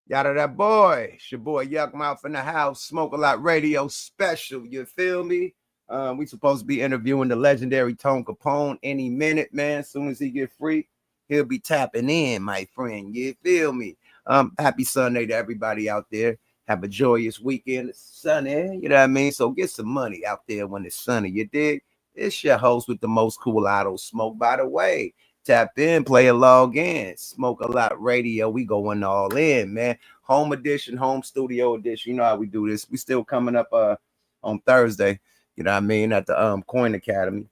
Yada that boy. It's your boy Yuck Mouth in the house. Smoke a lot radio special. You feel me? We supposed to be interviewing the legendary Tone Capone any minute, man. As soon as he get free, he'll be tapping in, my friend. You feel me? Happy Sunday to everybody out there. Have a joyous weekend. It's sunny, you know what I mean? So get some money out there when it's sunny. You dig? It's your host with the most cool auto smoke, by the way. Tap in, play a log in, smoke a lot radio. We going all in, man. Home edition, home studio edition. You know how we do this. We still coming up on Thursday. You know what I mean? At the Coin Academy.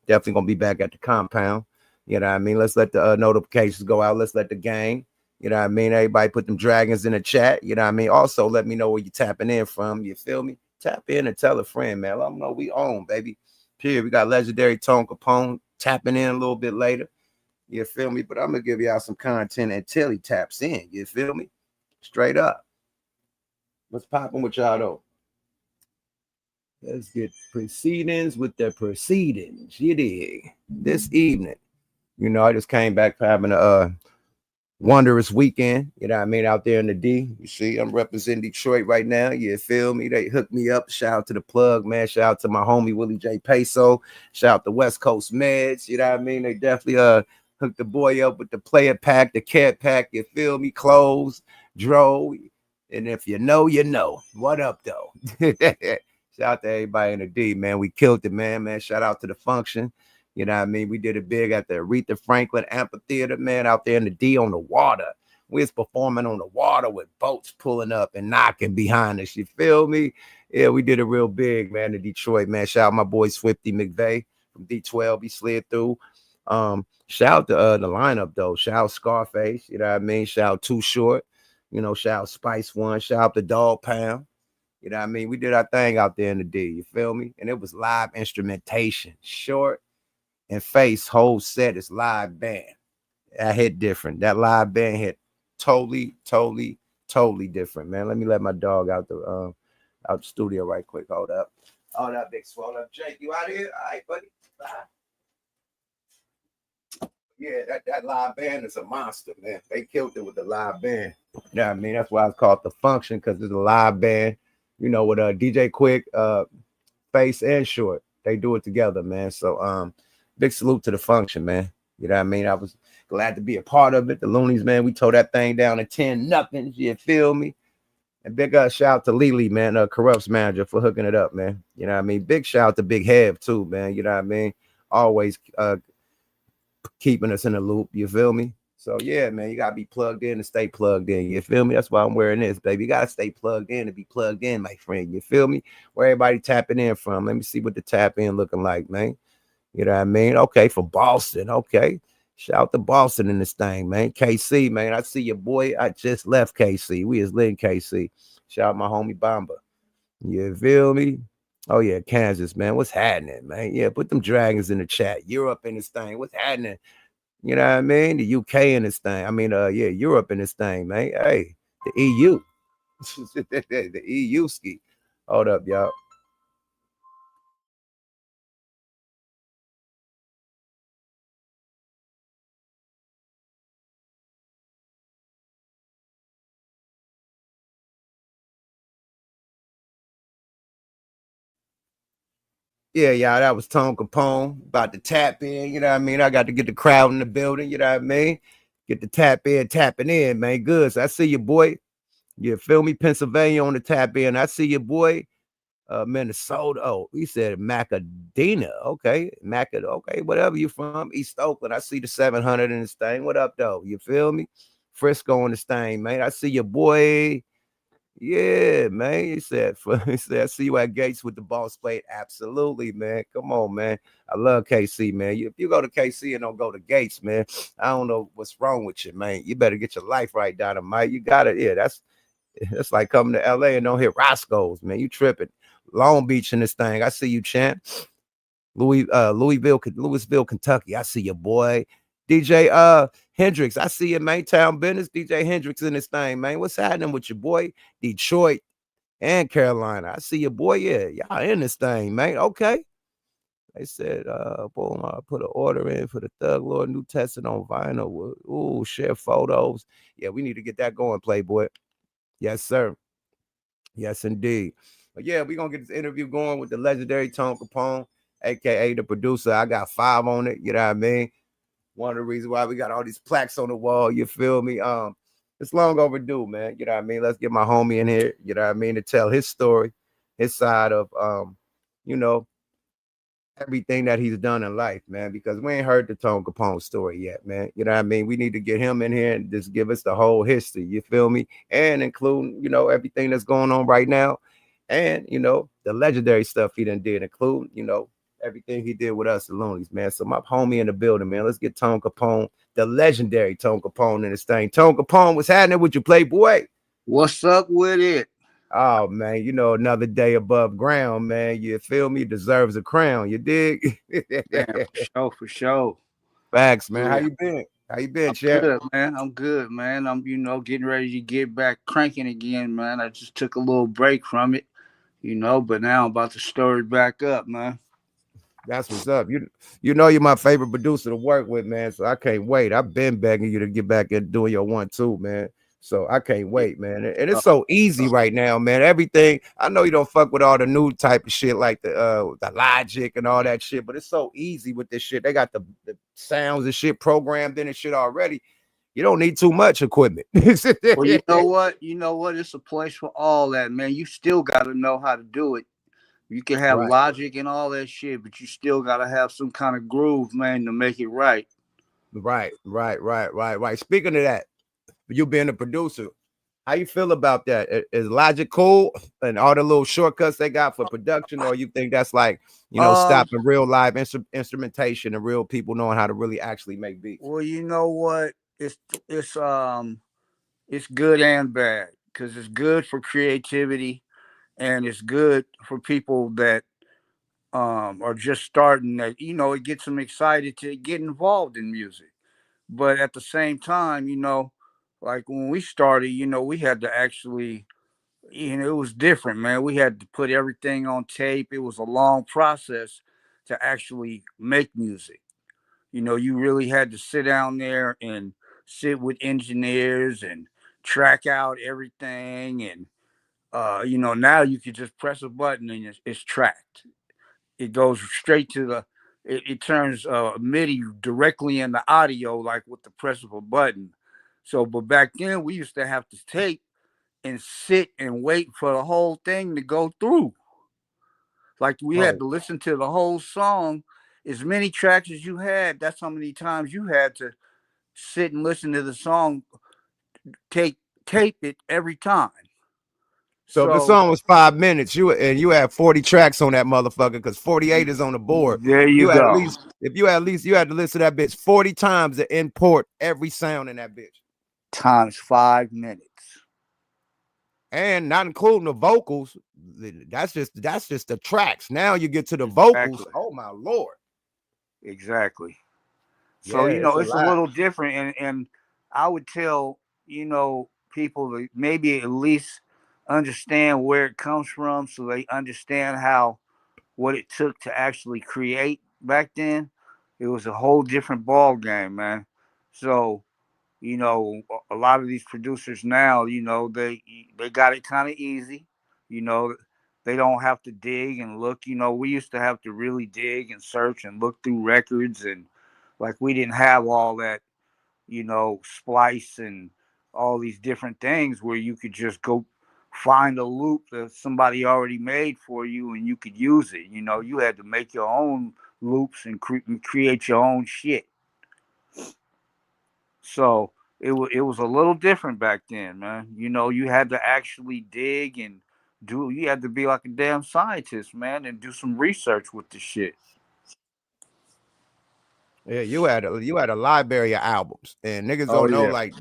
Definitely gonna be back at the compound. You know what I mean? Let's let the notifications go out. Let's let the gang. You know what I mean? Everybody put them dragons in the chat. You know what I mean? Also, let me know where you tapping in from. You feel me? Tap in and tell a friend, man. Let them know we own, baby. Period. We got legendary Tone Capone tapping in a little bit later. You feel me? But I'm gonna give y'all some content until he taps in. You feel me? Straight up. What's popping with y'all though? Let's get proceedings with the proceedings. You dig? This evening, you know, I just came back from having a wondrous weekend. You know what I mean? Out there in the D. You see, I'm representing Detroit right now. You feel me? They hooked me up. Shout out to the plug, man. Shout out to my homie Willie J. Peso. Shout out to West Coast Meds. You know what I mean? They definitely hooked the boy up with the player pack, the cat pack. You feel me? Clothes, dro. And if you know, you know. What up, though? Shout out to everybody in the D, man. We killed it, man. Shout out to the function. You know what I mean? We did it big at the Aretha Franklin Amphitheater, man, out there in the D on the water. We was performing on the water with boats pulling up and knocking behind us. You feel me? Yeah, we did it real big, man, in Detroit, man. Shout out my boy Swifty McVeigh from D12. He slid through. Shout out to the lineup, though. Shout out Scarface, you know what I mean? Shout out Too Short. You know, shout out Spice One. Shout out the Dog Pound. You know what I mean? We did our thing out there in the D. You feel me? And it was live instrumentation. Short and Face whole set is live band. That hit different. That live band hit totally different, man. Let my dog out the studio right quick. Hold up, big swell up. Jake, you out of here? All right, buddy. Bye. Yeah, that live band is a monster, man. They killed it with the live band. You know what I mean? That's why it's called the function, because it's a live band. You know, with DJ Quick, Face and Short. They do it together, man. So big salute to the function, man. You know what I mean? I was glad to be a part of it. The Loonies, man, we tore that thing down to 10-0. You feel me? And big shout out to Lily, man, Corrupts manager, for hooking it up, man. You know what I mean? Big shout out to Big Hev, too, man. You know what I mean? Always keeping us in the loop. You feel me? So, yeah, man, you got to be plugged in and stay plugged in. You feel me? That's why I'm wearing this, baby. You got to stay plugged in to be plugged in, my friend. You feel me? Where everybody tapping in from? Let me see what the tap in looking like, man. You know what I mean? Okay, for Boston. Okay. Shout out to Boston in this thing, man. KC, man. I see your boy. I just left KC. We is lit in KC. Shout out my homie Bomba. You feel me? Oh, yeah, Kansas, man. What's happening, man? Yeah, put them dragons in the chat. Europe in this thing. What's happening? You know what I mean? The UK in this thing. I mean, Europe in this thing, man. Hey, the EU. The EU ski. Hold up, y'all. Yeah, y'all, that was Tone Capone about to tap in. You know what I mean? I got to get the crowd in the building. You know what I mean? Get the tap in, tapping in, man. Good. So I see your boy. You feel me? Pennsylvania on the tap in. I see your boy. Minnesota. Oh, he said Macadina. Okay, Macad. Okay, whatever you from, East Oakland. I see the 700 in this thing. What up, though? You feel me? Frisco on this thing, man. I see your boy. Yeah, man. He said, I see you at Gates with the boss plate. Absolutely, man. Come on, man. I love KC, man. If you go to KC and don't go to Gates, man, I don't know what's wrong with you, man. You better get your life right, Dynamite. You got it. Yeah, that's like coming to LA and don't hit Roscoe's, man. You tripping. Long Beach in this thing. I see you, champ. Louisville, Kentucky. I see your boy. DJ Hendrix. I see you, man. Town Business. DJ Hendrix in this thing, man. What's happening with your boy? Detroit and Carolina. I see your boy. Yeah, y'all in this thing, man. Okay. They said, boom, I put an order in for the Thug Lord New Testament on vinyl. Ooh, share photos. Yeah, we need to get that going, Playboy. Yes, sir. Yes, indeed. But yeah, we're gonna get this interview going with the legendary Tone Capone, aka the producer. I got 5 on it, you know what I mean? One of the reasons why we got all these plaques on the wall, you feel me? It's long overdue, man. You know what I mean? Let's get my homie in here, you know what I mean, to tell his story, his side of you know, everything that he's done in life, man, because we ain't heard the Tone Capone story yet, man. You know what I mean? We need to get him in here and just give us the whole history, you feel me? And including, everything that's going on right now. And, the legendary stuff he done did, include, everything he did with us, the Loonies, man. So my homie in the building, man. Let's get Tone Capone, the legendary Tone Capone in this thing. Tone Capone, what's happening with you, Playboy? What's up with it? Oh man, another day above ground, man. You feel me? Deserves a crown. You dig? Man, for sure, for sure. Facts, man. How Yeah, you been? How you been, I'm Chef? good, man. I'm good, man. I'm, getting ready to get back cranking again, man. I just took a little break from it, but now I'm about to stir it back up, man. That's what's up. You know you're my favorite producer to work with, man. So I can't wait. I've been begging you to get back and doing your 1-2, man. So I can't Yeah. wait, man. And it's so easy right now, man. Everything. I know you don't fuck with all the new type of shit like the Logic and all that shit, but it's so easy with this shit. They got the sounds and shit programmed in and shit already. You don't need too much equipment. Well, you know what? You know what? It's a place for all that, man. You still got to know how to do it. You can have Right, logic and all that shit, but you still got to have some kind of groove, man, to make it right. right. Speaking of that, you being a producer, how you feel about that? Is Logic cool and all the little shortcuts they got for production, or you think that's like Um, stopping real live instrumentation and real people knowing how to really actually make beats? well, you know what? It's it's good and bad because it's good for creativity and it's good for people that are just starting. That it gets them excited to get involved in music. But at the same time, like when we started, we had to actually, it was different, man. We had to put everything on tape. It was a long process to actually make music. You really had to sit down there and sit with engineers and track out everything. And now you can just press a button and it's tracked. It goes straight to it turns MIDI directly into audio, like with the press of a button. So, but back then we used to have to tape and sit and wait for the whole thing to go through. Like we had Oh, to listen to the whole song, as many tracks as you had. That's how many times you had to sit and listen to the song, take tape it every time. so if the So song was 5 minutes, you had 40 tracks on that motherfucker because 48 is on the board. there you You had at go. least if you had at least you had to listen to that bitch 40 times to import every sound in that bitch. Times 5 minutes. And not including the vocals. That's just the tracks. Now you get to the vocals. Exactly. Oh my lord. Exactly. So Yeah, it's a it's a lot. little different, and I would tell people to maybe at least understand where it comes from, so they understand how what it took to actually create back then. It was a whole different ball game, man. So a lot of these producers now, they got it kind of easy. You know, they don't have to dig and look. We used to have to really dig and search and look through records, and like we didn't have all that, splice and all these different things where you could just go find a loop that somebody already made for you and you could use it. You had to make your own loops and create your own shit. So it was a little different back then, man. You had to actually dig and do. You had to be like a damn scientist, man, and do some research with the shit. Yeah, you had a library of albums, and niggas Oh don't know yeah, like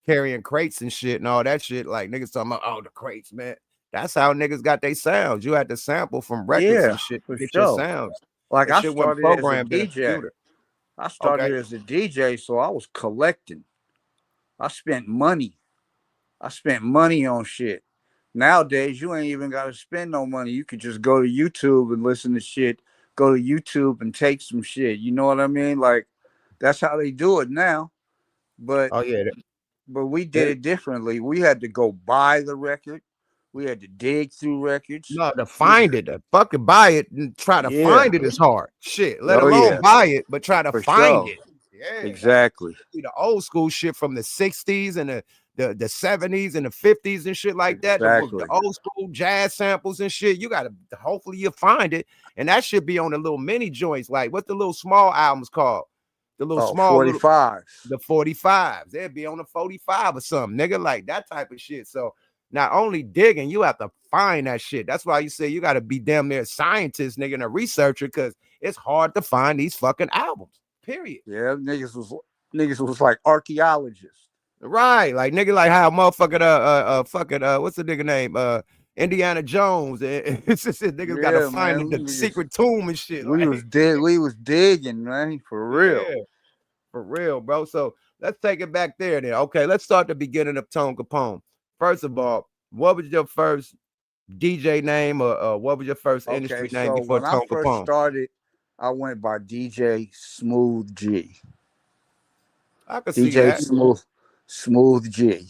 carrying crates and shit and all that shit. Like niggas talking about the crates, man. That's how niggas got their sounds. You had to sample from records yeah, and shit to for get your sure. sounds. Like That I shit wasn't started as a programmed in a DJ. computer. I Okay. started as a DJ, so I was collecting. I spent money. I spent money on shit. Nowadays, you ain't even got to spend no money. You could just go to YouTube and listen to shit. Go to YouTube and take some shit. You know what I mean? Like that's how they do it now. But Oh yeah. but we did it differently. We had to go buy the record. We had to dig through records. No, to find it, to fucking buy it and try to Yeah. find it is hard. Shit, let Oh alone yeah, buy it, but try to for find sure. it. Yeah, that's Exactly. the old school shit from the 60s and the 70s and the 50s and shit like that. The Exactly. old school jazz samples and shit. You gotta hopefully you'll find it. And that should be on the little mini joints. Like what's the little small albums called? The little Oh, small little 45s. the 45s. They'd be on the 45 or something, nigga. Like that type of shit. So not only digging, you have to find that shit. That's why you say you got to be damn near a scientist, nigga, and a researcher, because it's hard to find these fucking albums. Period. Yeah, niggas was like archaeologists. Right, like nigga, like how motherfucking fucking what's the nigga name? Indiana Jones. It's just niggas got to Yeah, find man. the secret tomb and shit. We Like, was digging, man, for real. yeah, for real, bro. So let's take it back there then. Okay, let's start the beginning of Tone Capone. First of all, what was your first DJ name or what was your first industry Okay, name so before when I Tone first Capone? started, I went by DJ Smooth G. I could see DJ that. Smooth G.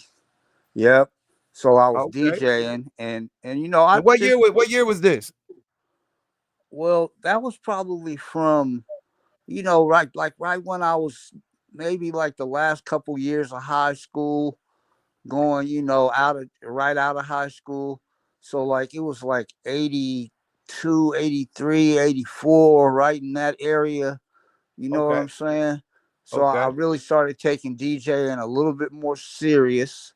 Yep. So I was Okay. DJing and you know, I And what just year was this? well, that was probably from, you know, right when I was maybe like the last couple years of high school, going, you know, right out of high school. So like it was like 82, 83, 84, right in that area. You know what Okay. I'm saying? So I Okay. really started taking DJing a little bit more serious.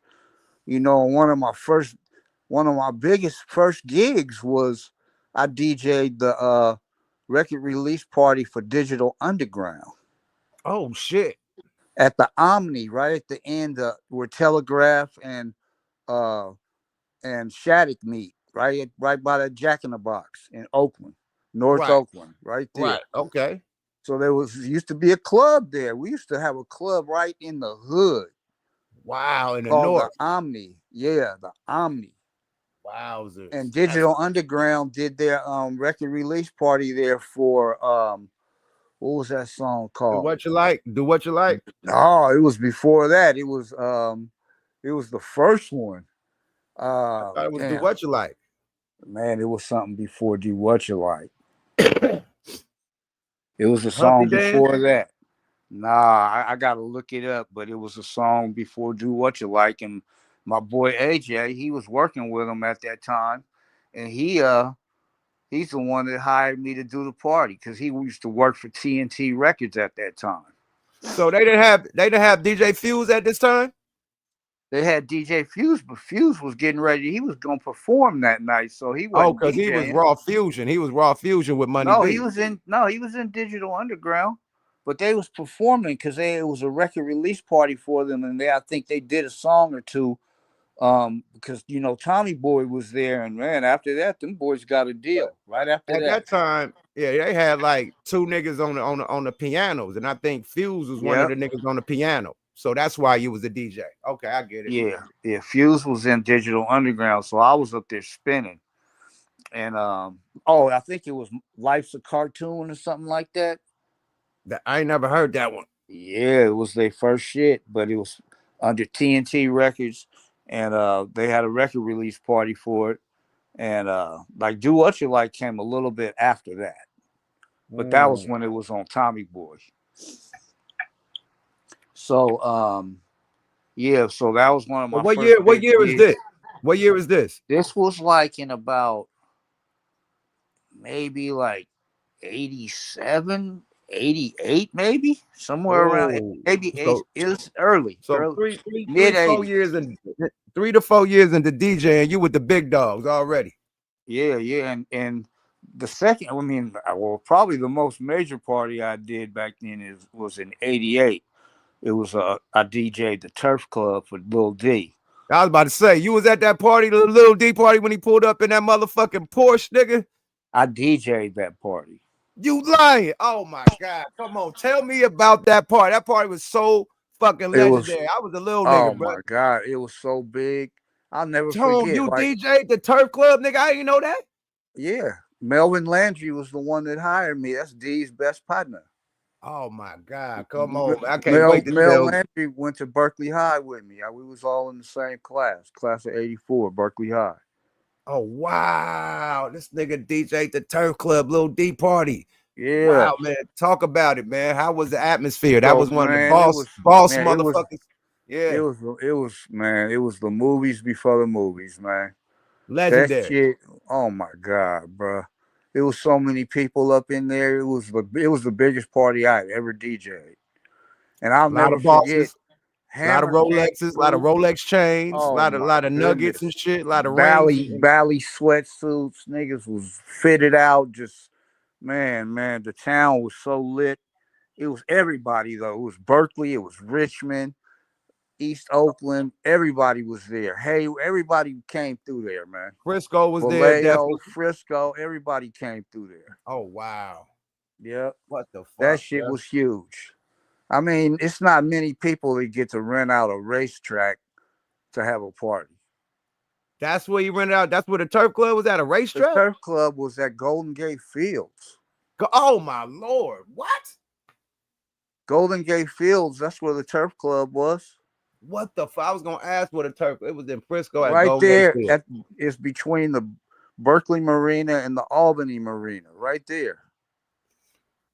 You know, one of my biggest first gigs was I DJ'd the record release party for Digital Underground Oh shit. at the Omni, right at the end where Telegraph uh and Shattuck meet, right by that Jack in the Box in Oakland, North Right. Oakland, right there. Right. Okay. So there used to be a club there. We used to have a club right in the hood Wow. In the called the north. Omni. Yeah, the Omni. And Wowzers. That's Digital Underground did their record release party there for what was that song do called? what you like. Do what you like. Oh, it was before that. It was the first one. I thought it was do Damn, what you like. man, it was something before Do What You Like. It was a Humpty song Dance. before that. Nah, I gotta look it up, but it was a song before Do What You Like. And my boy AJ, he was working with him at that time. And he's the one that hired me to do the party because he used to work for TNT Records at that time. So they didn't have DJ Fuse at this time. They had DJ Fuse, but Fuse was getting ready. He was gonna perform that night, so he Oh, wasn't because he was DJing. Raw Fusion. He was Raw Fusion with Money No, B. he was in Digital Underground, but they was performing because it was a record release party for them, and I think they did a song or two. Because you know Tommy Boy was there, and man, after that, them boys got a deal. Right after At that, that time, yeah, they had like two niggas on the pianos, and I think Fuse was one of yep, the niggas on the piano. So that's why you was a DJ. Okay, I get it. yeah. Fuse was in Digital Underground, so I was up there spinning, and oh, I think it was Life's a Cartoon or something like that. I ain't never heard that one. Yeah, it was their first shit, but it was under TNT Records, and they had a record release party for it. And like Do What You Like came a little bit after that, but that was when it was on Tommy Boy. So yeah, so that was one of But my what first year? What big year is gigs. this? What year is this? This was like in about maybe like 87, 88, maybe somewhere around Oh, maybe so it was early, so three, three, mid three, 4 80s. years and 3 to 4 years into DJ, and you with the big dogs already. Yeah, and the second, I mean, well, probably the most major party I did back then was in '88. It was I DJ'd the Turf Club for Lil D. I was about to say you was at that party, the little D party, when he pulled up in that motherfucking Porsche, nigga. I DJ'd that party. You lying? Oh my god! Come on, tell me about that party. That party was so fucking It was, legendary. I was a little oh nigga, bro. my God, it was so big. I'll never Tone, forget. you Like, DJ the Turf Club, nigga. I didn't know that. yeah, Melvin Landry was the one that hired me. That's D's best partner. Oh my God. Come on, man. I can't wait to Mel tell. Landry went to Berkeley High with me. We was all in the same class of '84, Berkeley High. Oh wow. This nigga DJ the Turf Club, little D party. Yeah. Wow, man. Talk about it, man. How was the atmosphere? That So was one of the man, boss motherfuckers. Yeah. it was the movies before the movies, man. That Legendary. shit, oh my God, bro. It was so many people up in there. It was the biggest party I've ever DJ'd. And I'll A lot never of forget bosses, a lot of Hammer came Rolexes, a lot of through. Rolex chains, Oh a my lot of nuggets goodness. and shit, a lot of rings and Bally sweatsuits. Niggas was fitted out. Just man, the town was so lit. It was everybody though. It was Berkeley, it was Richmond, East Oakland. Everybody was there. Hey, everybody came through there, man. Frisco was there Vallejo, definitely. Frisco, everybody came through there. Oh wow. Yep. What the That fuck, shit bro? was huge. I mean, it's not many people that get to rent out a racetrack to have a party. That's where you rented out. That's where the Turf Club was at, a The racetrack. Turf Club was at Golden Gate Fields. Oh my lord, what? Golden Gate Fields, that's where the Turf Club was. What the fuck? I was gonna ask where the Turf. It was in Frisco at Right Golden Gate there, Field. it's between the Berkeley Marina and the Albany Marina, right there.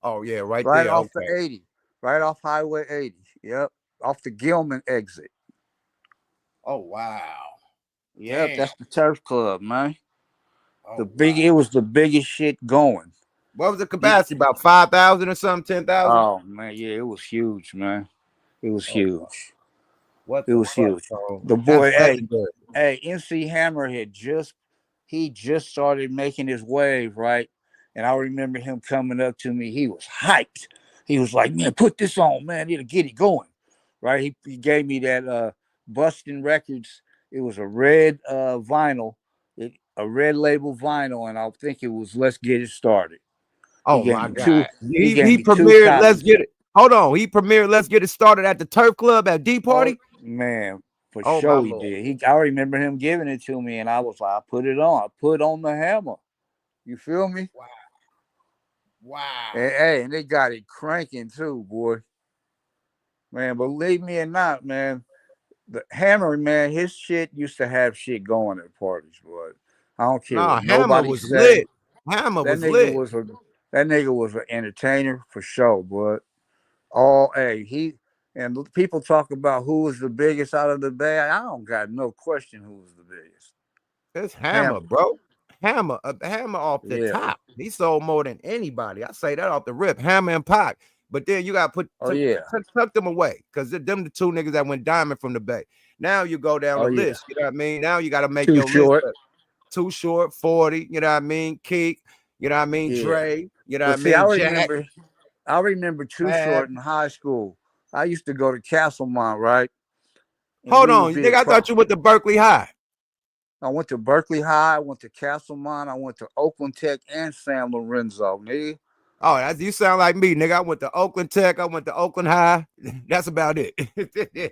Oh yeah, right Right there. off the Okay. 80, right off Highway 80. Yep, off the Gilman exit. Oh wow. Yep, Damn. that's the Turf Club, man. Oh wow. It was the biggest shit going. What was the capacity? About 5,000 or something? 10,000? Oh man, yeah, it was huge, man. It was Oh, huge. what It the was fuck, huge. bro? The That's boy, legendary. MC Hammer he just started making his wave, right? And I remember him coming up to me. He was hyped. He was like, "Man, put this on, man. It'll get it going." Right? He gave me that Bustin' Records. It was a red vinyl, a red label vinyl, and I think it was "Let's Get It Started." He Oh gave my me two. God. He He gave he me two premiered Let's copies. Get It. Hold on. He premiered Let's Get It Started at the Turf Club at D Oh Party. man, for Oh my sure he lord. did. I remember him giving it to me, and I was like, I put it on. I put on the hammer. You feel me? Wow. Wow. And they got it cranking too, boy. Man, believe me or not, man, the hammer, man, his shit used to have shit going at parties, boy. I don't care Nah, what Hammer nobody was say. lit. Hammer That was nigga lit. was a that nigga was an entertainer for sure, boy. All he and people talk about who was the biggest out of the band. I don't got no question who was the biggest. It's Hammer. Hammer, bro. Hammer off the Yeah. top. He sold more than anybody. I say that off the rip. Hammer and Pac. But then you got to Oh yeah. tuck them away because them the two niggas that went diamond from the Bay. Now you go down Oh the yeah. list. You know what I mean? Now you got to make Too your list. short. Too Short, 40. You know what I mean? Keek. You know what I mean? Yeah. Dre. You know what But I see, mean? Jack. I remember Too Fab. Short in high school. I used to go to Castlemont, right? And Hold we would on, be nigga. I across. thought you went to Berkeley High. I went to Berkeley High, I went to Castlemont, I went to Oakland Tech and San Lorenzo, nigga. Oh, you sound like me, nigga. I went to Oakland Tech. I went to Oakland High. That's about it.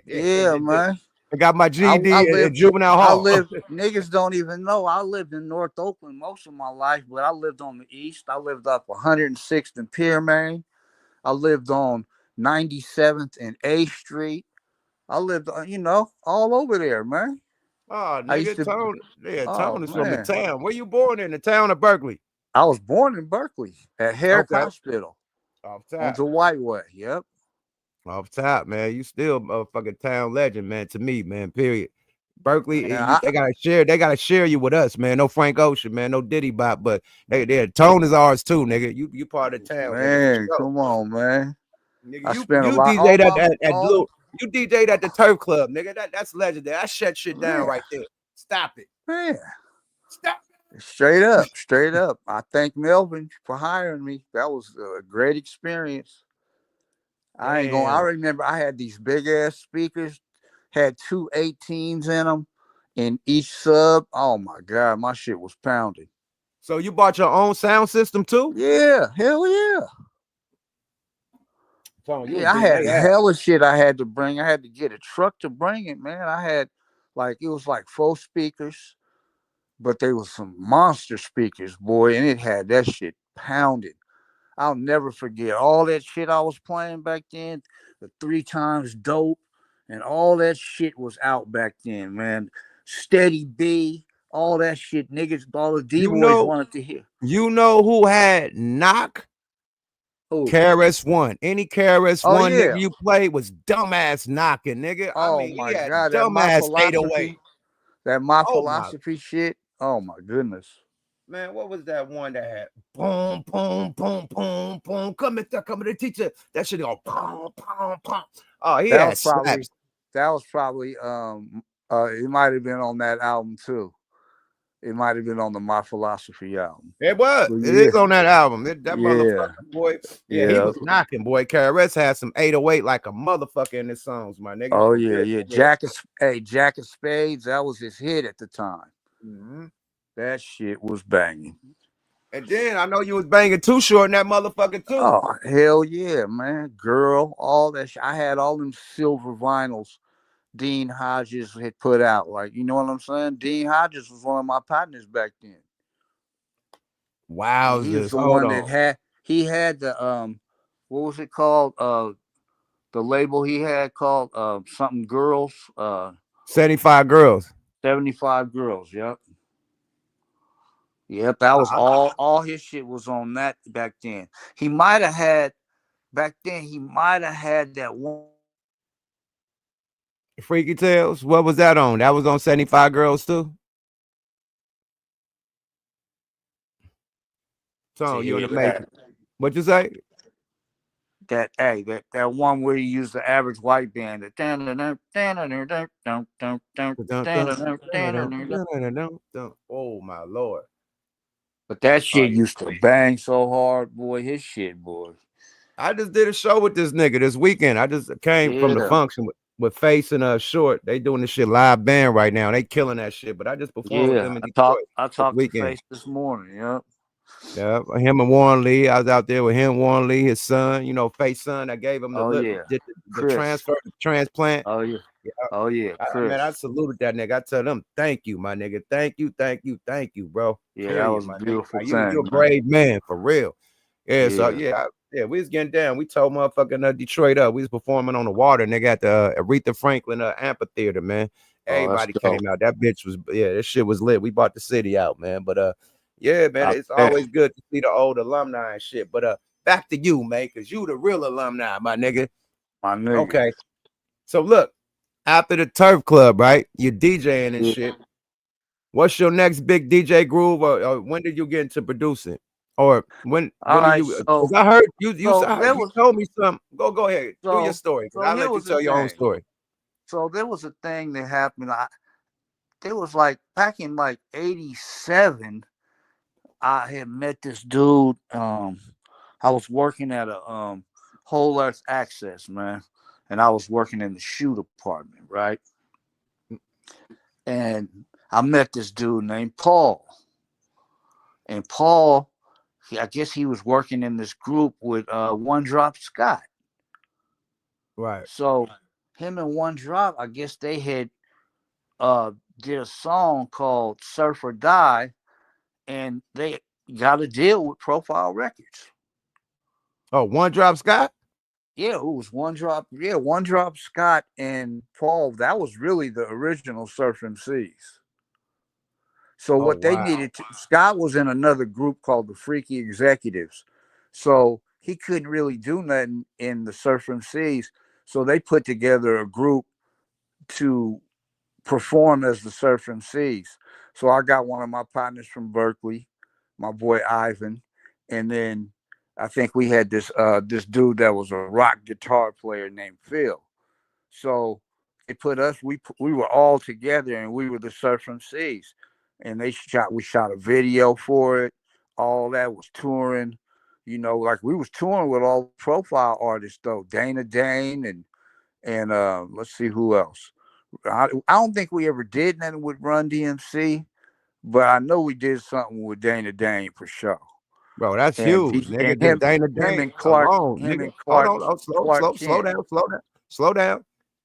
Yeah, man. I got my I GED at lived Juvenile I Hall. lived niggas don't even know. I lived in North Oakland most of my life, but I lived on the east. I lived up 106th and Piermain. I lived on 97th and A Street. I lived, all over there, man. Oh, I used nigga, to, Tone. Yeah, oh Tone is from the man, town. Where you born in? The town of Berkeley. I was born in Berkeley at Herrick Okay. Hospital Off on top. the Whiteway. Yep. Off top, man. You still a fucking town legend, man, to me, man. Period. Berkeley, Man, I, they gotta share you with us, man. No Frank Ocean, man, no Diddy Bop, but Tone is ours too, nigga. You part of the town, nigga, for man, sure. come on, man. Nigga, I you spent a you lot. All DJ'd my at all Blue. You DJ'd at the Turf Club, nigga. That's legendary. I shut shit down man, right there. Stop it. man. Stop. Straight up. I thank Melvin for hiring me. That was a great experience. I ain't going. I Damn. remember I had these big ass speakers, had two 18s in them, in each sub. Oh my god, my shit was pounding. So you bought your own sound system too? Yeah, hell yeah. Tone, you a Yeah, I big had AF. hella shit I had to bring. I had to get a truck to bring it, man. I had it was like 4 speakers, but they was some monster speakers, boy, and it had that shit pounded. I'll never forget all that shit I was playing back then. The 3 times dope and all that shit was out back then, man. Steady B, all that shit, niggas, all the D You boys know, wanted to hear. you know who had knock? Who? KRS-One. Any Oh KRS-One nigga yeah. you played was dumbass knocking, nigga. I Oh mean, he my had god, that my dumbass 808. philosophy, that my Oh my philosophy shit. Oh my goodness. man, what was that one that had boom, boom, boom, boom, boom? Come to teacher. That shit go boom, boom, boom. Oh, he That had was probably slaps. it might have been on that album too. It might have been on the My Philosophy album. It was. But It yeah, is on that album. That yeah, motherfucker, boy. Yeah, he yeah. was knocking, boy. KRS had some 808 like a motherfucker in his songs, my nigga. Oh For yeah, real. yeah. For real. Jack of Spades, that was his hit at the time. Mhm. That shit was banging. And then I know you was banging Too Short in that motherfucker too. Oh hell yeah, man. Girl, all that shit. I had all them silver vinyls Dean Hodges had put out. Like, you know what I'm saying? Dean Hodges was one of my partners back then. And he was Wowzers. the Hold one that on. had the what was it called? The label he had called something girls, 75 girls. 75 girls, yep. Yep, that was all his shit was on that back then. He might have had back then, he might have had that one. Freaky Tales. What was that on? That was on 75 girls too. So To you in hear the that. matrix. What you say? That one where you use the average white band. Dun, dun, dun, dun, dun, dun, dun, dun. Oh my lord. But that Oh shit yeah. used to bang so hard, boy. His shit, boy. I just did a show with this nigga this weekend. I just came from the Yeah, function with Face and Short. They doing this shit live band right now. They killing that shit. But I just performed with yeah. them in I Detroit this talked to weekend. Face this morning. Yep. Yeah, him and Warren Lee. I was out there with him, Warren Lee, his son. You know, Face son. I gave him Oh yeah, the Chris. transfer, the transplant. Oh yeah. Yeah, Oh yeah, man, Chris. I saluted that nigga. I tell them, thank you, my nigga. Thank you, thank you, thank you, bro. Yeah, that Period, was a my nigga. beautiful Like, you a thing, man. brave man for real. Yeah, so Yeah. yeah, we was getting down. We told motherfucking Detroit up. We was performing on the water, nigga, at the Aretha Franklin amphitheater, man. Oh, let's Everybody go. came out. That bitch was this shit was lit. We bought the city out, man. But yeah, man, I it's bet. always good to see the old alumni and shit. But back to you, man, because you the real alumni, my nigga. My nigga. Okay. So look, after the Turf Club, right? You're DJing and Yeah. shit. What's your next big DJ groove, or when did you get into producing, or All when did right, you? Because I heard you there was told me something. Go ahead, do your so story, because so I'll here let you was the tell your own thing. story. So there was a thing that happened. There was like back in like '87. I had met this dude. I was working at a Whole Earth Access, man, and I was working in the shoe department, right? And I met this dude named Paul, and Paul, I guess he was working in this group with One Drop Scott. Right. So him and One Drop, I guess they had uh did a song called Surf or Die, and they got a deal with Profile Records. Oh, One Drop Scott. Yeah, it was One Drop. Yeah, One Drop Scott and Paul. That was really the original Surf MCs. So Oh what they wow. needed to, Scott was in another group called the Freaky Executives. So he couldn't really do nothing in the Surf MCs. So they put together a group to perform as the Surf MCs. So I got one of my partners from Berkeley, my boy Ivan, and then I think we had this dude that was a rock guitar player named Phil. So they put us we were all together and we were the Surf MCs, and we shot a video for it. All that was touring. You know, like we was touring with all profile artists though, Dana Dane and let's see who else. I don't think we ever did nothing with Run DMC, but I know we did something with Dana Dane for sure. Bro, that's And huge, he and nigga. Just Dana him Dane and Clark alone, him nigga. and Hold Clark on, oh, Clark slow Kent. down, slow down.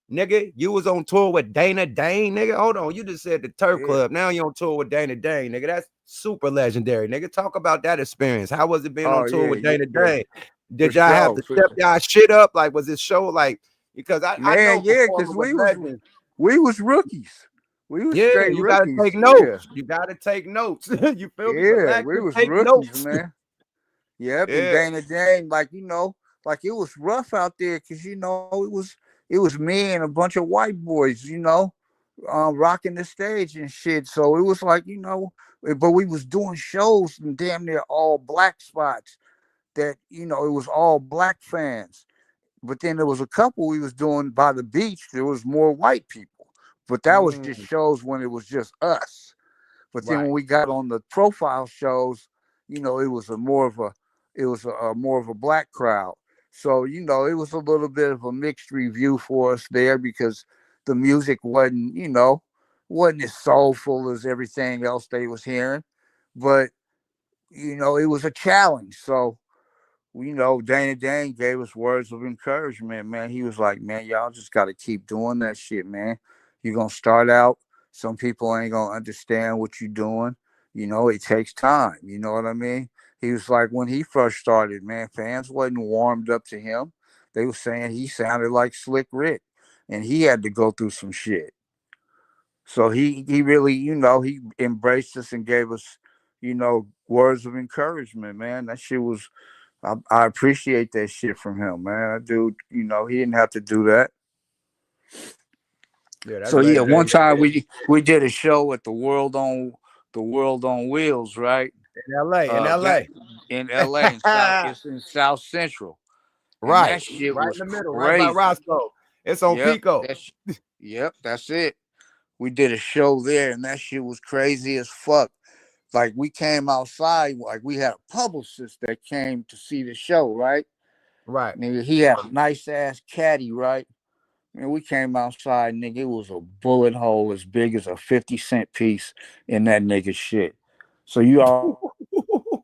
Nigga, you was on tour with Dana Dane, nigga. Hold on, you just said the Turf Yeah. Club. Now you on tour with Dana Dane, nigga. super legendary. Nigga, talk about that experience. How was it being on Oh tour yeah, with Dana yeah, Day? for Did y'all have sure. to step y'all shit up? Like, was this show like, because I know Man, yeah, performing because with legends. we was rookies. We was Yeah, straight you gotta rookies. take Yeah, notes. You gotta take notes. You feel me? yeah, Relax we and was take rookies, notes. man. Yep, and Yeah. Dana Dane, like like it was rough out there because it was me and a bunch of white boys, rocking the stage and shit. So it was like but we was doing shows in damn near all black spots. That it was all black fans. But then there was a couple we was doing by the beach. There was more white people, but that was just Mm, shows when it was just us. But then right. when we got on the profile shows, it was a more of a black crowd. So it was a little bit of a mixed review for us there because the music wasn't as soulful as everything else they was hearing, but it was a challenge. So Dana Dane gave us words of encouragement, man. He was like, man, y'all just got to keep doing that shit, man. You're going to start out. Some people ain't going to understand what you're doing. It takes time. You know what I mean? He was like, when he first started, man, fans wasn't warmed up to him. They were saying he sounded like Slick Rick, and he had to go through some shit. So he really, he embraced us and gave us, words of encouragement, man. That shit was I appreciate that shit from him, man. That dude, he didn't have to do that. Yeah, that's So yeah, legendary. one time we did a show at the World on Wheels, right? In LA, in That LA. in LA in South it's in South Central. And that Right. shit Right was in the middle, right by crazy. Roscoe. It's on Yep, Pico. that's it. We did a show there and that shit was crazy as fuck. Like we came outside, like we had a publicist that came to see the show, right? Right. Nigga, he had a nice ass caddy, right? And we came outside, nigga. It was a bullet hole as big as a 50-cent piece in that nigga shit. So you already know what that shit was.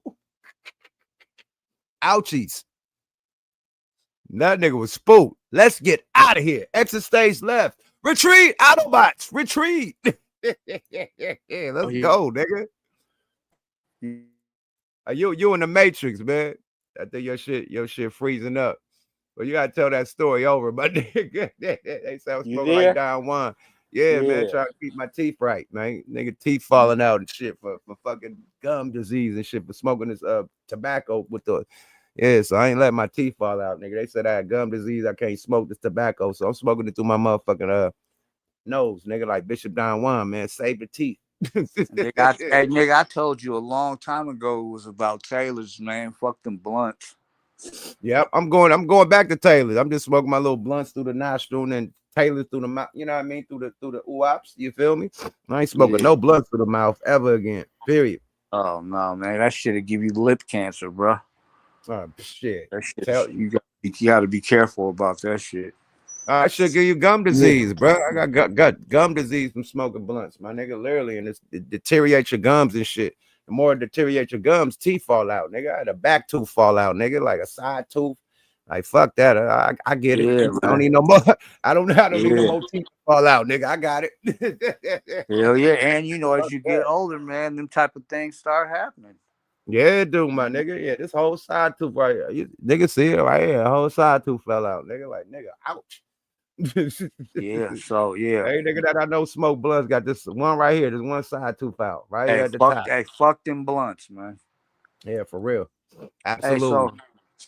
Ouchies. That nigga was spooked. Let's get out of here. Exit stage left. Retreat. Autobots. Retreat. Let's go, nigga. You in the Matrix, man. I think your shit freezing up. But you gotta tell that story over, but nigga. They say I was You smoking like there? Don Juan. Yeah, man, Yeah. trying to keep my teeth right, man. Nigga, teeth falling out and shit for fucking gum disease and shit for smoking this tobacco with the so I ain't letting my teeth fall out, nigga. They said I had gum disease. I can't smoke this tobacco, so I'm smoking it through my motherfucking nose, nigga, like Bishop Don Juan, man. Save the teeth. Nigga, I told you a long time ago it was about Taylor's, man. Fuck them blunts. Yep, I'm going back to Taylor's. I'm just smoking my little blunts through the nostril and then Taylor's through the mouth. You know what I mean? Through the oops. You feel me? I ain't smoking Yeah. no blunts through the mouth ever again. Period. Oh no, man. That shit'll give you lip cancer, bro. Oh shit. That shit Tell you gotta be careful about that shit. I should give you gum Yeah. disease, bro. I got gum disease from smoking blunts, my nigga. Literally, and it deteriorates your gums and shit. The more it deteriorates your gums, teeth fall out, nigga. I had a back tooth fall out, nigga, like a side tooth. Like fuck that. I get it. Yeah, I don't man. need no more. I don't need no Yeah. more teeth to fall out, nigga. I got it. Hell yeah. And as Fuck you get that. older, man, them type of things start happening. Yeah, dude, my nigga. Yeah, this whole side tooth right here. Nigga, see it right here. A whole side tooth fell out, nigga. Like, nigga, ouch. Yeah. So yeah. Hey, nigga, that I know smoke blunts got this one right here. This one side tooth out right here at the top. Fuck them blunts, man. Yeah, for real. Hey, Absolutely.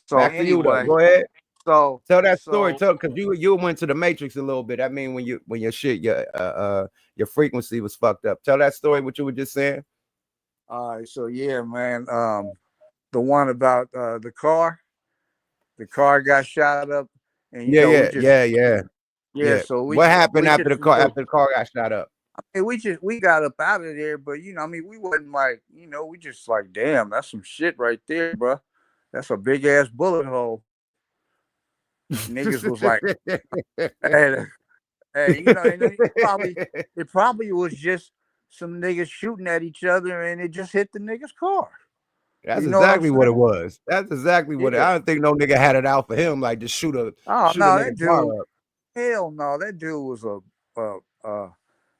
so Back to you though. anyway, Go ahead. so Tell that story. so Tell because you went to the Matrix a little bit. I mean, when your shit your frequency was fucked up. Tell that story. What you were just saying. all right, so yeah, man. The one about the car got shot up, and Yeah, we yeah, just yeah, yeah, yeah, yeah. so What happened we just after the car got shot up? I mean, we got up out of there, but I mean, we wasn't like, we just like, damn, that's some shit right there, bro. That's a big ass bullet hole. Niggas was like, hey, hey, and then it probably was just some niggas shooting at each other, and it just hit the nigga's car. That's You know what I'm exactly what it saying? was. That's exactly what it. Yeah. I don't think no nigga had it out for him, like to Oh shoot a no, nigga that car dude, up. hell no, that dude was a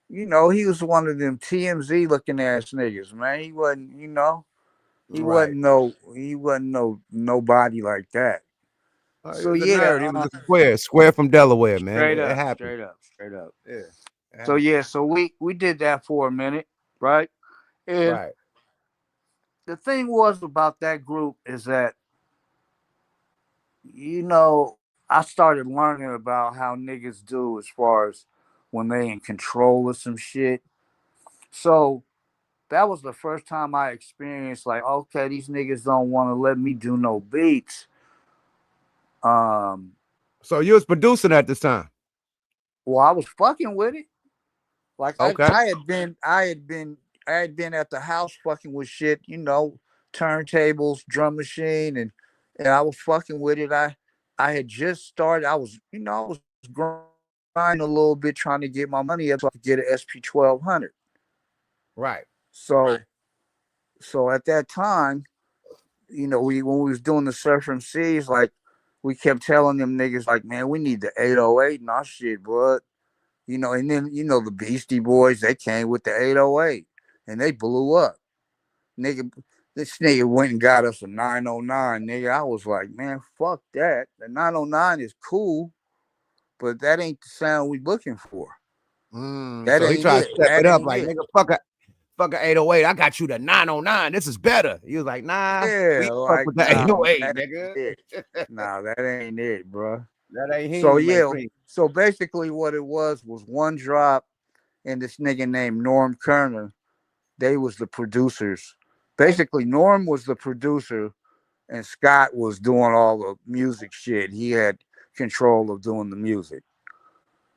you know, he was one of them TMZ looking ass niggas, man. He wasn't, you know, Right. he wasn't nobody like that. He So was a yeah, nerd. He was a square from Delaware, man. straight It up, happened. straight up, straight up. Yeah, it So happened. yeah, so we did that for a minute, right? And Right. the thing was about that group is that, you know, I started learning about how niggas do as far as when they in control of some shit. So that was the first time I experienced like, okay, these niggas don't want to let me do no beats. Um, So you was producing at this time. well, I was fucking with it. Like Okay. I had been at the house fucking with shit, you know, turntables, drum machine, and I was fucking with it. I had just started. I was, you know, I was grinding a little bit trying to get my money up so I could get an SP 1200. Right. So so at that time, you know, we when we was doing the Surf MCs, like we kept telling them niggas like, man, we need the 808 and our shit, bud. You know, and then you know the Beastie Boys, they came with the 808 and they blew up. Nigga, this nigga went and got us a 909, nigga. I was like, man, fuck that. The 909 is cool, but that ain't the sound we looking for. That So he ain't tried it. to step That it up ain't like it. nigga, fuck a 808. I got you the 909. This is better. He was like, nah, we Yeah, fuck like with the nah, 808, that nigga. ain't it. Nah, that ain't it, bro. That ain't So him, yeah, man. so basically what it was one drop and this nigga named Norm Kerner. They was the producers. Basically, Norm was the producer, and Scott was doing all the music shit. He had control of doing the music.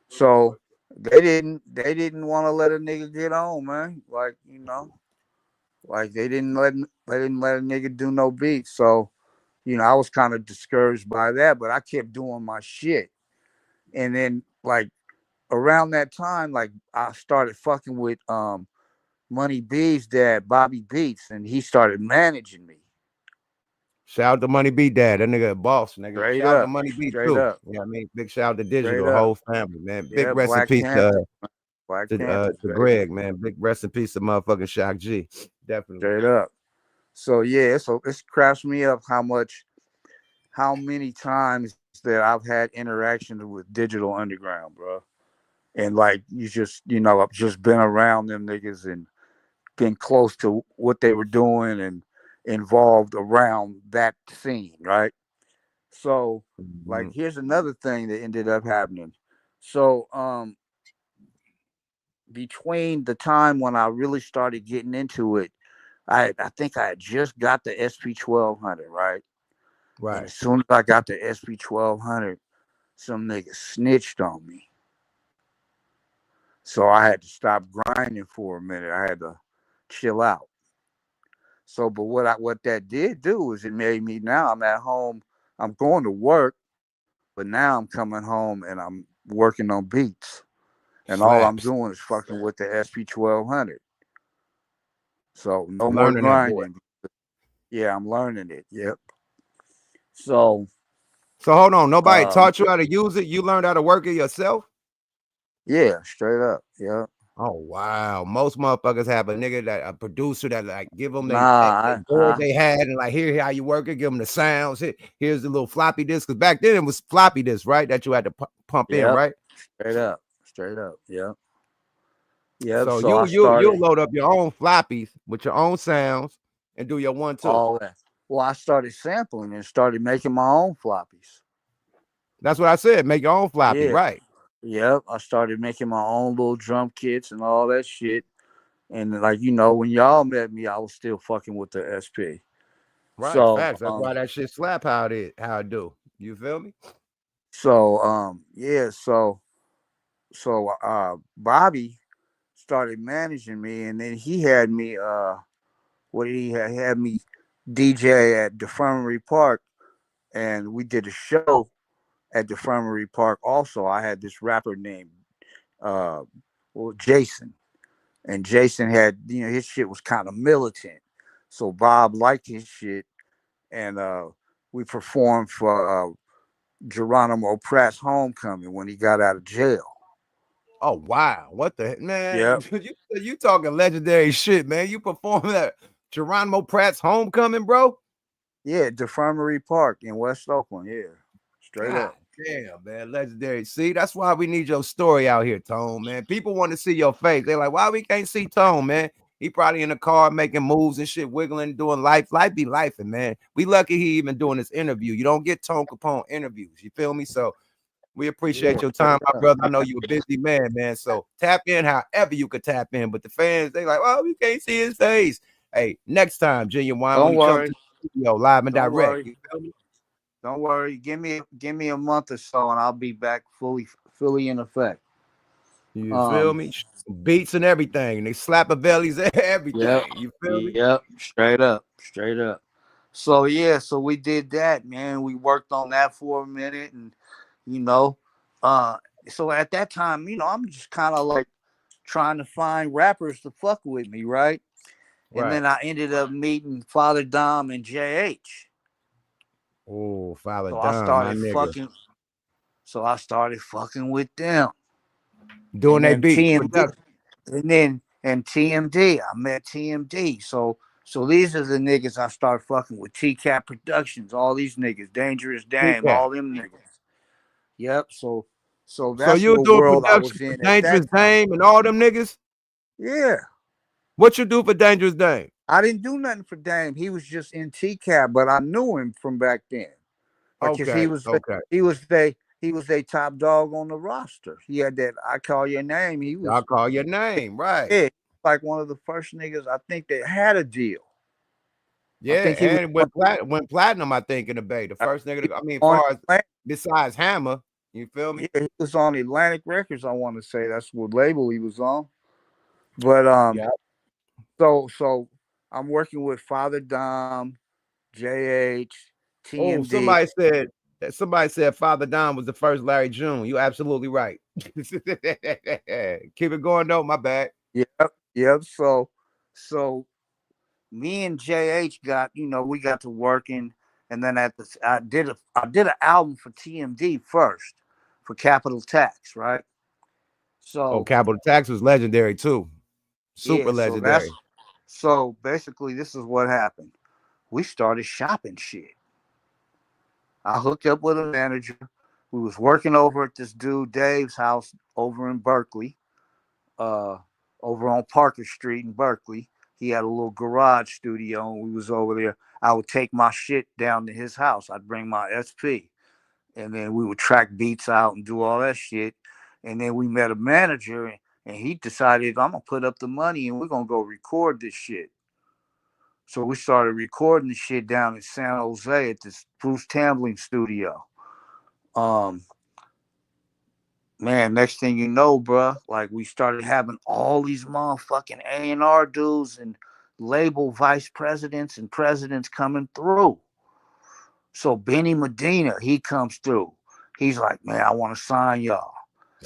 So they didn't want to let a nigga get on, man. Like you know, like they didn't let a nigga do no beats. So you know, I was kind of discouraged by that, but I kept doing my shit. And then like around that time, like I started fucking with Money B's dad, Bobby Beats, and he started managing me. Shout out to Money B Dad. That nigga a boss, nigga. Straight Shout out to up, Money B straight too. up, You know what I mean? Big shout out to straight Digital, up. whole family, man. Big Yeah, rest in Black peace Panther, Black Panther, to straight up, Greg, man. Big rest in peace to motherfucking Shock G. Definitely. straight up. So yeah, so it's cracks me up how many times that I've had interactions with Digital Underground, bro. And like you know, I've just been around them niggas and been close to what they were doing and involved around that scene, right? So, like, Mhm. here's another thing that ended up happening. So, between the time when I really started getting into it, I think I had just got the SP 1200, right? And Right. as soon as I got the SP 1200, some nigga snitched on me. So I had to stop grinding for a minute. I had to chill out. So, but what that did do is it made me now I'm at home. I'm going to work, but now I'm coming home and I'm working on beats. And all I'm Slaps. doing is fucking with the SP 1200. So no more Learning that boy. grinding. Yeah, I'm learning it. Yep. So So hold on. Nobody taught yeah, you how to use it. You learned how to work it yourself? yeah, straight up. Yeah. Oh wow. Most motherfuckers have a nigga that a producer that like give them they Nah, board they had and like here how you work it, give them the sounds. Here's the little floppy disk. Cause back then it was floppy disk, right? That you had to pump in, yep. right? Straight up. Straight up. Yep. Yep. So So I you'll started load up your own floppies with your own sounds and do your 1-2. all that. Well, I started sampling and started making my own floppies. That's what I said. Make your own floppy, Yeah. right? Yep. I started making my own little drum kits and all that shit. And like you know, when y'all met me, I was still fucking with the SP. Right. So Facts. That's why that shit slap how it do. You feel me? yeah, so Bobby started managing me, and then he had me what did he have? He had me DJ at Defirmary Park, and we did a show at Defirmary Park. Also, I had this rapper named uh Jason, and Jason had his shit was kind of militant, so Bob liked his shit, and we performed for Geronimo Pratt's homecoming when he got out of jail. Oh wow, what the man? Yep. You talking legendary shit, man. You performed at Geronimo Pratt's homecoming, bro. Yeah, Defirmary Park in West Oakland. Yeah, straight God up. damn, man, legendary. See, that's why we need your story out here, Tone, man. People want to see your face. They're like, why we can't see Tone, man? He probably in the car making moves and shit, wiggling, doing life. Life be life, man. We lucky he even doing this interview. You don't get Tone Capone interviews. You feel me? So we Yeah, appreciate your straight time, my up. brother. I know you're a busy man, man. So tap in however you could tap in. But the fans, they like, oh, we can't see his face. Hey, next time, Genuine, when Don't he come to worry. the studio live and Don't direct. worry. You feel me? Don't worry. Give me a month or so, and I'll be back fully in effect. You feel Um. me? Beats and everything. They slap a bellies, Yep. everything. You feel me? Yep. Straight up. Straight up. So yeah, so we did that, man. We worked on that for a minute, and you know, uh, so at that time, I'm just kind of like trying to find rappers to fuck with me, right? And Right. then I ended up meeting Father Dom and JH. Oh, Father So I Don, my started nigga. fucking. So I started fucking with them, Doing and they then beats. TMD, Production. and TMD. I met TMD. So these are the niggas I start fucking with. TCAP Productions, all these niggas, Dangerous Dame, Yeah. all them niggas. Yep. So So that's you were what doing world I production was for in at Dangerous that time. Dame and all them niggas? Yeah. What you do for Dangerous Dame? I didn't do nothing for Dame. He was just in TCAP, but I knew him from back then. Like, cause Okay, okay. he was a top dog on the roster. He had that I call your name. He Y'all was call your name, right? yeah, like one of the first niggas I think that had a deal. I Yeah, think he was and went platinum, I think, in the Bay. The first nigga, he I mean, was far as on besides Hammer, you feel me? yeah, he was on Atlantic Records. I want to say that's what label he was on. But Yeah. so I'm working with Father Dom, JH, Oh, TMD. somebody said Father Don was the first Larry June. You absolutely right. Keep it going though. My bad. Yep. So me and JH got, we got to working, and then I did an album for TMD first for Capital Tax, right? Oh, So Capital Tax was legendary too. Super yeah, legendary. so basically this is what happened. We started shopping shit. I hooked up with a manager. We was working over at this dude Dave's house over in Berkeley, uh, over on Parker Street in Berkeley. He had a little garage studio, and we was over there. I would take my shit down to his house. I'd bring my SP, and then we would track beats out and do all that shit. And then we met a manager, and he decided I'm gonna put up the money and we're gonna go record this shit. So we started recording the shit down in San Jose at this Bruce Tambling studio. Um, Man, next thing you know, bruh, like we started having all these motherfucking A&R dudes and label vice presidents and presidents coming through. So Benny Medina, he comes through. He's like, man, I want to sign y'all.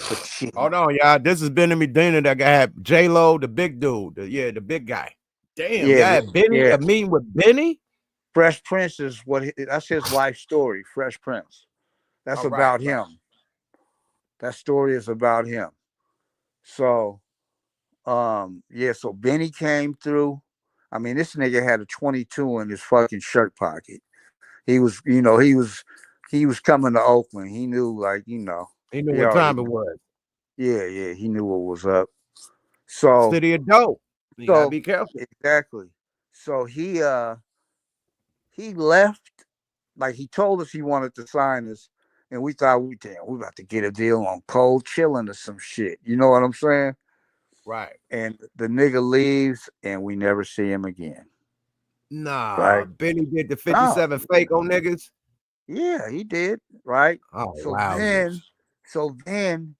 But shit, Hold on, y'all. This is Benny Medina that got J Lo, the big dude. The big guy. Damn, y'all yeah, had Benny yeah. a meeting with Benny. Fresh Prince is that's his life story. Fresh Prince. That's All right, about right. him. That story is about him. So, yeah. So Benny came through. I mean, this nigga had a 22 in his fucking shirt pocket. He was, he was coming to Oakland. He knew, like, He knew he what already, time it was. yeah, he knew what was up. So, City of Dope. You gotta so be careful. exactly. So he left. Like, he told us he wanted to sign us, and we thought we about to get a deal on cold chilling or some shit. You know what I'm saying? Right. And the nigga leaves, and we never see him again. Nah, Right? Benny did the No. 57 fake on niggas. Yeah, he did. Right. Oh, So then, wowzers. so then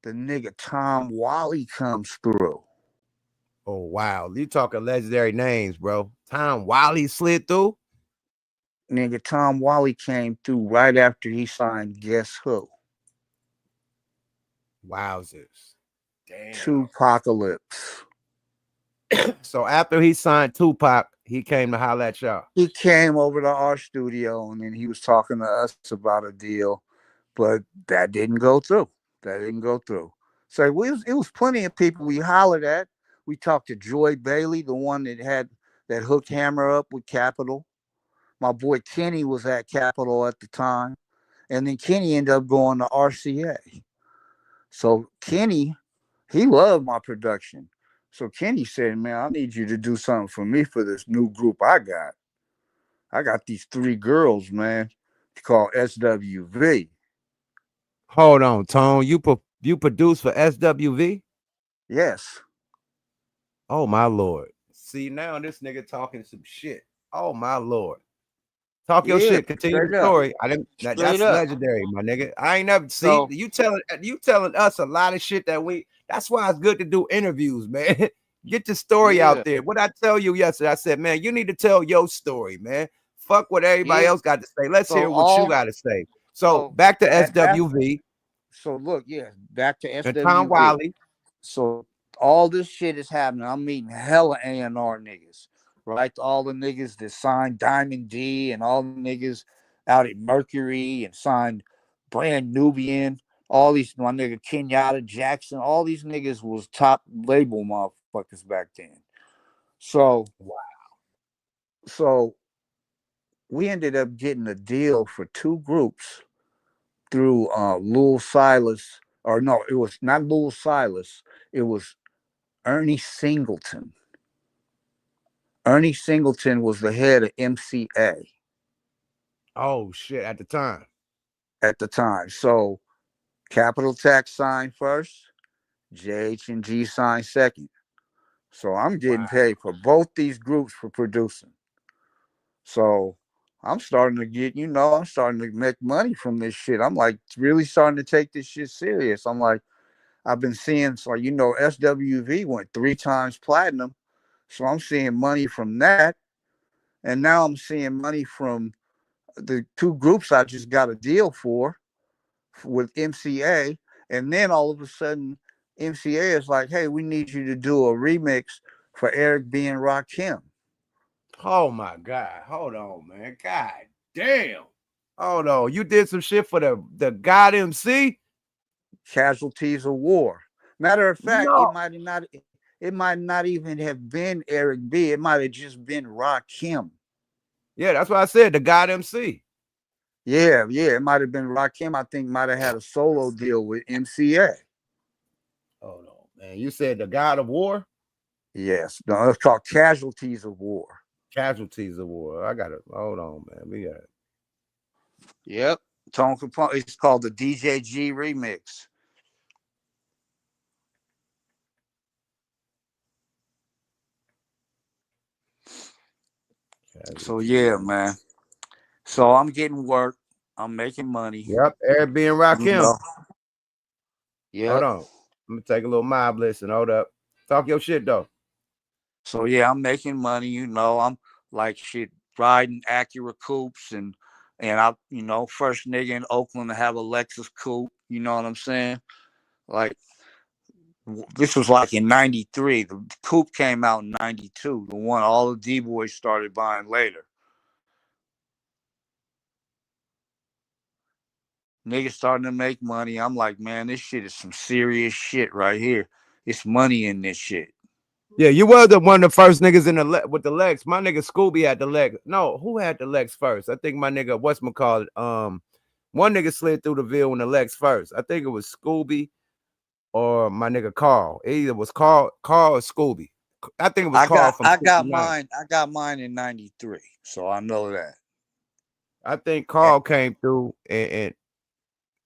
the nigga Tom Wally comes through. Oh, wow. You talking legendary names, bro. Tom Wiley slid through. Nigga Tom Wally came through right after he signed Guess Who? Wowzers. Damn. Tupacalypse. So after he signed Tupac, he came to holler at y'all. He came over to our studio and then he was talking to us about a deal, but that didn't go through. That didn't go through. So it was plenty of people we hollered at. We talked to Joy Bailey, the one that had that hooked Hammer up with Capital. My boy Kenny was at Capital at the time. And then Kenny ended up going to RCA. So Kenny, he loved my production. So Kenny said, man, I need you to do something for me for this new group I got. I got these 3 girls, man, called SWV. Hold on, Tone. You produce for SWV? Yes. Oh my lord. See, now this nigga talking some shit. Oh my lord. Talk your Yeah, shit. Continue the straight up. story. I didn't. Straight That's up. legendary, my nigga. I ain't never see So you telling us a lot of shit that we. That's why it's good to do interviews, man. Get the story yeah, out there. What I tell you yesterday, I said, man, you need to tell your story, man. Fuck what everybody yeah. else got to say. Let's So hear what you all got to say. So so back to after SWV so look, yeah, back to and Tom SWV. Wiley. So all this shit is happening. I'm meeting hella A&R niggas, right? All the niggas that signed Diamond D and all the niggas out at Mercury and signed Brand Nubian. All these, my nigga Kenyatta Jackson, all these niggas was top label motherfuckers back then. So, so we ended up getting a deal for 2 groups through Lil Silas, or no, it was not Lil Silas, it was Ernie Singleton. Ernie Singleton was the head of MCA Oh shit! At the time. at the time. So Capital Tax signed first, JH&G signed second. So I'm getting Wow. paid for both these groups for producing. So I'm starting to get, I'm starting to make money from this shit. I'm like really starting to take this shit serious. I'm like, I've been seeing, so SWV went 3 times platinum. So I'm seeing money from that. And now I'm seeing money from the 2 groups I just got a deal for with MCA. And then all of a sudden, MCA is like, hey, we need you to do a remix for Eric B. and Rakim. Oh my God. Hold on, man. God damn. Hold on. You did some shit for the God MC? Casualties of War. Matter of fact, No. it might not even have been Eric B. It might have just been Rakim. Yeah, that's what I said. The God MC. Yeah, it might have been Rakim. I think might have had a solo deal with MCA. Hold on, man. You said the God of War? Yes, no, it's called Casualties of War. Casualties of War. I got it. Hold on, man. We got it. Yep. Tone Capone. It's called the DJG remix. So yeah, man. So I'm getting work. I'm making money. Yep. Eric B. and You know. Rakim. Hold Yep. on. I'm gonna take a little mob listen. Hold up. Talk your shit though. So yeah, I'm making money. I'm like shit riding Acura coupes and I first nigga in Oakland to have a Lexus coupe. You know what I'm saying? Like this was like in '93. The coupe came out in '92. The one all the D boys started buying later. Niggas starting to make money. I'm like, man, this shit is some serious shit right here. It's money in this shit. Yeah, you were the one of the first niggas in with the Lex. My nigga Scooby had the Lex. No, who had the Lex first? I think my nigga whatchamacallit. One nigga slid through the Ville in the Lex first. I think it was Scooby or my nigga Carl. It either was Carl or Scooby. I think it was Carl from I got 69. mine. I got mine in '93, so I know that. I think Carl came through and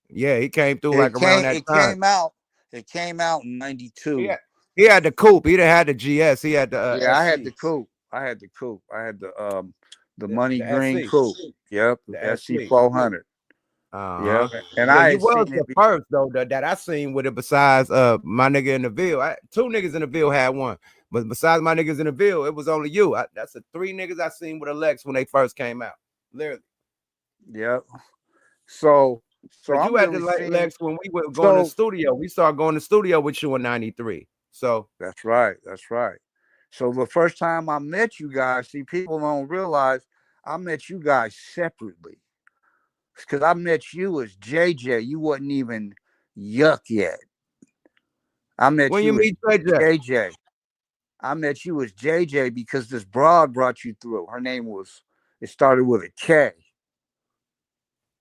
yeah, he came through It like around came. that It time. came out. It came out in He '92. had, he had the coupe. He didn't have the GS. He had the Yeah, I had the SC. coupe. I had the money The green SC. coupe. Yep, The SC SC. 400. Uh-huh. Yep, and Yeah, I you had was seen the it. first though that I seen with it besides my nigga in the Ville. 2 niggas in the Ville had one. But besides my niggas in the Ville, it was only you. That's the 3 niggas I seen with a Lex when they first came out. Literally. Yep. So Because I'm you had the really seeing. Lex when we were going to the So studio. We started going to the studio with you in 93. So that's right. That's right. So the first time I met you guys, see, people don't realize I met you guys separately. Because I met you as JJ. You wasn't even Yuck yet. I met When you you as meet JJ? JJ. I met you as JJ because this broad brought you through. Her name was. It started with a K.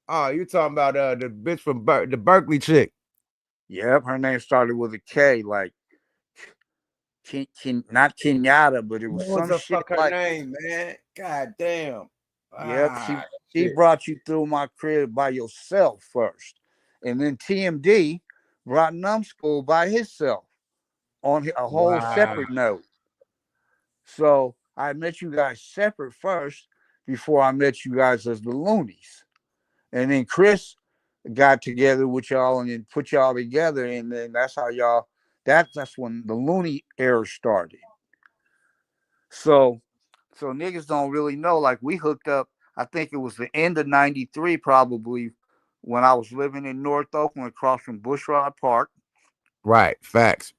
Oh, you talking about the bitch from the Berkeley chick? Yep, her name started with a K, like not Kenyatta, but it was What some the shit fuck her like. name, man? God damn. Yep, Ah, she shit. brought you through my crib by yourself first, and then TMD brought Numbskull by himself on a whole Wow. separate note. So I met you guys separate first before I met you guys as the Loonies, and then Chris got together with y'all and then put y'all together, and then that's how y'all. That's when the Looney era started. So niggas don't really know. Like we hooked up. I think it was the end of '93, probably when I was living in North Oakland, across from Bushrod Park, Right. Facts.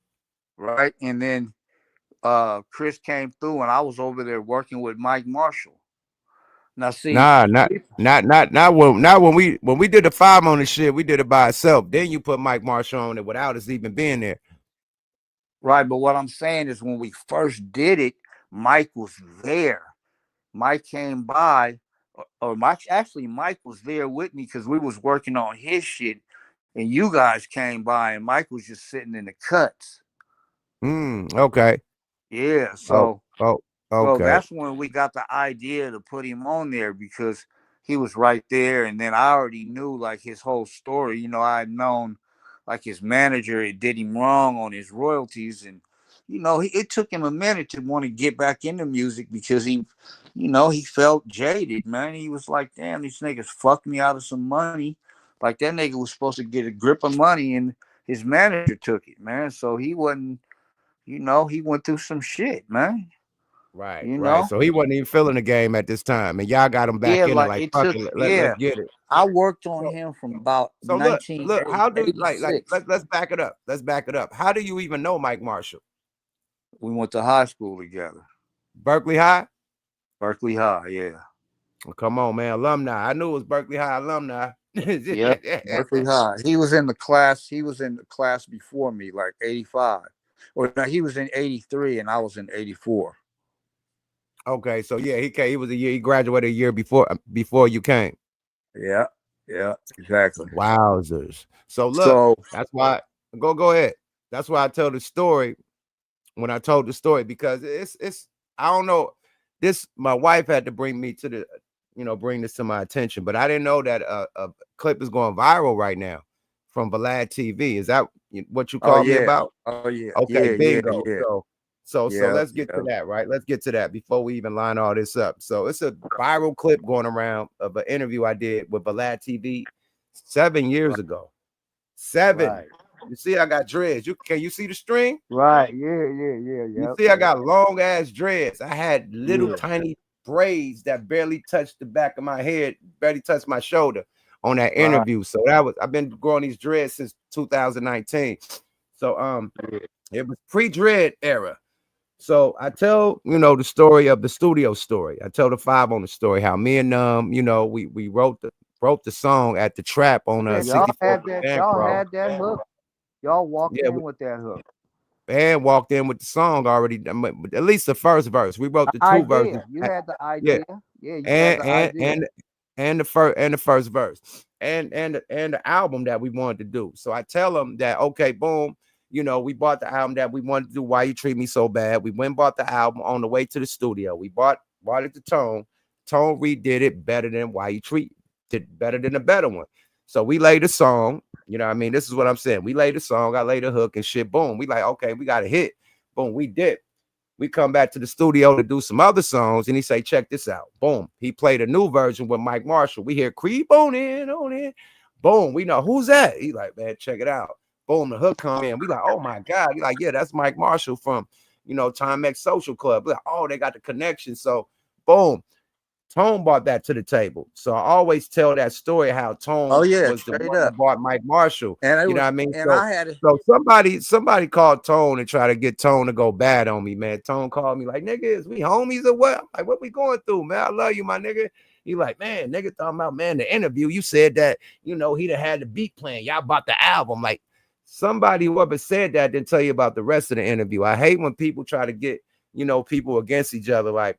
right? And then Chris came through, and I was over there working with Mike Marshall. Now, see, Nah, not when we did the 5 on the shit, we did it by itself. Then you put Mike Marshall on it without us even being there. right? But what I'm saying is, when we first did it, Mike was there. Mike came by, or Mike was there with me because we was working on his shit, and you guys came by, and Mike was just sitting in the cuts. Okay. Yeah, Oh, oh, so okay. that's when we got the idea to put him on there because he was right there, and then I already knew like his whole story. You know, I had known like his manager it did him wrong on his royalties, and it took him a minute to want to get back into music because he felt jaded, man. He was like, damn, these niggas fucked me out of some money. Like that nigga was supposed to get a grip of money, and his manager took it, man. So he wasn't, he went through some shit, man. Right, You right. know, So he wasn't even feeling the game at this time, and y'all got him yeah, back in it like like it fuck took, it, let's yeah. get it. I worked on So, him from about so look, how do like 1986. let's back it up. Let's back it up. How do you even know Mike Marshall? We went to high school together, Berkeley High? Berkeley High. Yeah, Well, come on, man, alumni. I knew it was Berkeley High alumni. yep, Berkeley High. He was in the class. He was in the class before me, like '85, or no, he was in '83, and I was in '84. Okay, so yeah, he came. He was a year. He graduated a year before you came. Yeah, yeah, exactly. Wowzers. So look, So, that's why. Go ahead. That's why I tell the story when I told the story because it's I don't know. This my wife had to bring me to the bring this to my attention, but I didn't know that a clip is going viral right now from Vlad TV. Is that what you oh called me yeah, about? oh yeah, Okay, yeah, yeah, bingo. yeah, So yeah, let's get to yeah. that, right? Let's get to that before we even line all this up. So it's a viral clip going around of an interview I did with Vlad TV 7 years ago. 7. Right, You see, I got dreads. Can you see the string? right, yeah, yeah, yeah, You yep, see, I yep, got long ass dreads. I had little yeah. tiny braids that barely touched the back of my head, barely touched my shoulder on that Right. interview. So I've been growing these dreads since 2019. So it was pre-dread era. So I tell, the story of the studio story. I tell the 5 on the story how me and we wrote the song at the trap on Yeah, 64th and y'all Bancroft. had that hook. Y'all walked Yeah, in with that hook. and walked in with the song already. At least the first verse. We wrote the 2 verses. Idea. You had the Yeah, idea. Yeah, you had and the and idea. and the first verse and the album that we wanted to do. So I tell them that okay, boom, we bought the album that we wanted to do. Why You Treat Me So Bad? We went and bought the album on the way to the studio. We bought it to Tone. Tone redid it better than Why You Treat did better than the better one. So we laid the song. You know what I mean? This is what I'm saying. We laid the song. I laid the hook and shit. Boom. We like okay, we got a hit. Boom. We did. We come back to the studio to do some other songs, and he say, check this out. Boom. He played a new version with Mike Marshall. We hear creep on in, on in. Boom. We know who's that. He like, man, check it out. Boom. The hook come in. We like, oh my God. He like, yeah, that's Mike Marshall from, Timex Social Club. We like, oh, they got the connection. So boom. Tone brought that to the table. So I always tell that story how Oh Tone yeah, was the straight one that up. brought Mike Marshall. And it You know what was, I mean? and So I had it. so somebody called Tone and try to get Tone to go bad on me, man. Tone called me like, nigga, is we homies or what? I'm like, what we going through, man? I love you, my nigga. He like, man, nigga talking about, man, the interview. You said that, he'd have had the beat playing. Y'all bought the album. Like, somebody whoever said that didn't tell you about the rest of the interview. I hate when people try to get, people against each other. Like,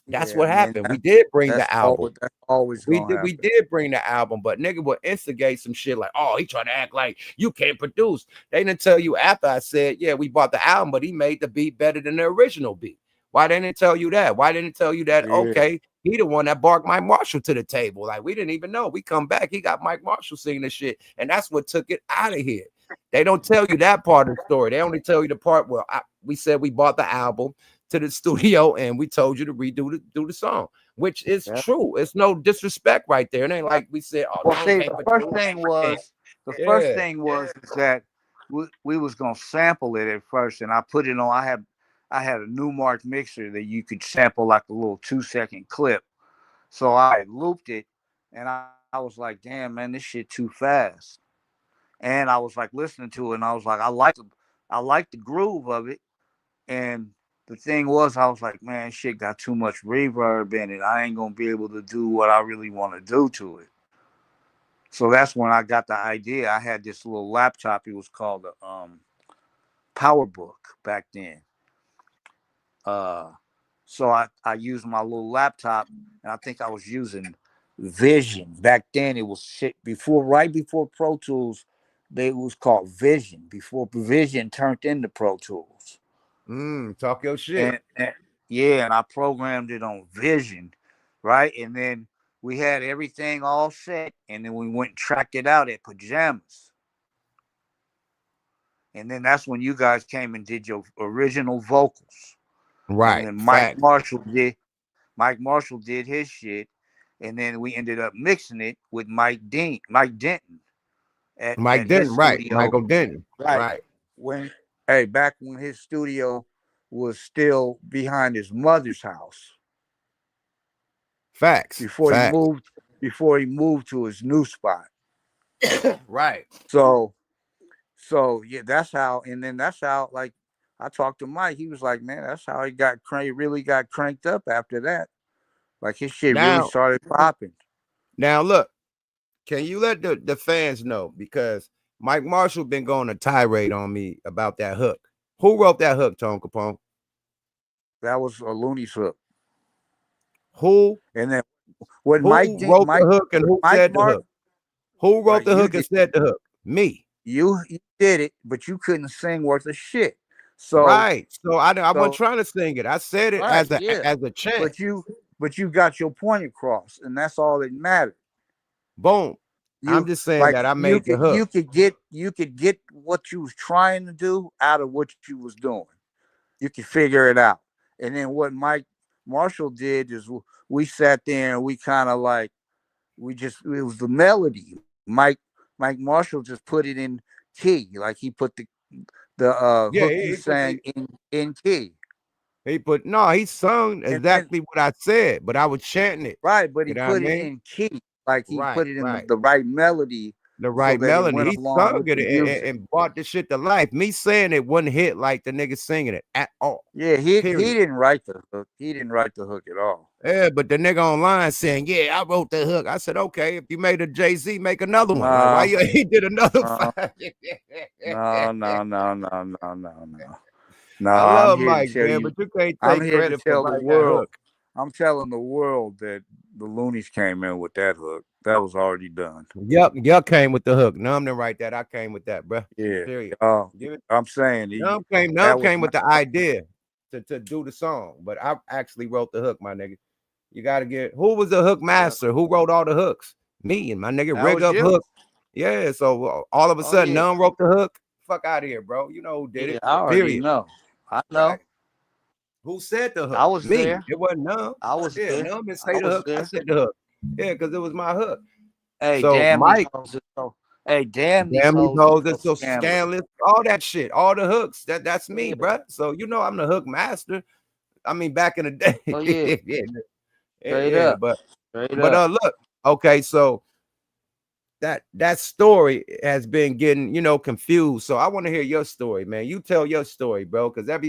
that's Yeah, what man. happened. We did bring the album. That's always We gonna did, we happen. did bring the album, but nigga will instigate some shit like, oh, he trying to act like you can't produce. They didn't tell you after I said, yeah, we bought the album, but he made the beat better than the original beat. Why didn't it tell you that? Why didn't it tell you that? Yeah. Okay, he the one that barked Mike Marshall to the table. Like, we didn't even know. We come back, he got Mike Marshall singing this shit, and that's what took it out of here. They don't tell you that part of the story. They only tell you the part where we said we bought the album to the studio and we told you to do the song, which is true. It's no disrespect right there. It ain't like we said, oh, Well, see, the first thing was is that we was gonna sample it at first, and I put it on. I had a Newmark mixer that you could sample like a little 2-second clip. So I looped it, and I was like, damn, man, this shit too fast. And I was like listening to it, and I was like, I like the groove of it. And the thing was, I was like, man, shit got too much reverb in it. I ain't gonna be able to do what I really want to do to it. So that's when I got the idea. I had this little laptop. It was called a PowerBook back then. So I used my little laptop, and I think I was using Vision. Back then it was shit right before Pro Tools. It was called Vision, before Vision turned into Pro Tools. Talk your shit. And I programmed it on Vision, right? And then we had everything all set, and then we went and tracked it out at Pajamas. And then that's when you guys came and did your original vocals. Right. And then Mike Marshall did his shit. And then we ended up mixing it with Mike Denton at his studio. Michael Denton. Right. Back when his studio was still behind his mother's house. Facts. Before he moved to his new spot. Right. So yeah, that's how. And then that's how, like, I talked to Mike. He was like, man, that's how he really got cranked up after that. Like, his shit really started popping. Now look, can you let the fans know, because Mike Marshall been going a tirade on me about that hook. Who wrote that hook, Tone Capone? That was a Looney's hook. Who? And then when who wrote the hook and who said the hook? Who wrote the hook and said the hook? Me. You did it, but you couldn't sing worth of shit. So right. So I wasn't trying to sing it. I said it as a chant. But you got your point across, and that's all that mattered. Boom. I'm just saying that I made the hook. You could get what you was trying to do out of what you was doing. You could figure it out. And then what Mike Marshall did is we sat there and we kind of like, it was the melody. Mike Marshall just put it in key. Like, he put the hook he sang in key. He sung exactly what I said, but I was chanting it. Right, but he put it in key. Like, he put it in the right melody. The right melody. He sung it and brought the shit to life. Me saying it wouldn't hit like the nigga singing it at all. Yeah, he didn't write the hook. He didn't write the hook at all. Yeah, but the nigga online saying, yeah, I wrote the hook. I said, okay, if you made a Jay-Z, make another one. Like, why he did another five? No, I love Mike, man, but you can't take credit for the world. I'm telling the world that the Loonies came in with that hook. That was already done. Yuck came with the hook. None didn't write that. I came with that, bro. Yeah. Period. I'm saying None came with the idea to do the song, but I actually wrote the hook, my nigga. You gotta who was the hook master? Who wrote all the hooks? Me and my nigga Rig Up Hook. Yeah, so all of a sudden, none wrote the hook. Fuck out of here, bro. You know who did it. I already know. I know. Right. Who said the hook? I was me. There. It wasn't none. I was there. None didn't say the hook. I said the hook. Yeah, because it was my hook. Hey, so damn, Mike. Damn these hoes, it's so scandalous. All that shit, all the hooks. That's me, bro. So you know I'm the hook master. I mean, back in the day. Oh yeah. Straight up. But look, okay, so that story has been getting, confused. So I want to hear your story, man. You tell your story, bro, because I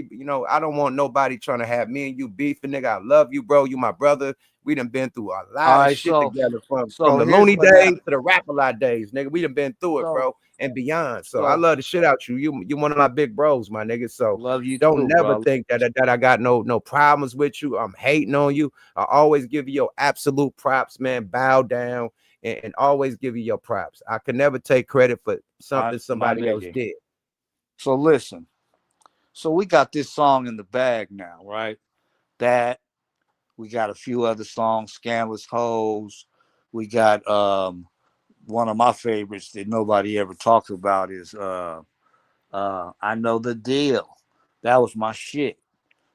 don't want nobody trying to have me and you beefing, nigga. I love you, bro. You my brother. We done been through a lot of shit together from the Looney days to the Rap-A-Lot days, nigga. We done been through it, bro. and beyond. So I So love the shit out you. You one of my big bros, my nigga. So love you don't too, never bro. think that I got no problems with you. I'm hating on you. I always give you your absolute props, man. Bow down and always give you your props. I can never take credit for something My somebody else nigga. did. So listen. So we got this song in the bag now, right? That we got a few other songs, Scandalous Hoes. We got one of my favorites that nobody ever talks about is I Know the Deal. That was my shit.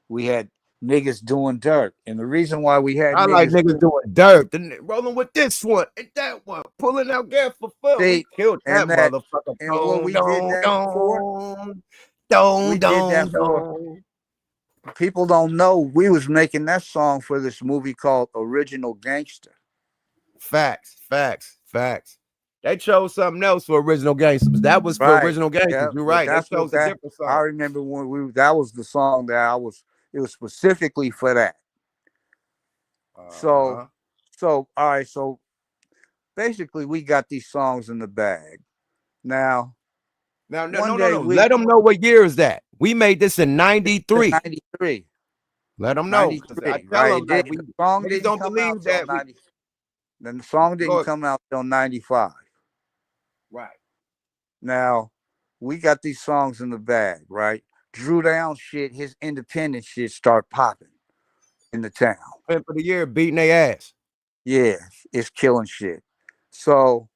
We had niggas doing dirt. And the reason why we had I like niggas niggas doing dirt, then rolling with this one and that one, pulling out gas for fun. We see, killed that and that motherfucker. and what Don, we did don, that for, don, don, we did don, that for don. people don't know we was making that song for this movie called Original Gangster. Facts, facts, facts. They chose something else for original gangsters. That was for Right. original gangsters. Yeah. You're But right. They that's what chose a that different I song. remember when that was the song that it was specifically for that. So Uh-huh. all right, so basically we got these songs in the bag. Now, Now, no, one no, no, day no. we Let them know what year is that. We made this in '93. 93. Let them know, because I 93, tell right? them that The we song niggas didn't don't come out believe till that we 90. Then the song didn't go come out till 95. right. Now, we got these songs in the bag, right? Drew Down shit, his independent shit start popping in the town. Spent for the year beating their ass. Yeah, it's killing shit. So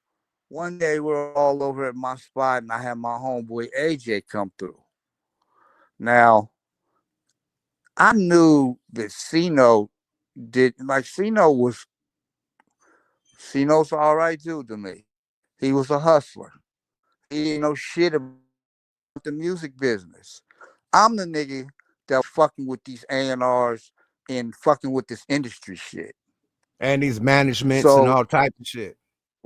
one day we're all over at my spot and I had my homeboy AJ come through. Now, I knew that Cino did like Cino's all right dude to me. He was a hustler. He didn't know shit about the music business. I'm the nigga that was fucking with these A&Rs and fucking with this industry shit. And these managements and So all types of shit.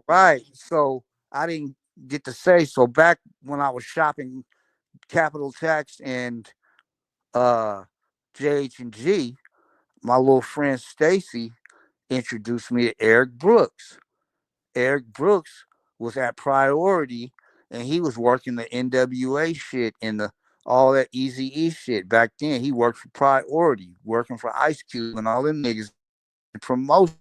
right. So I didn't get to say so back when I was shopping Capital Tax and uh JH&G, my little friend Stacy introduced me to Eric Brooks. Eric Brooks was at Priority and he was working the NWA shit and the all that Easy E shit. Back then he worked for Priority, working for Ice Cube and all them niggas promotions.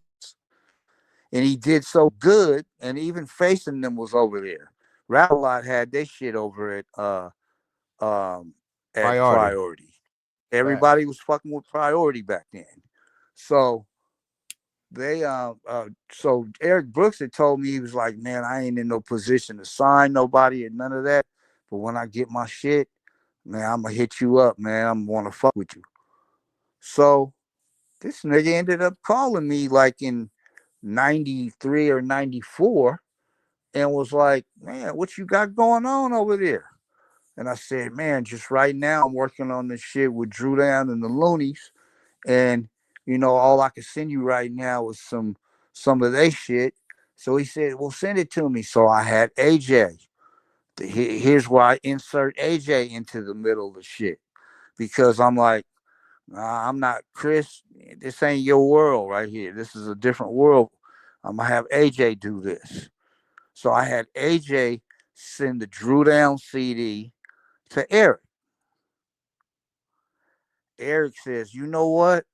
And he did so good, and even facing them was over there. Rap a Lot had their shit over at Priority. Priority. Facts. Everybody was fucking with Priority back then. So they so Eric Brooks had told me, he was like, man, I ain't in no position to sign nobody and none of that. But when I get my shit, man, I'm gonna hit you up, man. I'm gonna fuck with you. So this nigga ended up calling me like in 93 or 94 and was like, man, what you got going on over there? And I said, man, just right now I'm working on this shit with Drew Down and the Loonies. And, you know, all I can send you right now is some of their shit. So he said, well, send it to me. So I had AJ. Here's why I insert AJ into the middle of the shit. Because I'm like, nah, I'm not Chris. This ain't your world right here. This is a different world. I'm going to have AJ do this. So I had AJ send the Drew Down CD to Eric. Eric says, you know what?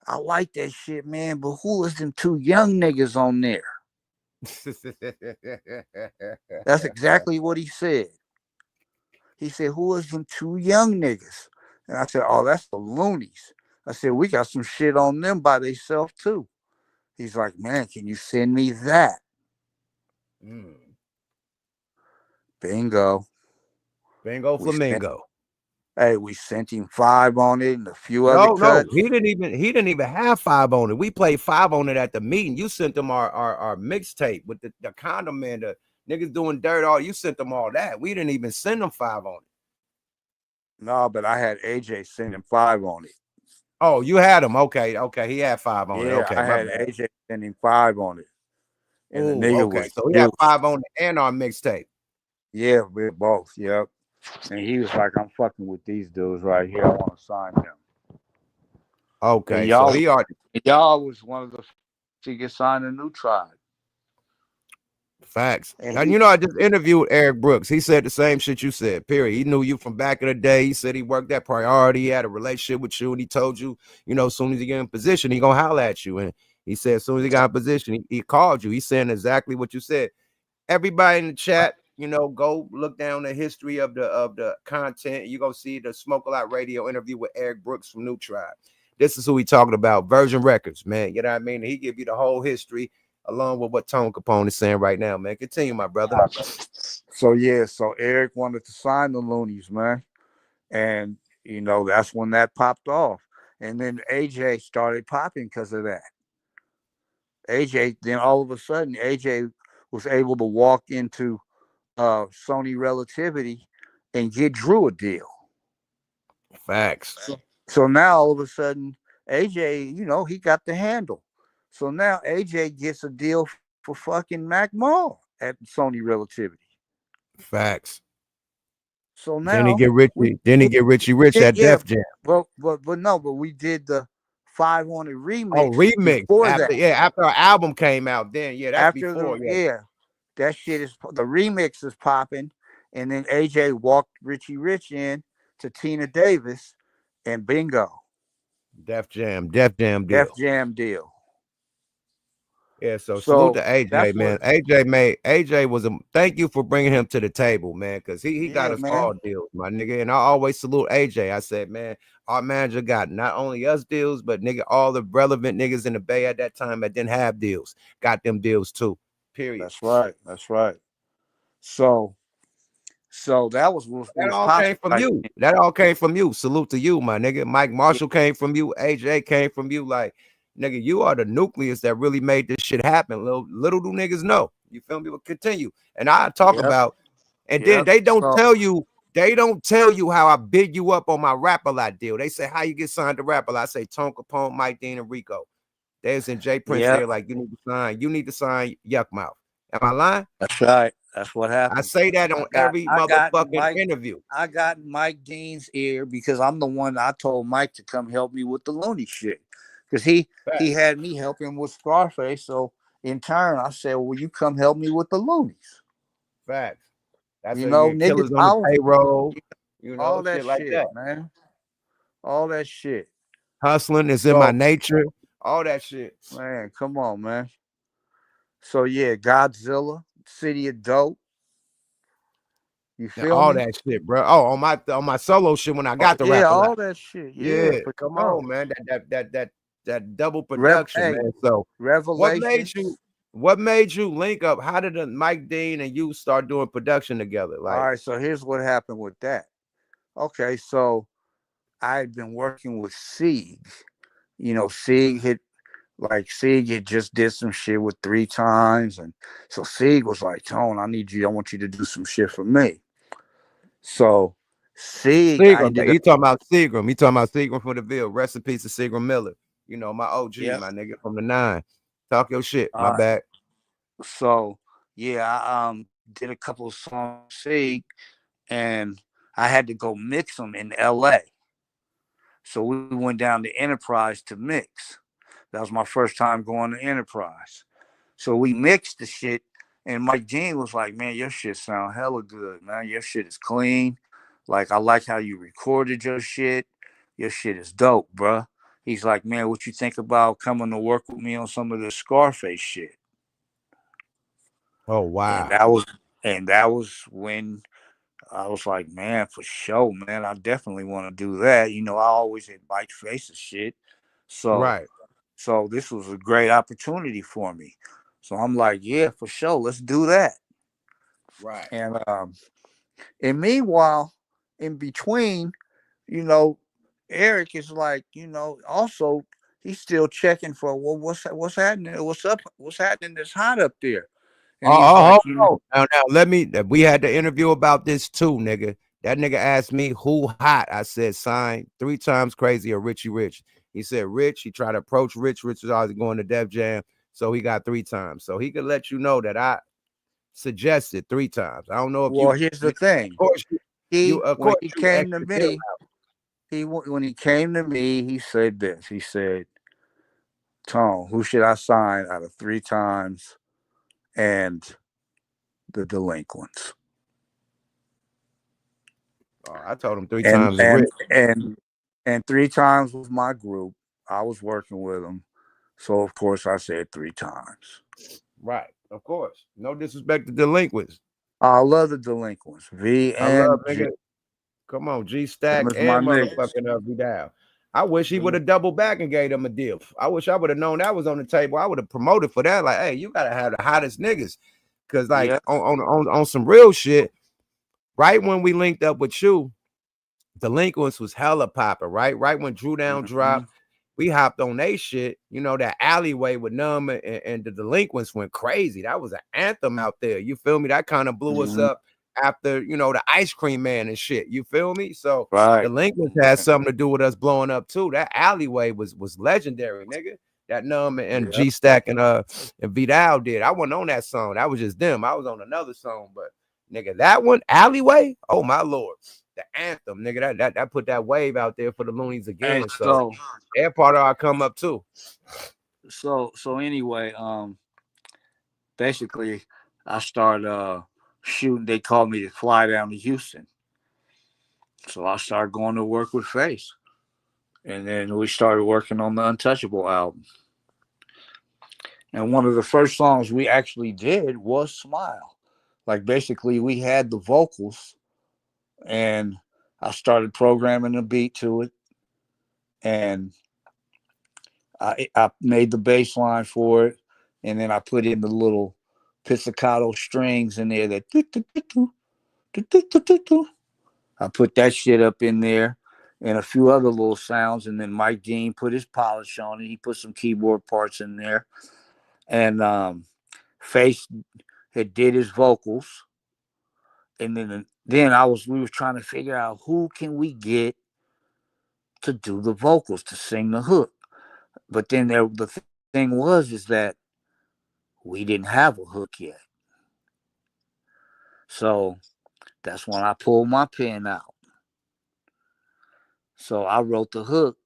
I like that shit, man, but who is them two young niggas on there? That's exactly what he said. He said, who is them two young niggas? And I said, oh, that's the Loonies. I said, we got some shit on them by themselves too. He's like, man, can you send me that? Bingo. Bingo We sent, flamingo. hey, we sent him 5 on it and a few other No, cuts. he didn't even have 5 on it. We played 5 on it at the meeting. You sent them our mixtape with the condom man, the niggas doing dirt. All you sent them all that. We didn't even send them 5 on it. No, but I had AJ send him 5 on it. Oh, you had him. Okay. He had 5 on it. Yeah, Okay, I my had bad. AJ send him 5 on it. And the Oh, nigga okay. was So he had juiced. 5 on it and our mixtape. Yeah, we're both. Yep. And he was like, I'm fucking with these dudes right here. I want to sign them. And Okay, so y'all was one of the to get signed a new tribe. Facts. And And I just interviewed Eric Brooks. He said the same shit you said, period. He knew you from back in the day. He said he worked at Priority, he had a relationship with you, and he told you, as soon as he get in position, he gonna holler at you. And he said as soon as he got in position, he called you. He's saying exactly what you said. Everybody in the chat, go look down the history of the content. You go see the Smoke a Lot Radio interview with Eric Brooks from New Tribe. This is who we talking about, Virgin Records, man. You know what I mean? He give you the whole history along with what Tone Capone is saying right now, man. Continue, my brother. So Eric wanted to sign the Loonies, man. And that's when that popped off. And then AJ started popping because of that. AJ, then all of a sudden, AJ was able to walk into Sony Relativity and get Drew a deal. Facts. So now all of a sudden, AJ, he got the handle. So now AJ gets a deal for fucking Mac Mall at Sony Relativity. Facts. So now then he get Richie Rich at Def Jam. But we did the 500 remix. Oh, remix before after that. After our album came out, then that's after before. That shit is the remix is popping, and then AJ walked Richie Rich in to Tina Davis, and bingo, Def Jam deal. Def Jam deal. Yeah, so salute to AJ, man. AJ was thank you for bringing him to the table, man, because he got us all deals, my nigga. And I always salute AJ. I said, man, our manager got not only us deals, but nigga, all the relevant niggas in the Bay at that time that didn't have deals got them deals too. Period. That's right. So that was all came from you. That all came from you. Salute to you, my nigga. Mike Marshall came from you. AJ came from you. Like, nigga, you are the nucleus that really made this shit happen. Little do niggas know. You feel me? We'll continue. And I talk about, and then they don't tell you, how I big you up on my Rap a Lot deal. They say, how you get signed to Rap a Lot? I say Tone Capone, Mike Dean, and Rico. There's in Jay Prince there, like, you need to sign Yuck Mouth. Am I lying? That's right. That's what happened. I say that on every motherfucking interview. I got Mike Dean's ear because I'm the one I told Mike to come help me with the Looney shit. Because he had me help him with Scarface. So in turn, I said, well, you come help me with the Loonies. Facts. That's niggas Killers on the payroll. All that shit like that, man. All that shit. Hustling is in my nature. All that shit. Man, come on, man. So yeah, Godzilla, City of Dope. You feel all me? that shit, bro. Oh, on my solo shit when I got the Rap a Lot. All that shit. Yeah, come on, man. That double production, man. So what made you link up? How did Mike Dean and you start doing production together? Like, all right, so here's what happened with that. Okay, so I had been working with Sieg. Sieg had just did some shit with 3 times, and so Sieg was like, Tone, I want you to do some shit for me. So Sieg, you talking about Seagram? You talking about Seagram for the Ville? Rest in peace to Seagram Miller. My OG, my nigga from the 9. Talk your shit. My bad. So I did a couple of songs with Sieg, and I had to go mix them in LA. So we went down to Enterprise to mix. That was my first time going to Enterprise. So we mixed the shit, and Mike Dean was like, man, your shit sound hella good, man. Your shit is clean. Like, I like how you recorded your shit. Your shit is dope, bruh. He's like, man, what you think about coming to work with me on some of the Scarface shit? Oh, wow. And that was when I was like, man, for sure, man. I definitely want to do that. I always invite faces shit. So this was a great opportunity for me. So I'm like, yeah, for sure. Let's do that. Right. And meanwhile, in between, Eric is like, also he's still checking for, well, what's happening? What's happening that's hot up there? And now we had the interview about this too, nigga. That nigga asked me who hot. I said, sign 3 times Crazy or Richie Rich. He said Rich. He tried to approach Rich. Rich was always going to Def Jam, so he got 3 times. So he could let you know that I suggested 3 times. I don't know if here's the thing. Of course, when he came to me, when he came to me, he said this. He said, Tone, who should I sign out of 3 times and the Delinquents. I told him 3 And times is rich. and 3 times with my group. I was working with them, so of course I said 3 times. Right, of course. No disrespect to delinquents. I love the Delinquents. V I love and G. nigga. Come on, G Them Stack is my and niggas. motherfucking be down. I wish he would have doubled back and gave them a deal. I wish I would have known that was on the table. I would have promoted for that. Like, hey, you gotta have the hottest niggas. Cause like Yeah. on some real shit, right when we linked up with you, Delinquents was hella popping, right? Right when Drew Down dropped, we hopped on they shit. You know, that alleyway with Numb and the Delinquents went crazy. That was an anthem out there. You feel me? That kind of blew us up after, you know, the Ice Cream Man and shit. You feel me? So Right. Delinquents had something to do with us blowing up too. That alleyway was legendary, nigga. That Numb and G Stack and Vidal did. I wasn't on that song. That was just them. I was on another song, but nigga, that one, Alleyway, oh my lord. The anthem, nigga, that put that wave out there for the Loonies again. Hey, so they're part of our come up too. So anyway, basically I started shooting. They called me to fly down to Houston. So I started going to work with Face. And then we started working on the Untouchable album. And one of the first songs we actually did was Smile. Like basically we had the vocals and I started programming a beat to it. And I made the bass line for it. And then I put in the little pizzicato strings in there that I put that shit up in there and a few other little sounds. And then Mike Dean put his polish on it. He put some keyboard parts in there. And Face had did his vocals. And then we were trying to figure out who can we get to do the vocals, to sing the hook. But then the thing is that we didn't have a hook yet. So that's when I pulled my pen out. So I wrote the hook.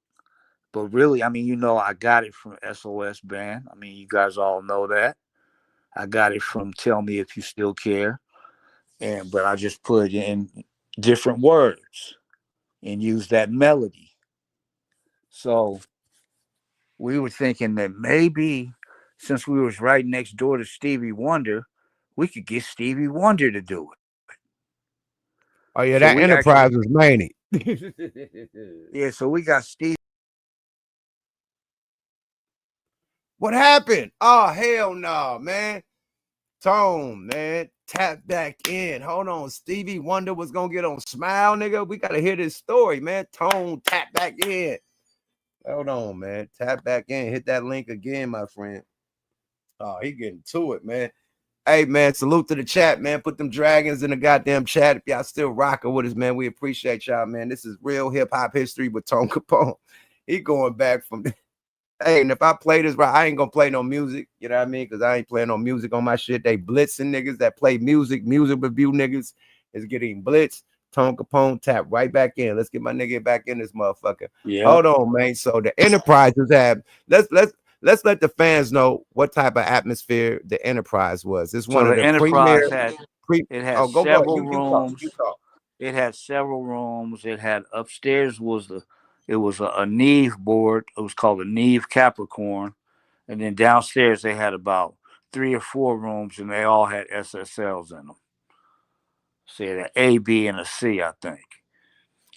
But really, I mean, you know, I got it from SOS Band. I mean, you guys all know that. I got it from Tell Me If You Still Care. But I just put in different words and used that melody. So we were thinking that maybe since we was right next door to Stevie Wonder, we could get Stevie Wonder to do it. Oh yeah, so that Enterprise was many. Yeah, so we got Steve. What happened? Oh hell no, man. Tone, man, tap back in. Hold on, Stevie Wonder was gonna get on Smile, nigga. We gotta hear this story, man. Tone, tap back in. Hold on, man. Tap back in. Hit that link again, my friend. Oh, he getting to it, man. Hey, man, salute to the chat, man. Put them dragons in the goddamn chat. If y'all still rocking with us, man, we appreciate y'all, man. This is real hip-hop history with Tone Capone. He going back from... Hey, and if I play this right, I ain't gonna play no music, you know what I mean? Because I ain't playing no music on my shit. They blitzing niggas that play music review niggas is getting blitzed. Tone Capone tap right back in. Let's get my nigga back in this motherfucker. Yeah. Hold on, man. So the Enterprises have let's let the fans know what type of atmosphere the Enterprise was. It's one of the Enterprise premier. It had several rooms. It had several rooms. It had upstairs it was a Neve board. It was called a Neve Capricorn. And then downstairs they had about 3 or 4 rooms and they all had SSLs in them. So an A, B, and a C, I think.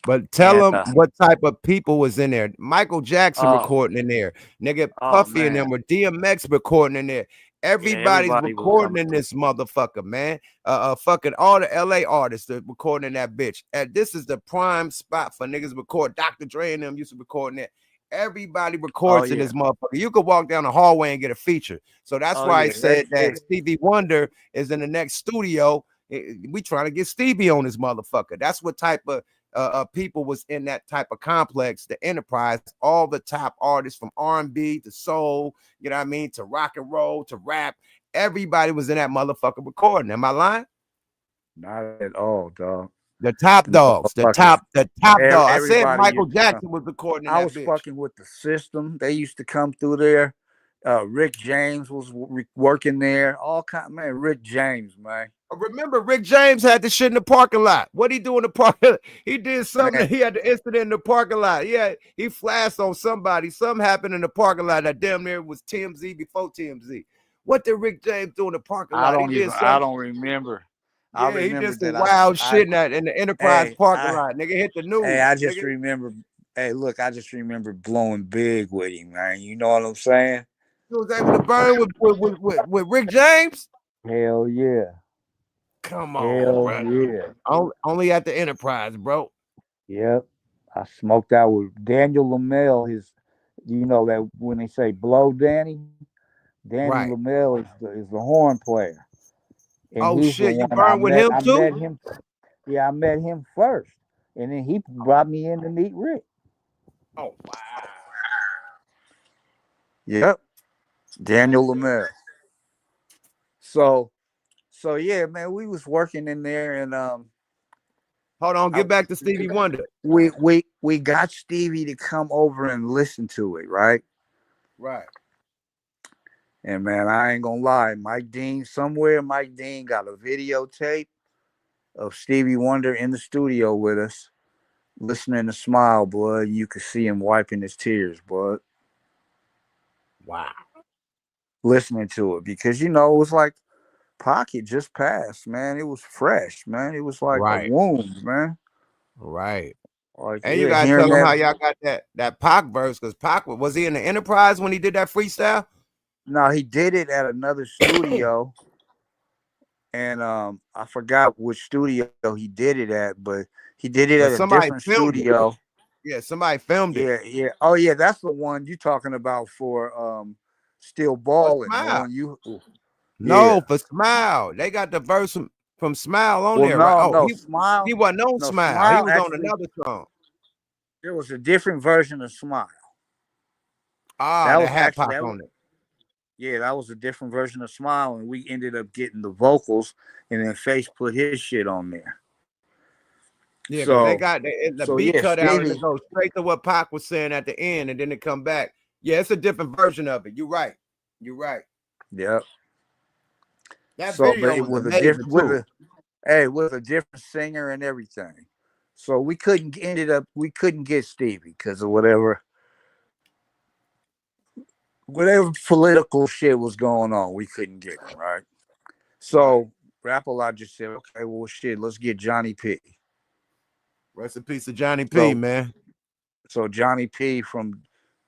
But tell them what type of people was in there. Michael Jackson recording in there. Nigga Puffy and them were DMX recording in there. Everybody's recording in this motherfucker, man. Fucking all the LA artists are recording in that bitch. And this is the prime spot for niggas record. Dr. Dre and them used to record in there. Everybody records in this motherfucker. You could walk down the hallway and get a feature. So that's why I said that Stevie Wonder is in the next studio. We trying to get Stevie on this motherfucker. That's what type of people was in that type of complex, the Enterprise. All the top artists from R&B to soul, you know what I mean, to rock and roll to rap. Everybody was in that motherfucker recording. Am I lying? Not at all, dog. The top dogs, the top dog. I said Michael Jackson was recording in that bitch. I was fucking with the System. They used to come through there. Rick James was working there. All kind, man. Rick James, man. Remember, Rick James had the shit in the parking lot. What he do in the parking lot? He did something. Man, He had the incident in the parking lot. Yeah, he flashed on somebody. Something happened in the parking lot that damn near was TMZ before TMZ. What did Rick James do in the parking lot? He did I something. don't remember. I Yeah, he remember did some that wild shit in the Enterprise hey, parking lot. Nigga hit the news. I just Nigga, remember, hey, look, I just remember blowing big with him, man. You know what I'm saying? he was able to burn with Rick James. Hell yeah. Come on, Hell bro. yeah. Only at the Enterprise, bro. Yep. I smoked out with Daniel Lamel, you know that when they say blow Danny, Danny Right. Lamel is the horn player. And Oh he's the shit, you one burned with him I too? met him. Yeah, I met him first. And then he brought me in to meet Rick. Oh wow. Yep. Daniel Lamel. So yeah, man, we was working in there and Hold on, I, get back to Stevie Wonder. we got Stevie to come over and listen to it, right? Right. And man, I ain't gonna lie, Mike Dean got a videotape of Stevie Wonder in the studio with us, listening to Smile, blood. You could see him wiping his tears, blood, Wow. listening to it because you know it was like Pocket just passed, man. It was fresh, man. It was like a Right. wound, man. Right. Like And you yeah, gotta hearing tell them that. how y'all got that Pac verse, because Pac was he in the Enterprise when he did that freestyle? No, he did it at another studio, and I forgot which studio he did it at, but he did it at But a somebody different filmed it. studio. Yeah, somebody filmed it. Yeah, yeah. Oh yeah, that's the one you talking about for Still For Ballin', the Smile. one you yeah. No, for Smile. They got the verse from Smile on Well there, right? Oh, no, he wasn't on Smile. He Smile was on actually another song. there was a different version of Smile. Ah, That that was had actually Pac that on it. yeah, that was a different version of Smile, and we ended up getting the vocals, and then Face put his shit on there. Yeah, because they So got the so beat yeah, cut out and it Stevie. goes straight to what Pac was saying at the end, and then it come back. Yeah, it's a different version of it. You're right. You're right. Yep. That So, but video it was was a amazing different too. with a different singer and everything. So we couldn't get Stevie because of whatever political shit was going on. We couldn't get him right. Right. So Rap-A-Lot just said, okay, well shit, let's get Johnny P. Rest in peace to Johnny P, So man. so Johnny P from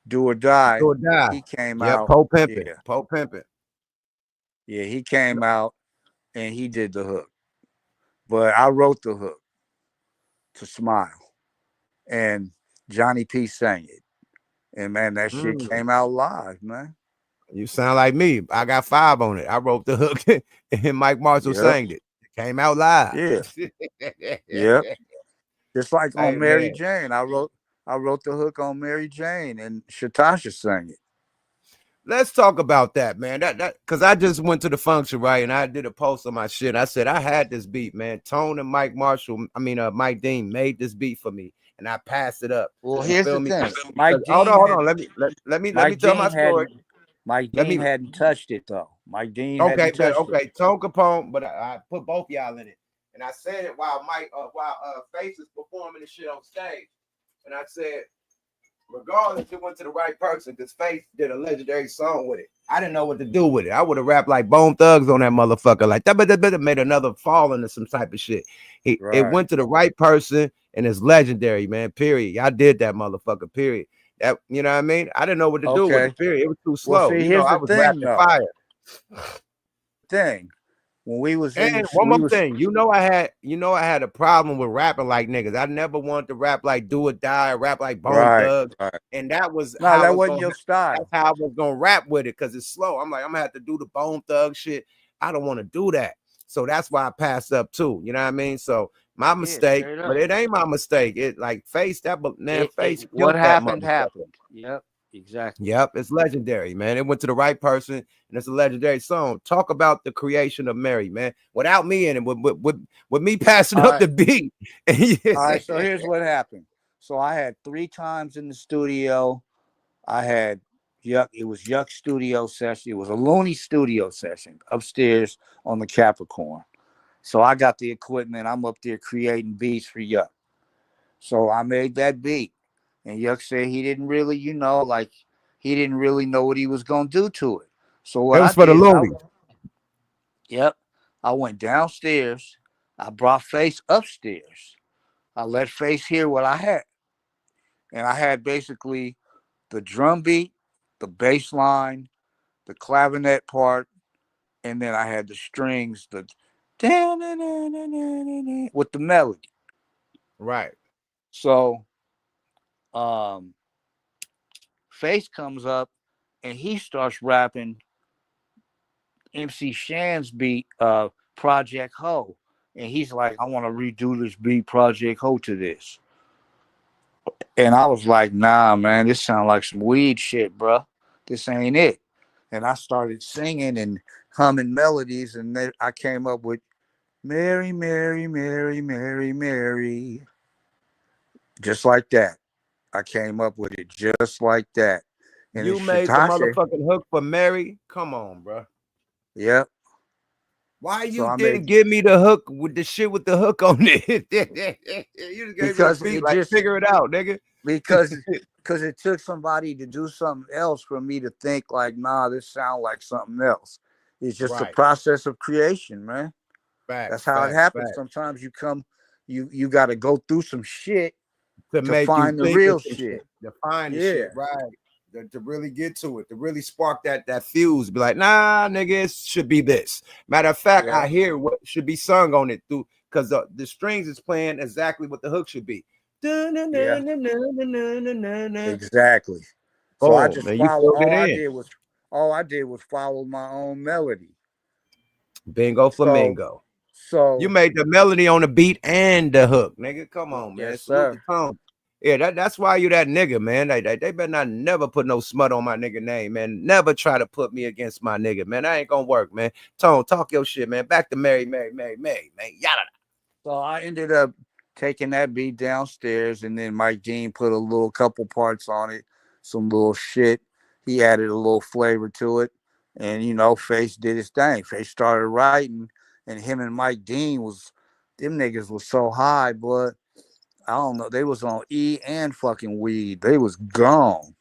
Do or Die, Do or die. he came Yep, out. Poe pimping. Yeah, Poe pimping. yeah, he came out and he did the hook. But I wrote the hook to Smile, and Johnny P sang it. And man, that shit Mm. came out live, man. You sound like me. I got 5 on it. I wrote the hook and Mike Marshall Yep. sang it. It came out live. Yeah. Yep. Just like on Hey Mary man, Jane, I wrote the hook on Mary Jane, and Shatasha sang it. let's talk about that, man. That because I just went to the function, right? And I did a post on my shit. I said I had this beat, man. Tone and Mike Dean made this beat for me, and I passed it up. Well, You here's feel the me? thing: Hold on. Let me tell my story. Mike Let Dean me hadn't touched it though. Mike Dean Okay, hadn't but touched it. okay, Tone Capone, but I put both y'all in it, and I said it while Face is performing the shit on stage, and I said, regardless, it went to the right person because Face did a legendary song with it. I didn't know what to do with it. I would have rapped like Bone Thugs on that motherfucker, like that, but made another fall into some type of shit. It Right. went to the right person, and it's legendary, man. Period. Y'all did that motherfucker. Period. That you know what I mean? I didn't know what to do with Okay. it. Period. It was too Well, slow. see, You know, here's I the was thing rapping though. fire. Thing when we was in And the one more thing, I had a problem with rapping like niggas. I never wanted to rap like Do or Die, or rap like Bone right. Thugs, and that was No, how I that was wasn't gonna. your That's style. how I was gonna rap with it because it's slow. I'm like, I'm gonna have to do the Bone Thug shit. I don't want to do that, so that's why I passed up too. You know what I mean? So my Yeah, mistake, straight but up. it ain't my mistake. It like Face that, but man, Face What killed that happened motherfucker. happened. Yep, exactly. Yep, it's legendary, man. It went to the right person, and it's a legendary song. Talk about the creation of Mary, man. Without me in it, with me passing All up right. the beat. All right. So here's what happened. So I had 3 times in the studio. I had Yuck. It was Yuck studio session. It was a Looney studio session upstairs on the Capricorn. So I got the equipment. I'm up there creating beats for Yuck. So I made that beat. And Yuck said he didn't really, like he didn't really know what he was gonna do to it. So It what I was for the did is Looney. I went downstairs. I brought Face upstairs. I let Face hear what I had. And I had basically the drum beat, the bass line, the clavinet part, and then I had the strings, the with the melody. Right. So um Face comes up and he starts rapping MC Shan's beat, Project Ho. And he's like, I want to redo this beat, Project Ho, to this. And I was like, nah, man, this sounds like some weed shit, bro. This ain't it. And I started singing and humming melodies, and then I came up with Mary, Mary, Mary, Mary, Mary. Just like that. I came up with it just like that. And You it's made the Shatasha. motherfucking hook for Mary. Come on, bro. Yep. Why So you I made didn't give me the hook with the shit with the hook on it? You just gave me the because beat it like just figure it out, nigga. because it took somebody to do something else for me to think like, nah, this sounds like something else. It's just a Right. process of creation, man. That's Facts, how it facts, happens. facts. Sometimes you got to go through some shit To to make you find the think of real some shit. shit, to find the Yeah, shit, right? To really get to it, to really spark that fuse. Be like, nah, nigga, it should be this. Matter of fact, yeah, I hear what should be sung on it through because the strings is playing exactly what the hook should be. yeah, Boom, exactly. So I just and you follow. filled it in. All I did was follow my own melody. Bingo So flamingo. You so made the melody on the beat and the hook, nigga. Come on, man. yes, Salute the sir. tone. Yeah, that's why you that nigga, man. They better not never put no smut on my nigga name, man. Never try to put me against my nigga, man. That ain't gonna work, man. Tone, talk your shit, man. Back to Mary, Mary, Mary, Mary, man. Yada. So I ended up taking that beat downstairs, and then Mike Dean put a little couple parts on it, some little shit. He added a little flavor to it, and Face did his thing. Face started writing, and him and Mike Dean them niggas was so high, but I don't know. They was on E and fucking weed. They was gone.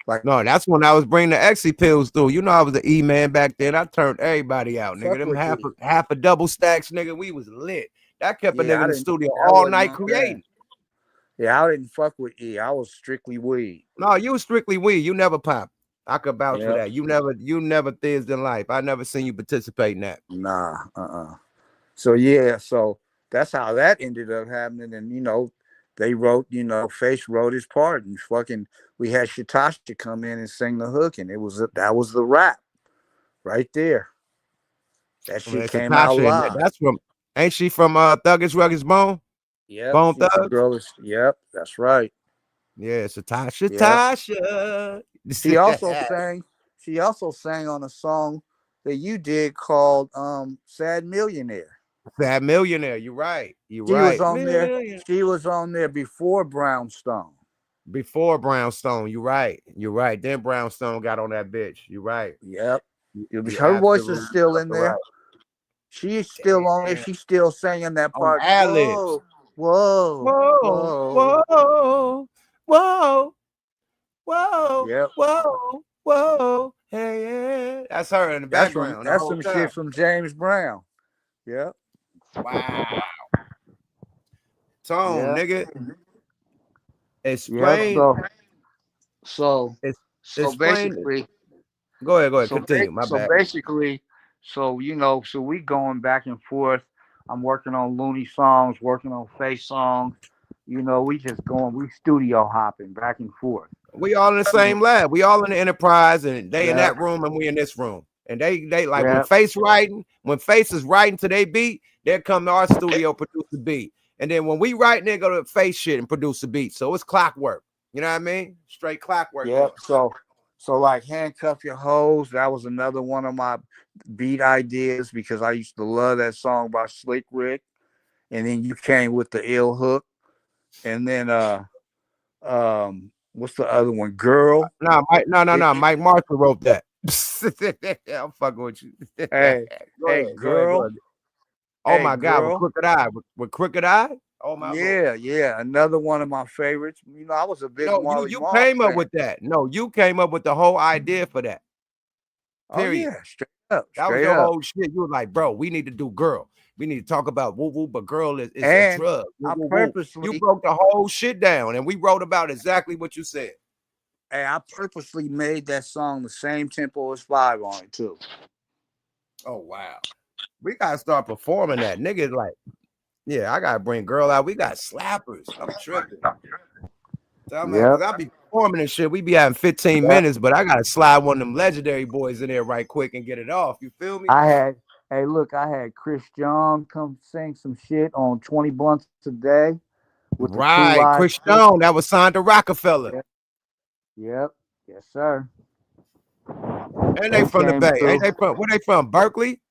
Like, No, that's when I was bringing the Exy pills through. You know, I was the E man back then. I turned everybody out, nigga. fuck Them with half E. half a double stacks, nigga. We was lit. That kept a nigga Yeah, I in the didn't. studio I all wasn't night on that. creating. Yeah, I didn't fuck with E. I was strictly weed. No, you was strictly weed. You never popped. I could vouch for Yep. that. You never thizzed in life. I never seen you participate in that. Nah. So yeah, so that's how that ended up happening. And they wrote, Face wrote his part, and fucking we had Shatasha come in and sing the hook, and that was the rap right there. That I mean, shit it's came out Natasha, and live. that's from ain't she from Thuggish Rugged's Bone? Yep, Bone she's the Thugs? girl. Yep, that's right. Yeah, it's Tasha. Yep. Tasha. She also sang. She also sang on a song that you did called "Sad Millionaire." That millionaire. You're right. You're She was right. on there. Million. She was on there before Brownstone. Before Brownstone. You're right. You're right. Then Brownstone got on that bitch. You're right. Yep. You Her voice is absolutely still in right. there. She's still on there. Damn. She's still singing that On part. ad libs. Whoa, whoa, Whoa, whoa. whoa, whoa, whoa, Yep. whoa, whoa. Hey, yeah. That's her in the background the That's whole some time. shit from James Brown. Yep. Wow. Tone, Yep. nigga. Yep. Explain. So It's so explain. basically, Go ahead. Go ahead. Continue. My so bad. basically, so we going back and forth. I'm working on Looney songs, working on Face songs. We just we studio hopping back and forth. We all in the same lab. We all in the enterprise, and they in Yeah, that room, and we in this room. And they like yeah, when Face is writing to their beat, they come to our studio produce the beat. And then when we write, they go to Face shit and produce the beat. So it's clockwork. You know what I mean? Straight clockwork yeah. going. So like handcuff your hoes. That was another one of my beat ideas because I used to love that song by Slick Rick. And then you came with the ill hook. And then what's the other one? Girl. No, It, no. Mike Marshall wrote that. I'm fucking with you. Go hey, ahead. Go ahead. Go girl. ahead. Oh Hey, my God, with girl. Crooked Eye, with Crooked Eye. Oh my Lord. Yeah. Another one of my favorites. You know, I was a big No, Marley you Marl came up fan. with that. No, you came up with the whole idea for that. Oh Period. yeah, straight up, That was straight your up. whole shit. You were like, bro, we need to do girl. We need to talk about woo woo, but girl is a And drug. Woo I woo woo. You purposely, broke the whole shit down, and we wrote about exactly what you said. I purposely made that song the same tempo as Five on it too. Oh wow. We gotta start performing that. Niggas like, yeah, I gotta bring girl out. We got slappers. I'm tripping. So I'm like, Yep. cause I be performing and shit. We be having 15 Yep. minutes, but I gotta slide one of them legendary boys in there right quick and get it off. You feel me? I had, hey, look, I had Chris John come sing some shit on 20 Blunts a Day with the Two Right. Live Chris Crew. Stone, that was signed to Rockefeller. Yep. Yep. Yes, sir. And they They from the came Bay. through. Ain't they from where they from? Berkeley?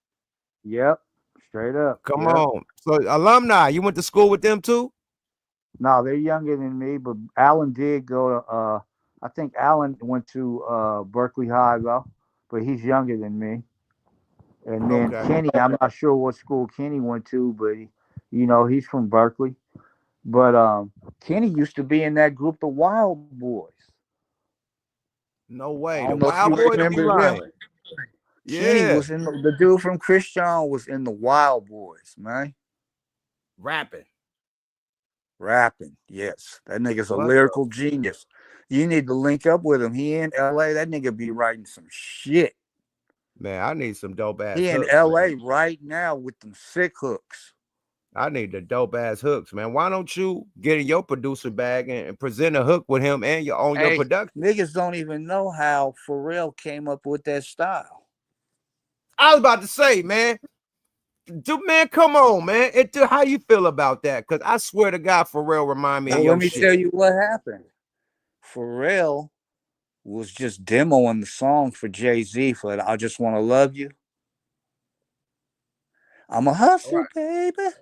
Yep. Straight up. Come Yep. on. So alumni, you went to school with them too? No, they're younger than me, but Alan did go to I think Alan went to Berkeley High though, but he's younger than me. And then Okay. Kenny, I'm not sure what school Kenny went to, but you know, he's from Berkeley. But Kenny used to be in that group, the Wild Boys. No I way. The don't know if you Wild Boys, you remember them. lying. Kenny Yeah. was in the dude from Christian was in the Wild Boys, man. Rapping. Rapping, yes. That nigga's a What the lyrical genius. You need to link up with him. He in LA. That nigga be writing some shit. man, I need some dope ass He in hooks, man. LA right now with them sick hooks. I need the dope ass hooks, man. Why don't you get in your producer bag and present a hook with him and your Hey, production? niggas don't even know how Pharrell came up with that style. I was about to say, man. Dude, man, come on, man. How you feel about that? Because I swear to God, Pharrell remind me of Well, let your me shit. tell you what happened. Pharrell was just demoing the song for Jay-Z for I Just Want to Love You. I'm a hustle, Right, baby.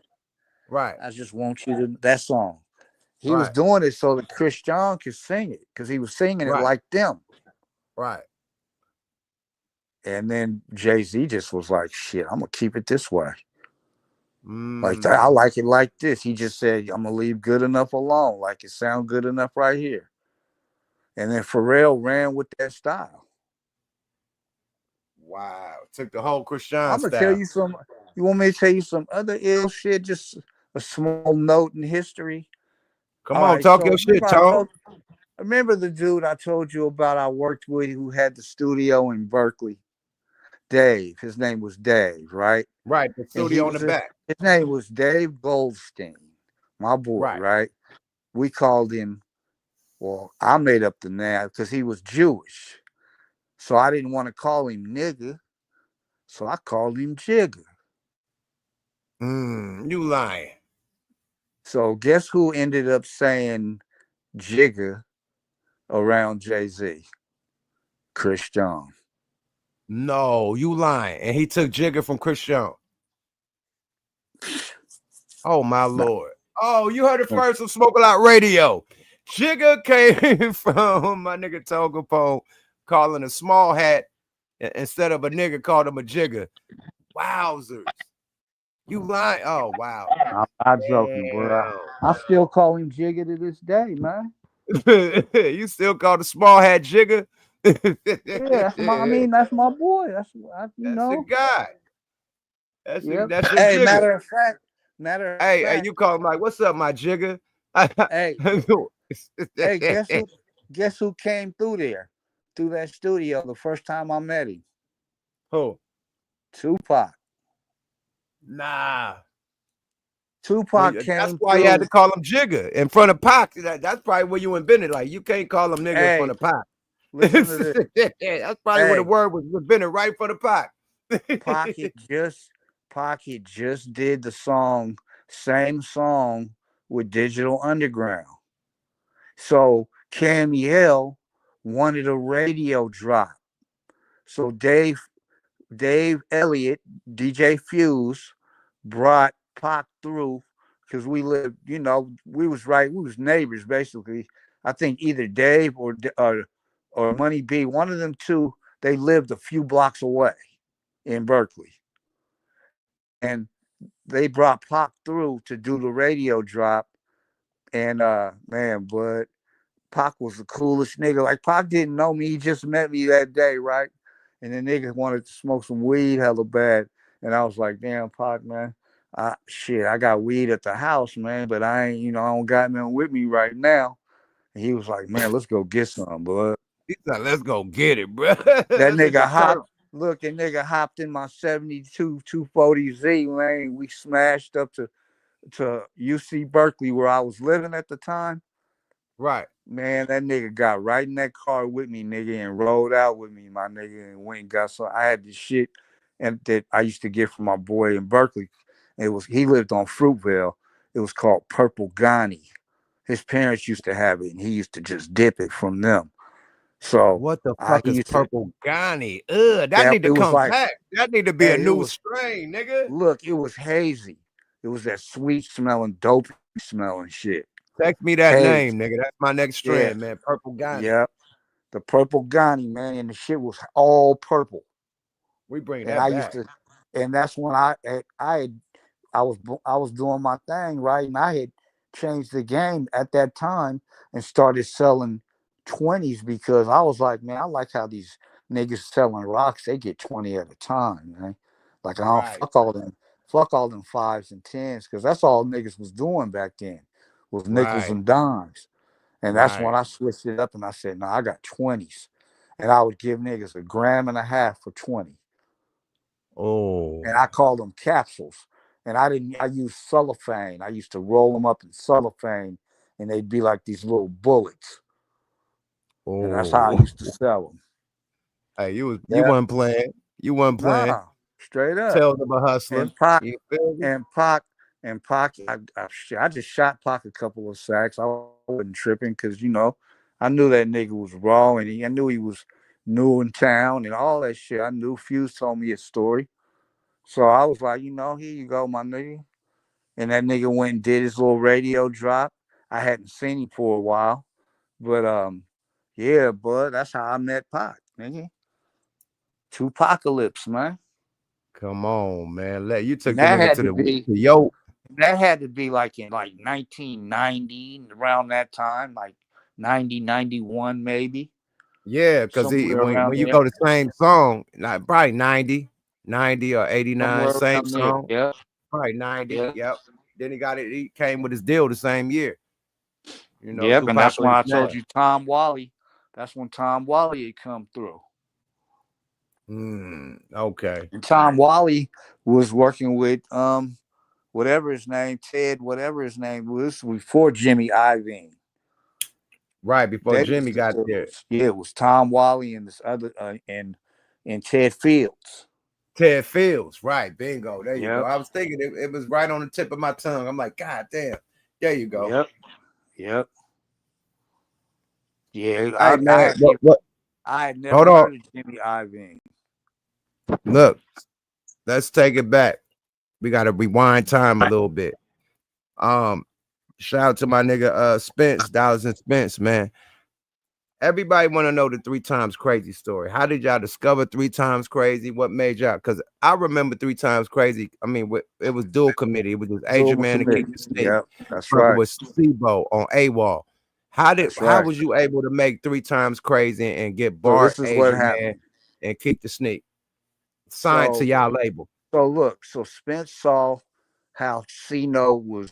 right, I just want you to that song. He was right, doing it so that Chris John could sing it because he was singing it right, like them. right. And then Jay-Z just was like, shit, I'm gonna keep it this way. Like that, I Mm, like it like this. He just said, I'm gonna leave good enough alone. Like it sound good enough right here. And then Pharrell ran with that style. wow. Took the whole Christian I'm gonna tell style. you some. You want me to tell you some other ill shit? Just a small note in history. Come All on, right. talk So your shit, Tone. remember the dude I told you about I worked with who had the studio in Berkeley? Dave. His name was Dave, right? Right, the And he studio on the was back. his name was Dave Goldstein, my boy, Right. right? We called him. Well, I made up the name because he was Jewish, so I didn't want to call him nigga, so I called him Jigger. You lying. So guess who ended up saying Jigger around Jay-Z? Chris John. No, you lying. And he took Jigger from Christian. Oh my Lord. Oh, you heard it first on Smoke a Lot Radio. Jigger came from my nigga Tone Capone calling a small hat instead of a nigga called him a jigger. Wowzers. You lying? Oh wow. I'm not joking, bro. I still call him Jigger to this day, man. You still call the small hat jigger? Yeah, that's my. I mean, that's my boy. That's you That's your know. guy. Yep. That's your Hey, jigger. matter of Hey, fact. you call him like, what's up, my jigger? Hey, hey, guess who came through there, through that studio the first time I met him? Who? Tupac. Nah. Well, Tupac that's came why you had through. to call him Jigger in front of Pac. That's probably where you invented. Like, you can't call him nigga in front Hey, of Pac. listen to this. That's probably where the Hey, word was invented, right in front of Pac. Pocket just Pocket just did the same song with Digital Underground. So Camille wanted a radio drop. So Dave Elliott, DJ Fuse, brought Pac through because we lived, we was neighbors basically. I think either Dave or Money B, one of them two, they lived a few blocks away in Berkeley. And they brought Pac through to do the radio drop, and man, but Pac was the coolest nigga. Like Pac didn't know me; he just met me that day, right? And the nigga wanted to smoke some weed hella bad, and I was like, "Damn, Pac, man, shit, I got weed at the house, man, but I ain't, I don't got nothing with me right now." And he was like, "Man, let's go get some, bud." He said, let's go get it, bro. That That nigga nigga hopped. turf. Look, that nigga hopped in my 72 240Z, man. We smashed up to UC Berkeley where I was living at the time. Right. Man, that nigga got right in that car with me, nigga, and rode out with me, my nigga, and went and got some. I had this shit and that I used to get from my boy in Berkeley. He lived on Fruitvale. It was called Purple Ghani. His parents used to have it, and he used to just dip it from them. So What the I fuck he is used to purple Ghani? Ugh, that that need to it was come like, back. That need to be a hey, it new was strain, nigga. look, it was hazy. It was that sweet smelling, dope smelling shit. Text me that Hazy. name, nigga. That's my next Yeah. strand, man. Purple Ghani. Yeah. The purple Ghani, man, and the shit was all purple. We bring And that I used back. to, and that's when I was doing my thing, right, and I had changed the game at that time and started selling 20s because I was like, man, I like how these niggas selling rocks. They get 20 at a time, man. Like I don't Right. fuck all them fives and tens because that's all niggas was doing back then was nickels Right. and dimes. And that's when Right. I switched it up and I said, no, I got 20s. And I would give niggas a gram and a half for 20. Oh. And I called them capsules. And I used cellophane. I used to roll them up in cellophane and they'd be like these little bullets. And that's how I Oh. used to sell them. Hey, you Yeah. wasn't playing. You wasn't playing. Nah, straight up. Tell them a hustler. And Pac, You feel me? and Pac, and Pac, I just shot Pac a couple of sacks. I wasn't tripping because, I knew that nigga was raw and I knew he was new in town and all that shit. I knew Fuse told me his story. So I was like, here you go, my nigga. And that nigga went and did his little radio drop. I hadn't seen him for a while. But yeah, bud, that's how I met Pac, nigga. Tupacalypse, man. Come on, man. You And took the nigga to the that had to be like in like 1990, around that time, like 90, 91 maybe. yeah, because Somewhere when around you there. go to same song, like probably 90 or 89, Somewhere same around there. song, Yeah. probably 90. Yeah. Yep. Then he came with his deal the same year. Yep. And Tupac that's when lives I now. told you Tom Wally. That's when Tom Wally had come through. Okay. And Tom Wally was working with whatever his name, Ted, whatever his name was, before Jimmy Iovine. Right before They Jimmy used to got do there. it was Tom Wally and this other and Ted Fields. Ted Fields. Right. Bingo. There you go. Yep. I was thinking it was right on the tip of my tongue. I'm like, God damn. There you go. Yep. Yep. Yeah. Hey man, what? I had never Hold on. heard of Jimmy Iovine. Look, let's take it back. We gotta rewind time a little bit. Shout out to my nigga Spence, Dollars and Spence, man. Everybody want to know the 3XKRAZY story. How did y'all discover 3XKRAZY? What made y'all? Because I remember 3XKRAZY. I mean, it was dual committee. It was just Asian Global Man and Keep committee. the Sneak. Yep. That's Brother right. was SIBO on AWOL. That's How right. was you able to make 3XKRAZY and get So Bart, this is what Asian Man, happened. and Keep the Sneak signed to So y'all label? so Spence saw how C-No was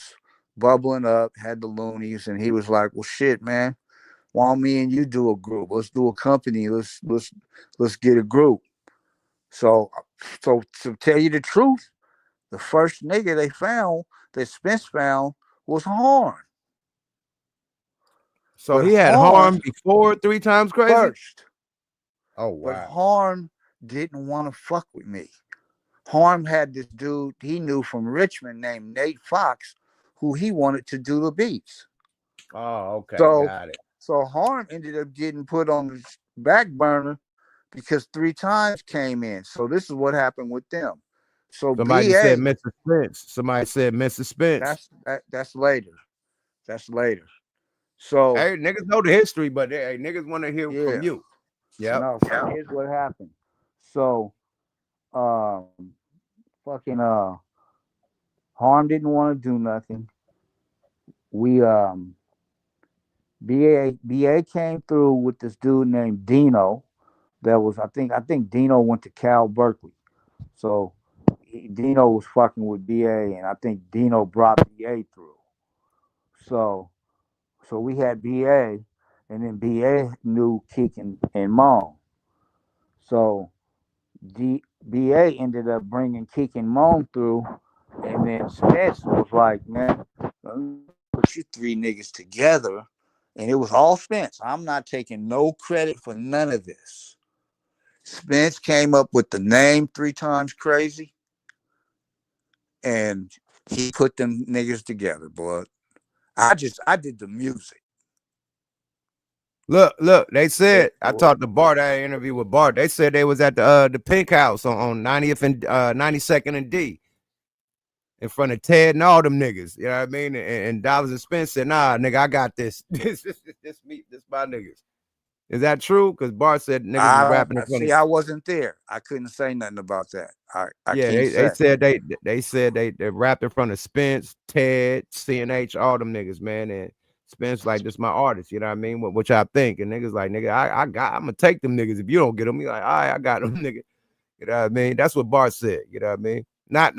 bubbling up, had the Loonies, and he was like, well shit, man. Why don't me and you do a group? Let's do a company. Let's get a group. So so to tell you the truth, the first nigga they found that Spence found was Horn. So But he had Harm Horn before 3XKRAZY. first. Oh But wow. Horn didn't want to fuck with me. Horn had this dude he knew from Richmond named Nate Fox, who he wanted to do the beats. Oh, okay, So got it. so Harm ended up getting put on the back burner because 3 times came in. So this is what happened with them. So Somebody just said BA, Mr. Spence. Somebody said Mr. Spence. that's later. That's later. So Hey, niggas know the history, but hey, niggas want to hear from yeah. you. Yep. No, so here's what happened. So fucking Harm didn't want to do nothing. We BA came through with this dude named Dino. That was I think Dino went to Cal Berkeley. So Dino was fucking with BA, and I think Dino brought BA through. So we had BA, and then BA knew Keek and Moan. So BA ended up bringing Keek and Moan through, and then Spence was like, man, put you three niggas together. And it was all Spence. I'm not taking no credit for none of this. Spence came up with the name 3XKRAZY, and he put them niggas together, boy. I did the music. Look, they said I It, talked to Bart. I had an interview with Bart. They said they was at the Pink House on 90th and 92nd and D in front of Ted and all them niggas. You know what I mean? And Dollars and Spence said, nah, nigga, I got this. this my niggas. Is that true? Because Bart said niggas was I don't rapping in front of. see. I wasn't there. I couldn't say nothing about that. I Yeah, can't they say. said they said they rapped in front of Spence, Ted, CNH, all them niggas, man. And Spence like, this my artist, you know what I mean? Which I think, and niggas like, nigga, I'm gonna take them niggas if you don't get them. You like, all right, I got them, nigga. You know what I mean? That's what Bart said. You know what I mean? Not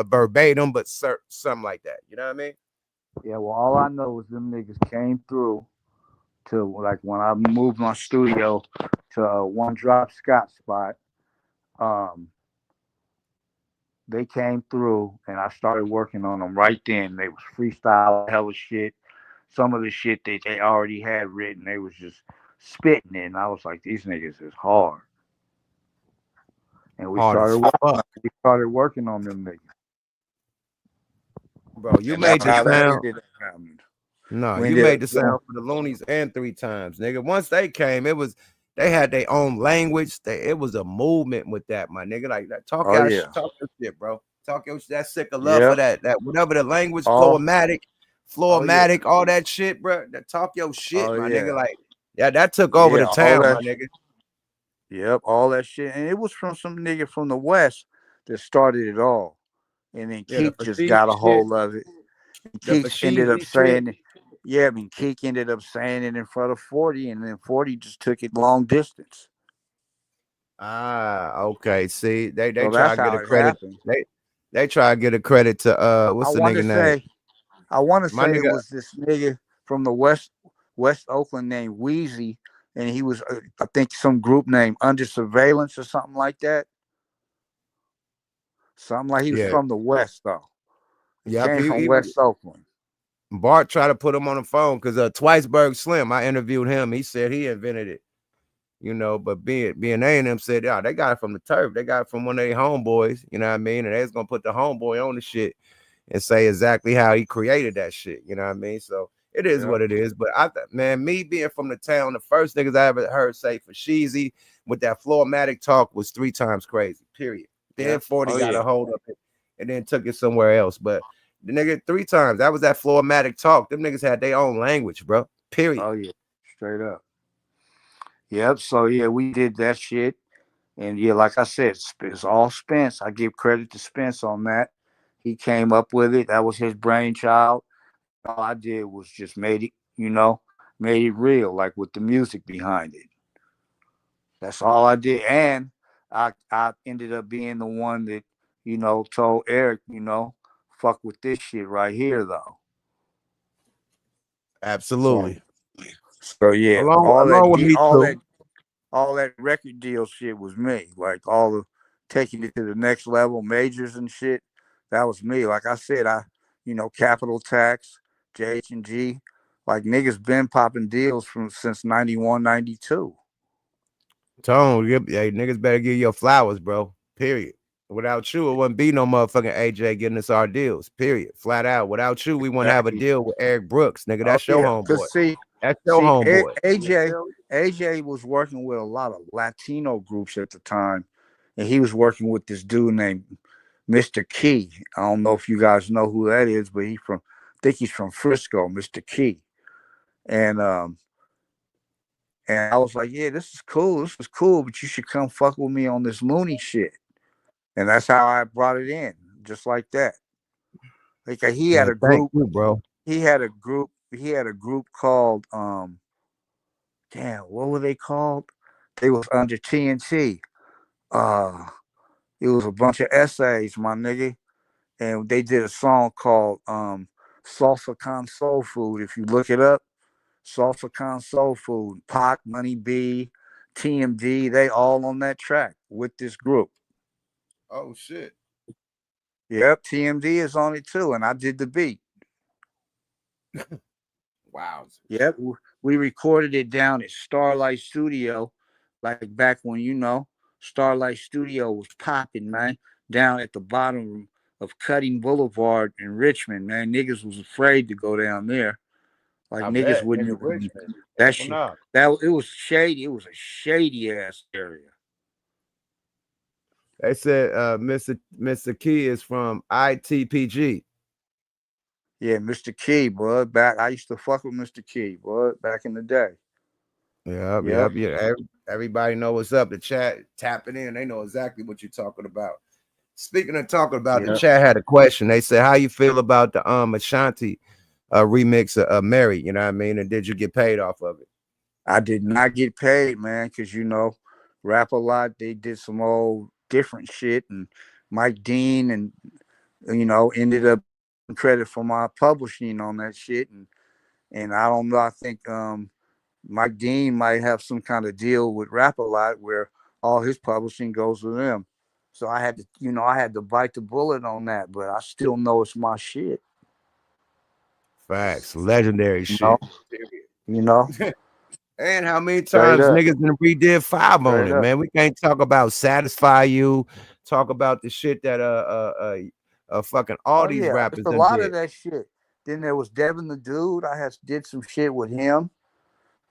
verbatim, but something like that. You know what I mean? Yeah. Well, all I know is them niggas came through to, like, when I moved my studio to One Drop Scott spot. Um, they came through, and I started working on them right then. They was freestyle hella shit. Some of the shit that they already had written, they was just spitting it, and I was like, these niggas is hard. And Hard as fuck, we started working on them niggas. bro. You And made that's the how that sound. ended up happening. No, We you ended made up the doing, sound for the Loonies and 3 times, nigga. Once they came, they had their own language. It was a movement with that, my nigga. Like that, oh yeah, talk your shit, bro. Talk your that sick of love for yep, that whatever the language, all, oh yeah, all that shit, bro. That talk your shit, oh my yeah, nigga. Like that took over yeah, the all town, that, my nigga. yep, all that shit, and it was from some nigga from the West that started it all, and then Yeah, the Keek just Fashizi got a shit, hold of it. And the Keek ended up Fashizi shit. saying it. Yeah, I mean, Keek ended up saying it in front of 40, and then 40 just took it long distance. Ah, okay. See, they So try that's to get how a it credit. happened. They try to get a credit to I what's the want to nigga name? say, I want to My say it nigga, was this nigga from the West Oakland named Wheezy, and he was, I think, some group named Under Surveillance or something like that. Something like he was yeah. from the West though. He Yep, came from he West Oakland. Bart tried to put him on the phone because Twiceberg Slim, I interviewed him. He said he invented it, but being A and them said, yeah, they got it from the turf. They got it from one of their homeboys, you know what I mean? And they was gonna put the homeboy on the shit and say exactly how he created that shit, you know what I mean? So it is Yep. what it is. But man, me being from the town, the first niggas I ever heard say for Sheezy with that Floormatic talk was 3XKRAZY, period. Then Yep. 40 Oh got yeah. a hold of it and then took it somewhere else. But the nigga 3 times, that was that Floormatic talk. Them niggas had their own language, bro. Period. Oh yeah. Straight up. Yep. So yeah, we did that shit. And yeah, like I said, it's all Spence. I give credit to Spence on that. He came up with it. That was his brainchild. All I did was just made it real, like with the music behind it. That's all I did. And I ended up being the one that, told Eric, fuck with this shit right here though. So Absolutely. so yeah, Along with me too. all that record deal shit was me. Like all the taking it to the next level, majors and shit. That was me. Like I said, Capital Tax, JH&G, like niggas been popping deals from since 91, 92. Tone, hey, niggas better give your flowers, bro. Period. Without you, it wouldn't be no motherfucking AJ getting us our deals. Period. Flat out. Without you, we wouldn't have a Exactly. deal with Eric Brooks, nigga. Oh That's your yeah, homeboy. cause see, That's your homeboy. AJ was working with a lot of Latino groups at the time, and he was working with this dude named Mr. Key. I don't know if you guys know who that is, but I think he's from Frisco, Mr. Key. And I was like, yeah, this is cool. This was cool, but you should come fuck with me on this Looney shit. And that's how I brought it in, just like that. Like he had Man, a thank group. you, bro. He had a group. He had a group called damn, what were they called? They was under TNT. Uh, it was a bunch of essays, my nigga, and they did a song called Salsa Con Soul Food. If you look it up, Salsa Con Soul Food, Pac, Money B, TMD, they all on that track with this group. Oh shit. Yep, TMD is on it too, and I did the beat. Wow. Yep, we recorded it down at Starlight Studio, like back when Starlight Studio was popping, man. Down at the bottom of Cutting Boulevard in Richmond, man. Niggas was afraid to go down there. Like I niggas bet. wouldn't Nigga even Richmond. that Careful shit. now. That it was shady. It was a shady ass area. They said Mr. Key is from ITPG. Yeah, Mr. Key, bud. Back I used to fuck with Mr. Key, bud, back in the day. Yep, Yep. yep, yeah. Everybody know what's up. The chat tapping in. They know exactly what you're talking about. Speaking of talking about, the Yep. chat had a question. They said, "How you feel about the Ashanti remix of Mary?" You know what I mean? And did you get paid off of it? I did not get paid, man, because Rap a Lot, they did some old different shit, and Mike Dean and ended up credit for my publishing on that shit, and I don't know. I think Mike Dean might have some kind of deal with Rap a Lot where all his publishing goes to them. So I had to bite the bullet on that, but I still know it's my shit. Facts, legendary You know, shit. you know, And how many straight times up, niggas done redid 5 on straight it, up. man? We can't talk about Satisfy You, talk about the shit that fucking all Oh these yeah, it's rappers a done lot of did. that shit. Then there was Devin the Dude. Did some shit with him.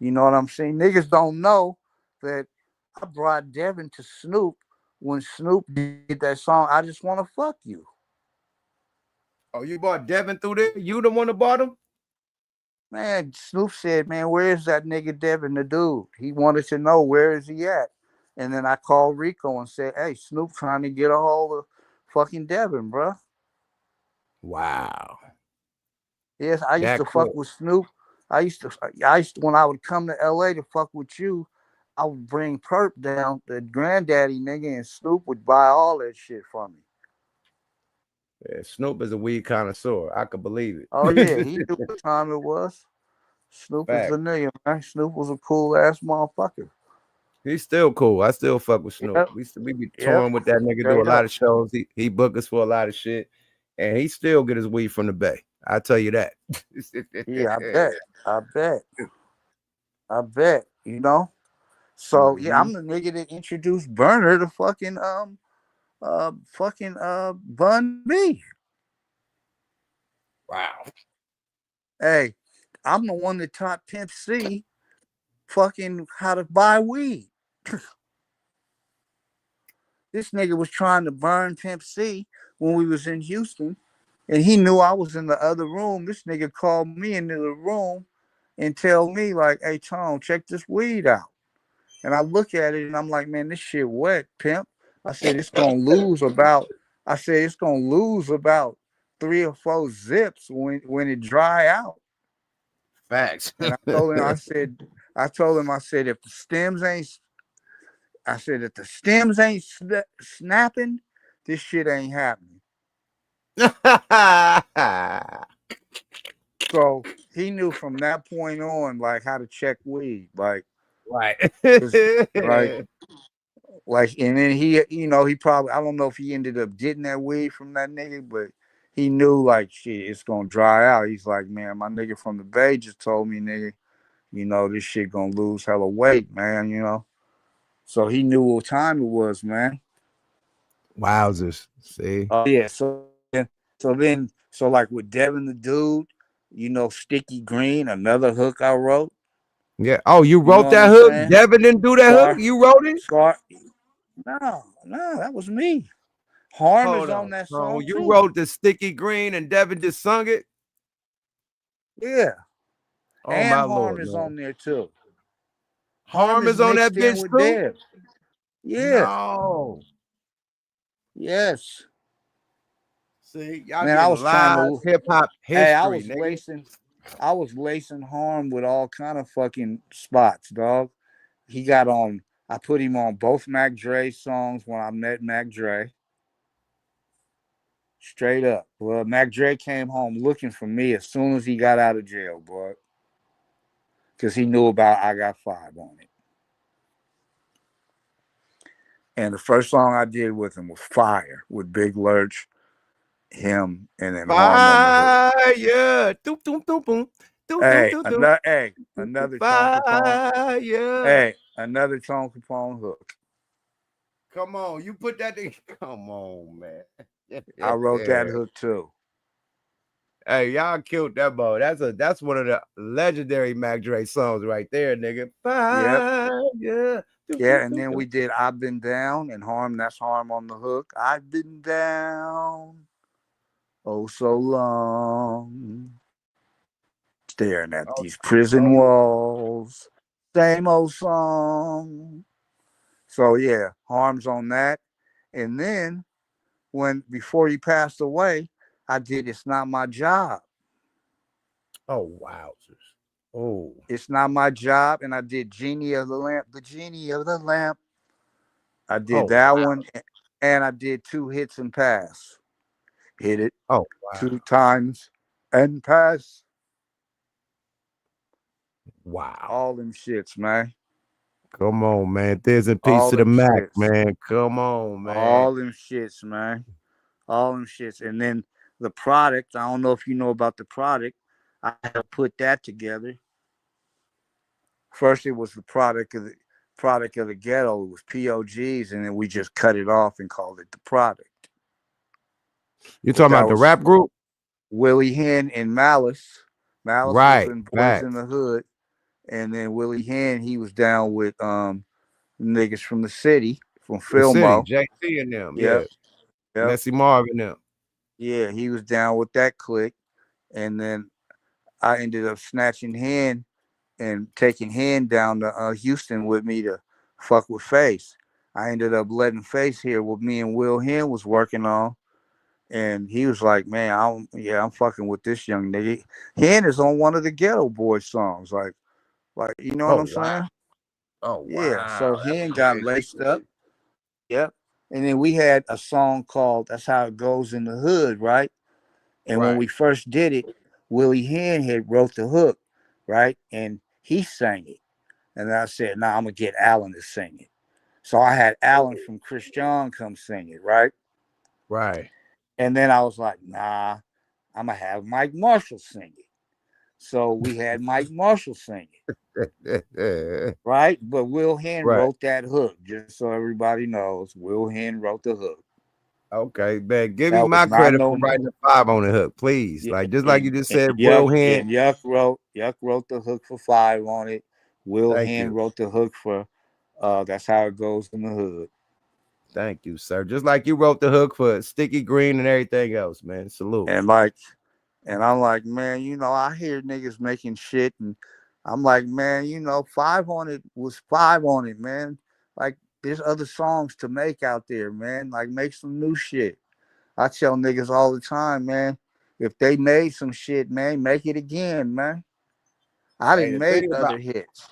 You know what I'm saying? Niggas don't know that I brought Devin to Snoop when Snoop did that song. I just want to fuck you. Oh, you bought Devin through there? You the one that bought him? Man, Snoop said, "Man, where's that nigga Devin the Dude?" He wanted to know where is he at. And then I called Rico and said, "Hey, Snoop trying to get a hold of fucking Devin, bro." Wow. Yes, I used That to quick. fuck with Snoop. I used to when I would come to LA to fuck with you, I would bring Perp down, the granddaddy nigga, and Snoop would buy all that shit for me. Yeah, Snoop is a weed connoisseur. I could believe Oh yeah, it. he knew what time it was. Snoop is Fact. a nigga, man. Snoop was a cool ass motherfucker. He's still cool. I still fuck with Snoop. Yep, We be yep, touring with that nigga, do a straight lot up. of shows. He book us for a lot of shit. And he still get his weed from the Bay. I tell you that. Yeah, I bet. I bet. I bet. So yeah, Mhm. I'm the nigga that introduced Burner to Bun B. Wow. Hey, I'm the one that taught Pimp C fucking how to buy weed. This nigga was trying to burn Pimp C when we was in Houston, and he knew I was in the other room. This nigga called me into the room and tell me like, "Hey, Tom, check this weed out." And I look at it and I'm like, "Man, this shit wet, Pimp." I said it's gonna lose about. I said it's gonna lose about 3 or 4 zips when it dry out. Facts. And I told him, I said, if the stems ain't, I said, if the stems ain't snapping, this shit ain't happening. So he knew from that point on, like how to check weed, Right. like, and then he probably, I don't know if he ended up getting that weed from that nigga, but he knew like shit, it's gonna dry out. He's like, "Man, my nigga from the Bay just told me, nigga, this shit gonna lose hella weight, man. So he knew what time it was, man. Wowzers. See? Oh yeah. So like with Devin the Dude, Sticky Green, another hook I wrote. Yeah. Oh, you You know wrote what that I'm hook? saying? Devin didn't do that hook? Scar, You wrote it? Scar. No, that was me. Harm is Hold on on. that Oh, song you too. wrote the Sticky Green and Devin just sung it? Yeah, Oh and my Harm lord, is man. on there too. Harm Harm is is on that mixed in bitch with too? Dev. Yeah. No. Yes. See, y'all Man, I getting was trying live to. hip hop Hey, history, nigga. I was lacing Harm with all kind of fucking spots, dog. He got on. I put him on both Mac Dre songs when I met Mac Dre. Straight up. Well, Mac Dre came home looking for me as soon as he got out of jail, boy. Because he knew about I Got Five on it. And the first song I did with him was Fire with Big Lurch, him, and then Harm on the hook. Fire. Doom, doom, doom, boom. Doom, doom, doom, doom. Another Tone Capone. Fire. Another Tone Capone hook. Come on, you put that thing. Come on, man. I wrote that hook too. Hey, y'all killed that boy. That's one of the legendary Mac Dre songs right there, nigga. Yep. Fire. Yeah, and then we did I've Been Down and Harm, that's Harm on the hook. I've been down oh so long. Staring at Oh, these prison oh, walls. Same old song. So yeah, Harm's on that. And then before he passed away, I did It's Not My Job. oh, wowzers. Oh, It's Not My Job. And I did Genie of the Lamp, The Genie of the Lamp. I did oh, that wow. one. And I did Two Hits and Pass. Hit it Oh, wow. 2 times and pass. Wow. All them shits, man. Come on, man. There's a piece All to the them Mac, shits. man. Come on, man. All them shits, man. All them shits. And then the product, I don't know if you know about the product. I had to put that together. First, it was the product of the ghetto. It was POGs, and then we just cut it off and called it the product. You talking That about the was rap group? Willie Hen and Malice. Malice was Right. in Boys Facts. in the Hood, and then Willie Hen, he was down with niggas from the city, from The city, Fillmore. JT and them. Yep, Yeah. yep. Messy Marvin them. Yeah, he was down with that clique. And then I ended up snatching Hen and taking Hen down to Houston with me to fuck with Face. I ended up letting Face hear what me and Will Hen was working on. And he was like, man, I'm fucking with this young nigga. Hen is on one of the Ghetto Boys songs. Like, you know what Oh, I'm wow. saying? Oh, Yeah. wow. So Hen got laced up. Yep. And then we had a song called That's How It Goes in the Hood, right? And when Right. we first did it, Willie Hen had wrote the hook, right? And he sang it. And I said, nah, I'm gonna get Alan to sing it. So I had Alan from Chris John come sing it, right? Right. And then I was like, nah, I'm gonna have Mike Marshall sing it. So we had Mike Marshall sing it, right? But Will Hen Right. wrote that hook, just so everybody knows. Will Hen wrote the hook. Okay, man. Give me That was my not credit for no. writing the 5 on the hook, please. Yeah, Like just like and, you just and said, Yuck Will Hen. and Yuck wrote the hook for 5 on it. Will Thank Hen you. wrote the hook for That's How It Goes in the Hood. Thank you, sir. Just like you wrote the hook for Sticky Green and everything else, man. Salute. And I'm like, man, I hear niggas making shit, and I'm like, man, 5 on it was 5 on it, man. Like, there's other songs to make out there, man. Like, make some new shit. I tell niggas all the time, man, if they made some shit, man, make it again, man. I Hey, done the made thing about other hits.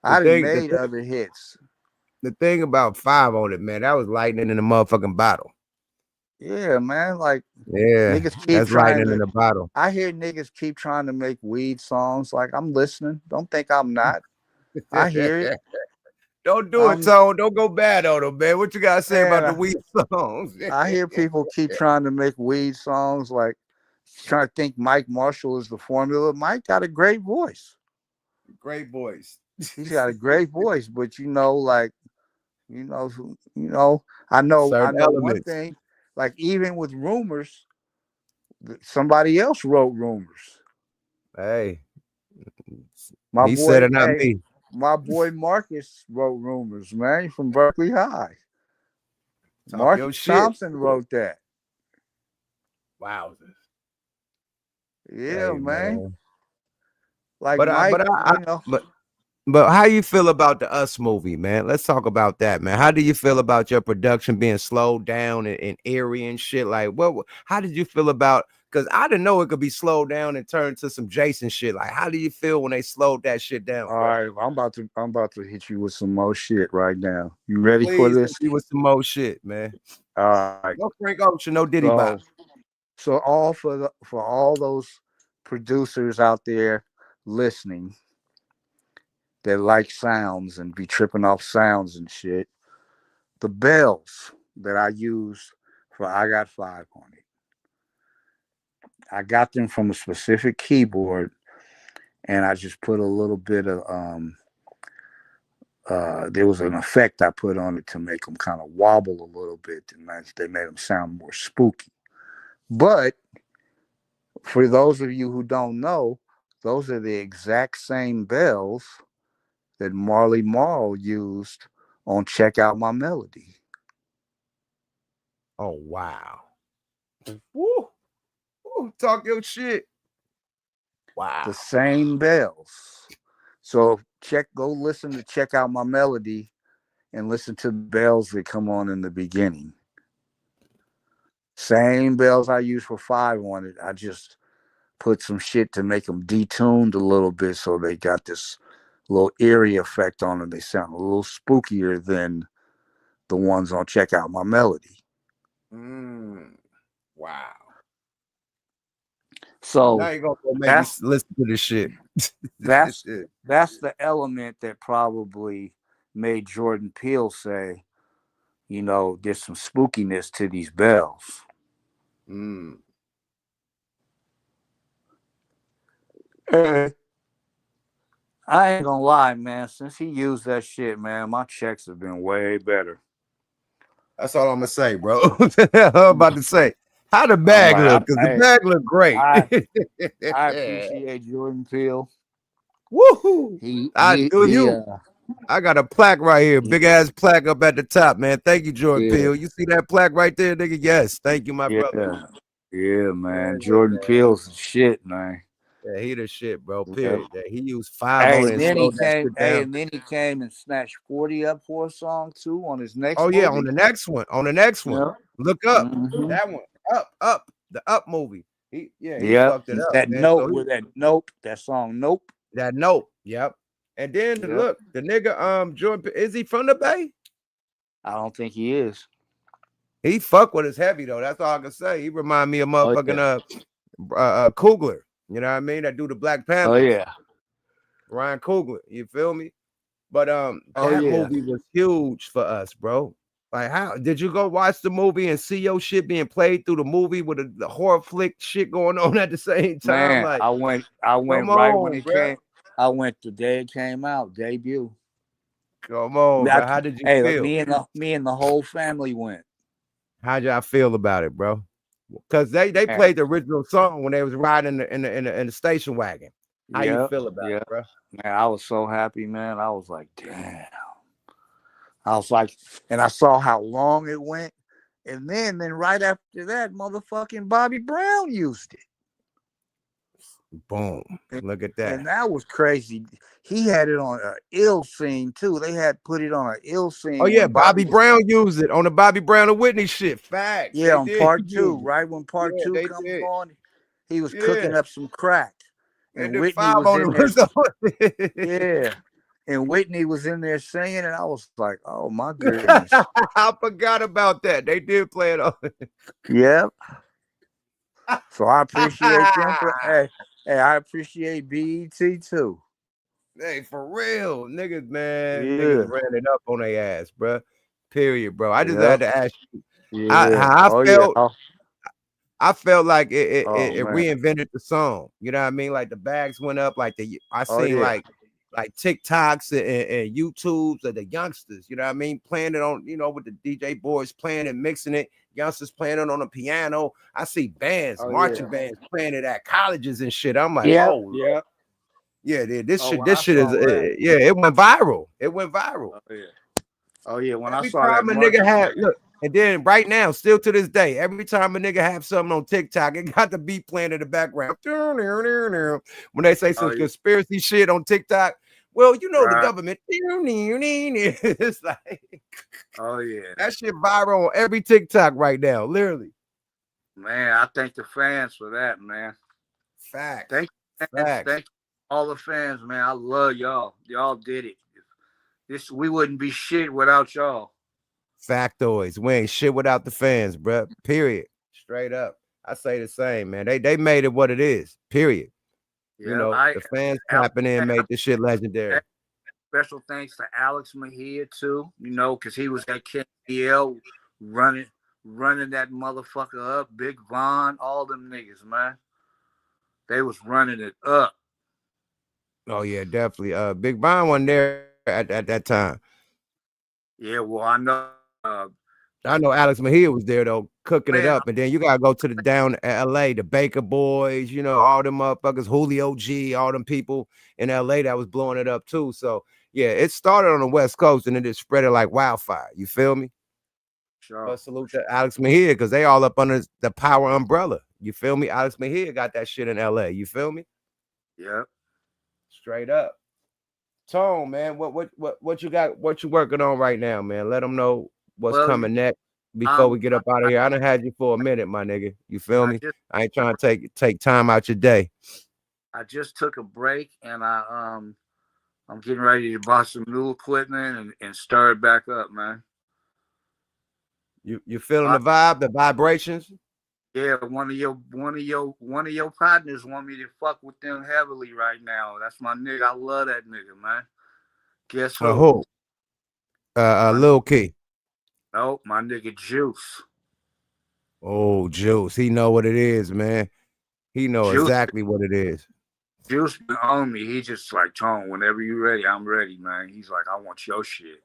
the I done thing, the made thing, other hits. the thing about 5 on it, man, that was lightning in the motherfucking bottle. Yeah, man. Like, Yeah, niggas keep that's trying lightning in to. the bottle. I hear niggas keep trying to make weed songs. Like, I'm listening. Don't think I'm not. I hear it. Don't do it, I'm Tone. Don't go bad on them, man. What you gotta say about the man. weed songs? I hear people keep trying to make weed songs. Like, trying to think Mike Marshall is the formula. Mike got a great voice. Great voice. He's got a great voice, but like, I Certain know one elements. thing. Like, even with rumors, somebody else wrote rumors. Hey, My he said boy, it, not hey, me. my boy Marcus wrote rumors, man, from Berkeley High. Talk Marcus your shit. Thompson wrote that. Wow. Yeah, Hey, man. man. Like But I, Mike, but I, I but But how you feel about the Us movie, man? Let's talk about that, man. How do you feel about your production being slowed down and eerie and shit? Like, what? How did you feel about? Because I didn't know it could be slowed down and turned to some Jason shit. Like, how do you feel when they slowed that shit down, All bro? right, I'm about to hit you with some more shit right now. You ready for Please hit this? me with some more shit, man. All right. No Frank Ocean, no Diddy So Bop. all for all those producers out there listening that like sounds and be tripping off sounds and shit, the bells that I use for I Got Five on it, I got them from a specific keyboard, and I just put a little bit of there was an effect I put on it to make them kind of wobble a little bit, and they made them sound more spooky. But for those of you who don't know, those are the exact same bells that Marley Marl used on Check Out My Melody. Oh wow. Woo. Woo. Talk your shit. Wow. The same bells. So go listen to Check Out My Melody and listen to the bells that come on in the beginning. Same bells I use for Five on it. I just put some shit to make them detuned a little bit, so they got this little eerie effect on them. They sound a little spookier than the ones on Check Out My Melody. Wow. So now you're gonna go make me listen to this shit. that's the element that probably made Jordan Peele say, you know, there's some spookiness to these bells. Hey, I ain't gonna lie, man. Since he used that shit, man, my checks have been way better. That's all I'm gonna say, bro. I'm about to say, how the bag look? Because the bag look great. I appreciate Jordan Peele. Woohoo! I got a plaque right here, big ass plaque up at the top, man. Thank you, Jordan Peele. You see that plaque right there, nigga? Yes, thank you, my brother. Yeah, man. Jordan Peele's the shit, man. Yeah, he the shit, bro. Period. Yeah, he used Five on it and slowed that shit down. And then he came and snatched 40 up for a song too on his next. Oh yeah, movie. On the next one. Yeah. Look up that one. Up the Up movie. He fucked it up. That man. Nope with that Nope. That song Nope. That Nope. Yep. And then look, the nigga Jordan, is he from the Bay? I don't think he is. He fuck with us heavy though. That's all I can say. He remind me of motherfucking Coogler. You know what I mean? That do the Black Panther. Oh yeah. Ryan Coogler. You feel me? But that movie was huge for us, bro. Like, how did you go watch the movie and see your shit being played through the movie with the horror flick shit going on at the same time? Man, like, I went right when it came. I went the day it came out, debut. Come on, bro. How did you feel? Me and the whole family went. How'd y'all feel about it, bro? Because they played the original song when they was riding in the station wagon. How you feel about it, bro? Man, I was so happy, man. I was like, damn. I was like, and I saw how long it went, and then right after that, motherfucking Bobby Brown used it. Boom! Look at that. And that was crazy. He had it on an ill scene too. They had put it on an ill scene. Oh yeah, Bobby Brown used it on the Bobby Brown and Whitney shit. Facts. Yeah, on part 2, right when part 2 comes on, he was cooking up some crack, and Whitney was in there. Yeah, and Whitney was in there singing, and I was like, "Oh my goodness!" I forgot about that. They did play it on. Yep. So I appreciate them for. Hey, I appreciate BET too. Hey, for real, niggas, man, niggas ran it up on their ass, bro. Period, bro. I just had to ask you how I felt. I felt like it reinvented the song. You know what I mean? Like the bags went up. Like I seen like TikToks and YouTubes of the youngsters. You know what I mean? Playing it on, with the DJ boys playing and mixing it. Youngsters playing it on the piano. I see bands, marching bands playing it at colleges and shit. I'm like, this shit is it went viral. It went viral. Oh yeah. When every I saw time that, a nigga had and then right now, still to this day, every time a nigga have something on TikTok, it got the beat playing in the background. When they say some conspiracy shit on TikTok, Well, you know the Right. government. It's like Oh yeah. that shit viral on every TikTok right now, literally. Man, I thank the fans for that, man. Facts. Thank you, fans. Facts. Thank you, all the fans, man. I love y'all. Y'all did it. This we wouldn't be shit without y'all. Factoids. We ain't shit without the fans, bruh. Period. Straight up. I say the same, man. They made it what it is. Period. You Yeah, know, the fans Alex, tapping in made this shit legendary. special thanks to Alex Mejia too. You know, because he was at KL running running that motherfucker up. Big Von, all them niggas, man. They was running it up. Oh yeah, definitely. Big Von wasn't there at that time. Yeah, well, I know. I know Alex Mejia was there though, cooking it Man, up. And then you gotta go to the down LA, the Baker Boys, you know, all them motherfuckers, Julio G, all them people in LA that was blowing it up too. So yeah, it started on the West Coast and it just spread it like wildfire. You feel me? sure. But salute to Alex Mejia because they all up under the power umbrella. You feel me? Alex Mejia got that shit in LA. You feel me? Yeah. Straight up. Tone, man, what you got? What you working on right now, man? Let them know what's Well, coming next before um, we get up out of here. I done had you for a minute, my nigga. You feel I me? just I ain't trying to take time out your day. I just took a break and I'm getting ready to buy some new equipment and stir it back up, man. You feeling Uh, the vibe, the vibrations? yeah, one of your partners want me to fuck with them heavily right now. That's my nigga. I love that nigga, man. Guess who? Who? My Lil Key. no, my nigga Juice. Oh, Juice. He know what it is, man. He know Juice exactly what it is. Juice been on me. He just like Tone. Whenever you ready, I'm ready, man. He's like, I want your shit.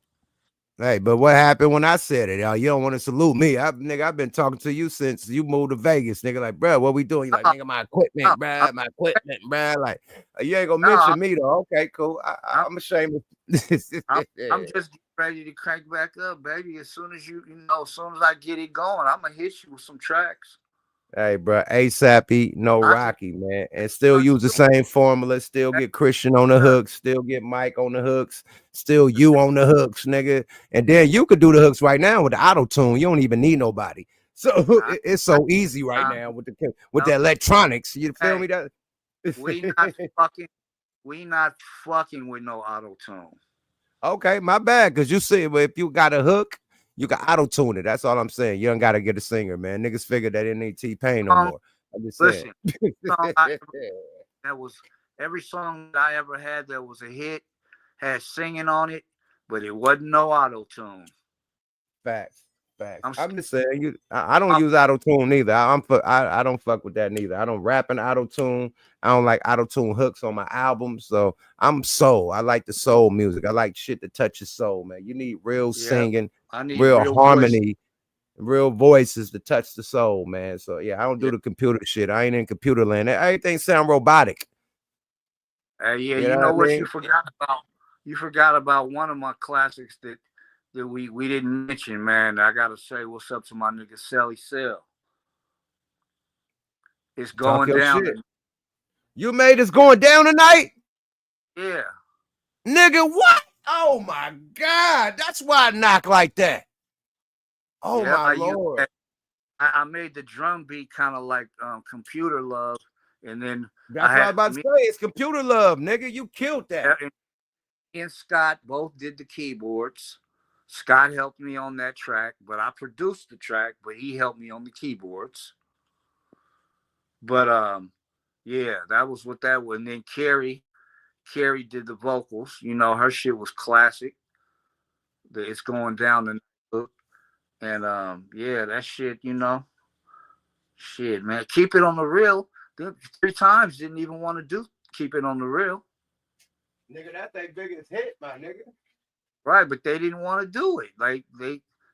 Hey, but what happened when I said it? You don't want to salute me. Nigga, I've been talking to you since you moved to Vegas. Nigga, like, bro, what we doing? You like, No, nigga, my no, equipment, bro, my equipment, bro. Like, you ain't gonna no, mention me though. Okay, cool. I'm, I'm ashamed of I'm just ready to crank back up, baby. As soon as as soon as I get it going, I'm gonna hit you with some tracks. Hey, bro, ASAP eat no I can Rocky, man, and still use the same formula. Still get Christian on the uh, hooks. Still get Mike on the hooks. Still the same you on the hooks, nigga. And then you could do the hooks right now with the auto tune. You don't even need nobody. So I, it's I, so easy right I, now with the no, electronics. You feel hey, me? That we not fucking, we not fucking with no auto tune. okay, my bad. Cause you see, but if you got a hook, you can auto tune it. That's all I'm saying. You don't gotta get a singer, man. Niggas figure that it ain't T-Pain no more. I'm just saying. Listen, song I ever, that was every song that I ever had that was a hit had singing on it, but it wasn't no auto tune. Facts. Facts. I'm I'm just saying I don't I'm, use auto tune neither. I don't fuck with that neither. I don't rap in auto tune. I don't like auto tune hooks on my album. So I'm soul. I like the soul music. I like shit that touches soul, man. You need real yeah. singing, I need real real voice. harmony, real voices to touch the soul, man. So yeah, I don't do Yeah, the computer shit. I ain't in computer land. Everything sound robotic. yeah. You You know what know I what you mean? forgot about? You forgot about one of my classics that we didn't mention, man. I gotta say, what's up to my nigga Sally Cell? It's Talk going your down. shit. You made this It, going down tonight? yeah, Nigga, what? Oh my God. That's why I knock like that. Oh yeah. my Lord. I made the drum beat kind of like computer love, and then That's I what I was had about to me say. It's computer love, nigga. You killed that. and Scott both did the keyboards. Scott helped me on that track, but I produced the track, but he helped me on the keyboards. But yeah, that was what that was. And then Carrie did the vocals. You know, her shit was classic. It's going down the hook. And yeah, that shit, shit, man. Keep it on the real. 3 times didn't even want to do keep it on the real. Nigga, that's their biggest hit, my nigga. Right, but they didn't want to do it. Like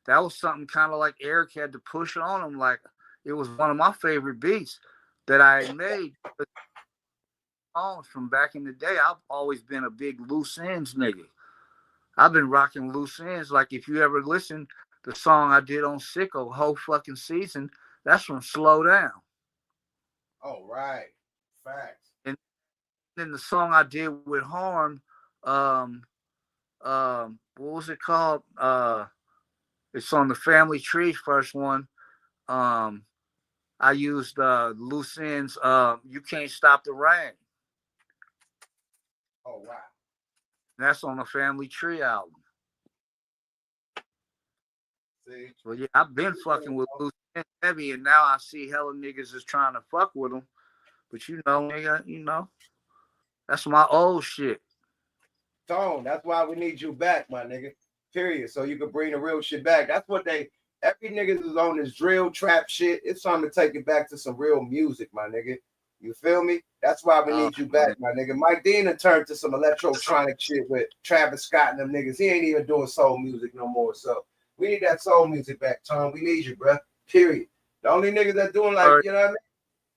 that was something kind of like Eric had to push on them. Like it was one of my favorite beats that I had made songs from back in the day. I've always been a big loose ends nigga. I've been rocking loose ends. Like if you ever listen, the song I did on Sicko, whole fucking season, that's from Slow Down. Oh, right. Facts. And then the song I did with Harm, Um, what was it called? It's on the Family Tree, first one. Um, I used Loose Ends. You Can't Stop the Rain. Oh wow. That's on the Family Tree album. See, Well, yeah, I've been fucking with Loose Ends heavy, and now I see hella niggas is trying to fuck with them. But nigga, that's my old shit. Tone, that's why we need you back, my nigga. Period. So you can bring the real shit back. That's what every nigga is on this drill trap shit. It's time to take it back to some real music, my nigga. You feel me? That's why we need you back, my nigga. Mike Dean turned to some electrotronic shit with Travis Scott and them niggas. He ain't even doing soul music no more. So we need that soul music back, Tom. We need you, bro. Period. The only niggas that doing like, you know what I mean?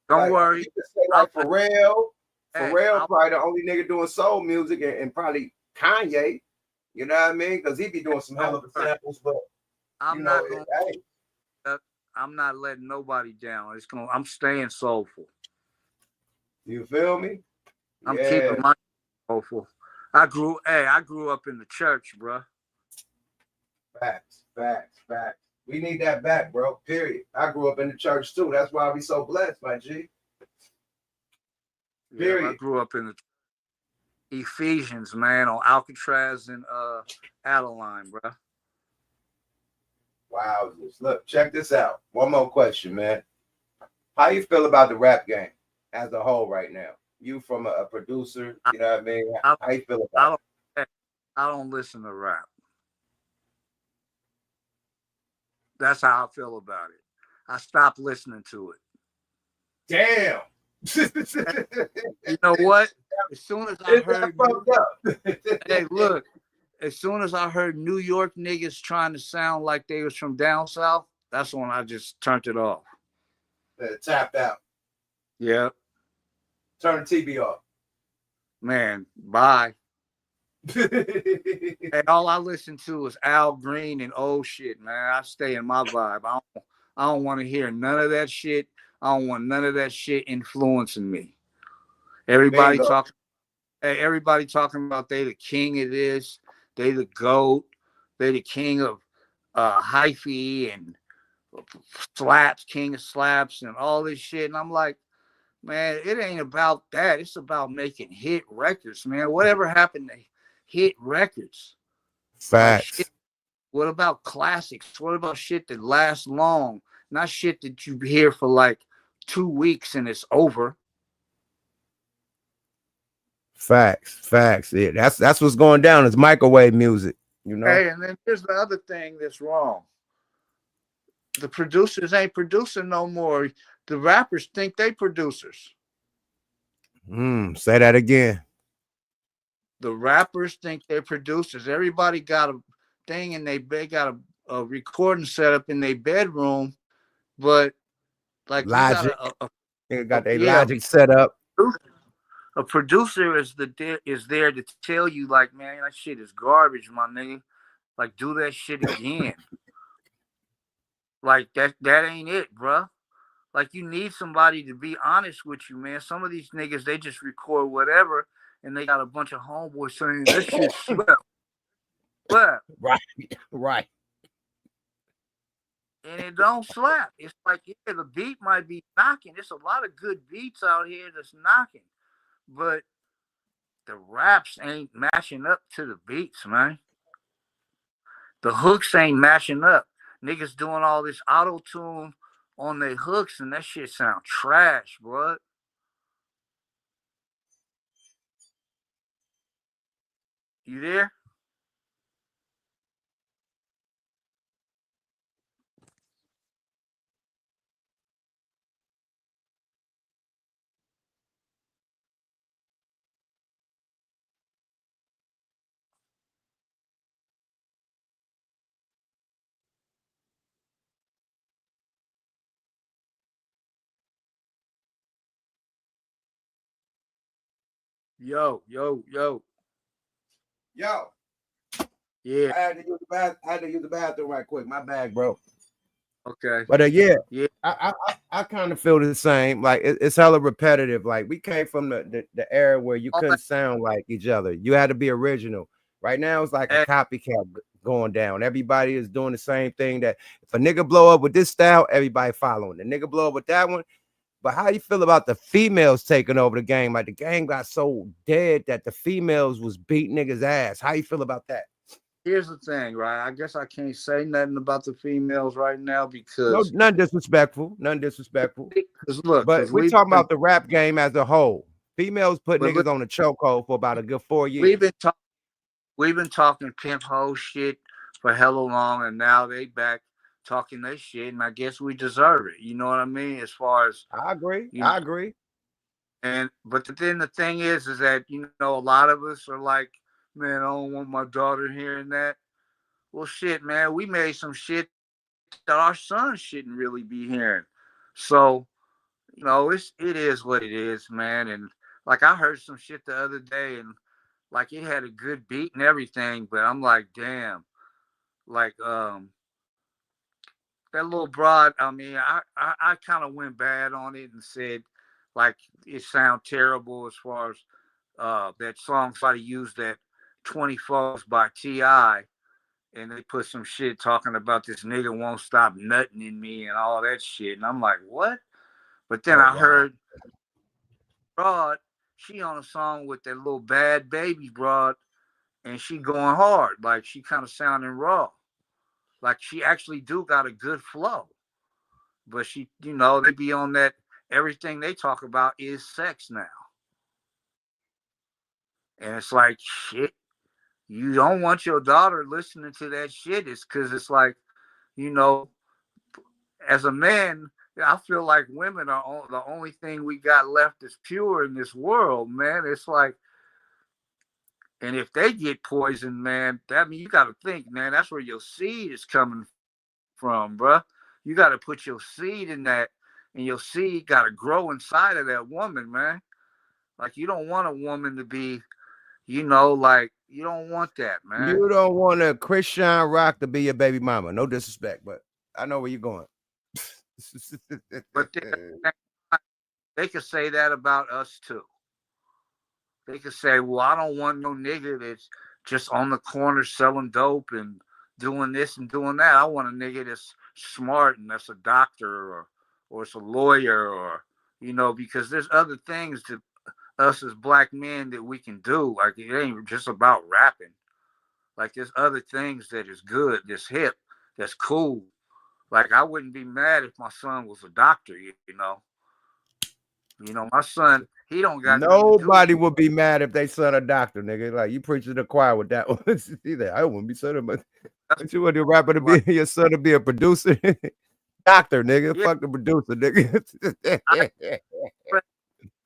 Don't worry. You can say like Pharrell. Pharrell probably the only nigga doing soul music, and probably Kanye. You know what I mean? Because he be doing some hell of a samples, but I'm not letting nobody down. I'm staying soulful. You feel me? I'm keeping my soulful. I grew up in the church, bro. Facts. We need that back, bro. Period. I grew up in the church too. That's why I be so blessed, my G. Period. Yeah, I grew up in the Ephesians, man, on Alcatraz and Adeline, bro. Wow. Look, check this out. One more question, man. How you feel about the rap game as a whole right now? You from a producer, you know what I mean? How you feel about it? I don't listen to rap. That's how I feel about it. I stopped listening to it. Damn. You know what? As soon as I heard, hey, look. As soon as I heard New York niggas trying to sound like they was from down south, that's when I just turned it off. Tapped out. Yeah. Turn the TV off. Man, bye. Hey, all I listen to is Al Green and old shit, man. I stay in my vibe. I don't want to hear none of that shit. I don't want none of that shit influencing me. Everybody talking about they the king of this, they the GOAT, they the king of hyphy and slaps, king of slaps and all this shit. And I'm like, man, it ain't about that. It's about making hit records, man. Whatever happened to hit records? Facts. Like, what about classics? What about shit that lasts long? Not shit that you hear for like 2 weeks and it's over. Facts. Yeah, that's what's going down. It's microwave music, you know. Hey, and then here's the other thing that's wrong. The producers ain't producing no more. The rappers think they producers. Say that again. The rappers think they're producers. Everybody got a thing and they got a recording set up in their bedroom, but like Logic. You got their Logic set up. A producer is there to tell you, like, man, that shit is garbage, my nigga. Like, do that shit again. Like that ain't it, bro. Like, you need somebody to be honest with you, man. Some of these niggas, they just record whatever, and they got a bunch of homeboys saying that shit slap. Right. And it don't slap. It's like, yeah, the beat might be knocking. There's a lot of good beats out here that's knocking, but the raps ain't matching up to the beats, man. The hooks ain't matching up. Niggas doing all this auto-tune on their hooks, and that shit sound trash, bro. You there? Yo. Yo. Yeah. I had to use the bathroom right quick. My bad, bro. Okay. But yeah, Yeah. I kind of feel the same. Like it's hella repetitive. Like we came from the era where you All couldn't that. sound like each other. You had to be original. Right now, it's like a Hey, copycat going down. Everybody is doing the same thing. That if a nigga blow up with this style, everybody following. The nigga blow up with that one. But how you feel about the females taking over the game? Like the game got so dead that the females was beating niggas ass. How you feel about that? here's the thing, right? I guess I can't say nothing about the females right now No, because none disrespectful. None disrespectful. look, But because we're we've talking been about the rap game as a whole. Females put but niggas look, on the chokehold for about a good 4 we've years. been talking we've been talking pimp hoe shit for hella long, and now they back talking their shit, and I guess we deserve it. You know what I mean? As far as I agree. you know, I agree. and but then the thing is that a lot of us are like, man, I don't want my daughter hearing that. Well, shit, man, we made some shit that our son shouldn't really be hearing. So it is what it is, man. And like I heard some shit the other day, and like it had a good beat and everything, but I'm like, damn, like that little broad. I mean, I kind of went bad on it and said like it sound terrible as far as that song. Somebody used that 24s by Ti. And they put some shit talking about this nigga won't stop nutting in me and all that shit. And I'm like, what? But then Oh I wow. heard Broad, she on a song with that little bad baby Broad, and she going hard. Like she kind of sounding raw. Like she actually do got a good flow. But they be on that everything they talk about is sex now. And it's like shit. You don't want your daughter listening to that shit. It's because it's like, you know, as a man, I feel like women are the only thing we got left is pure in this world, man. It's like, and if they get poisoned, man, that mean you got to think, man. That's where your seed is coming from, bruh. You got to put your seed in that, and your seed got to grow inside of that woman, man. Like you don't want a woman to be, like you don't want that, man. You don't want a Christian Rock to be your baby mama. No disrespect, but I know where you're going. But they could say that about us too. They could say, well, I don't want no nigga that's just on the corner selling dope and doing this and doing that. I want a nigga that's smart and that's a doctor or it's a lawyer or because there's other things that us as black men that we can do. Like it ain't just about rapping. Like there's other things that is good, that's hip, that's cool. Like I wouldn't be mad if my son was a doctor, my son, he don't got nothing to do with Nobody would be mad if they son a doctor, nigga. Like you preach to the choir with that one. See that? I wouldn't be son of a. that's Don't you want your rapper to like be your son to be a producer? Doctor, nigga. yeah. Fuck the producer, nigga. I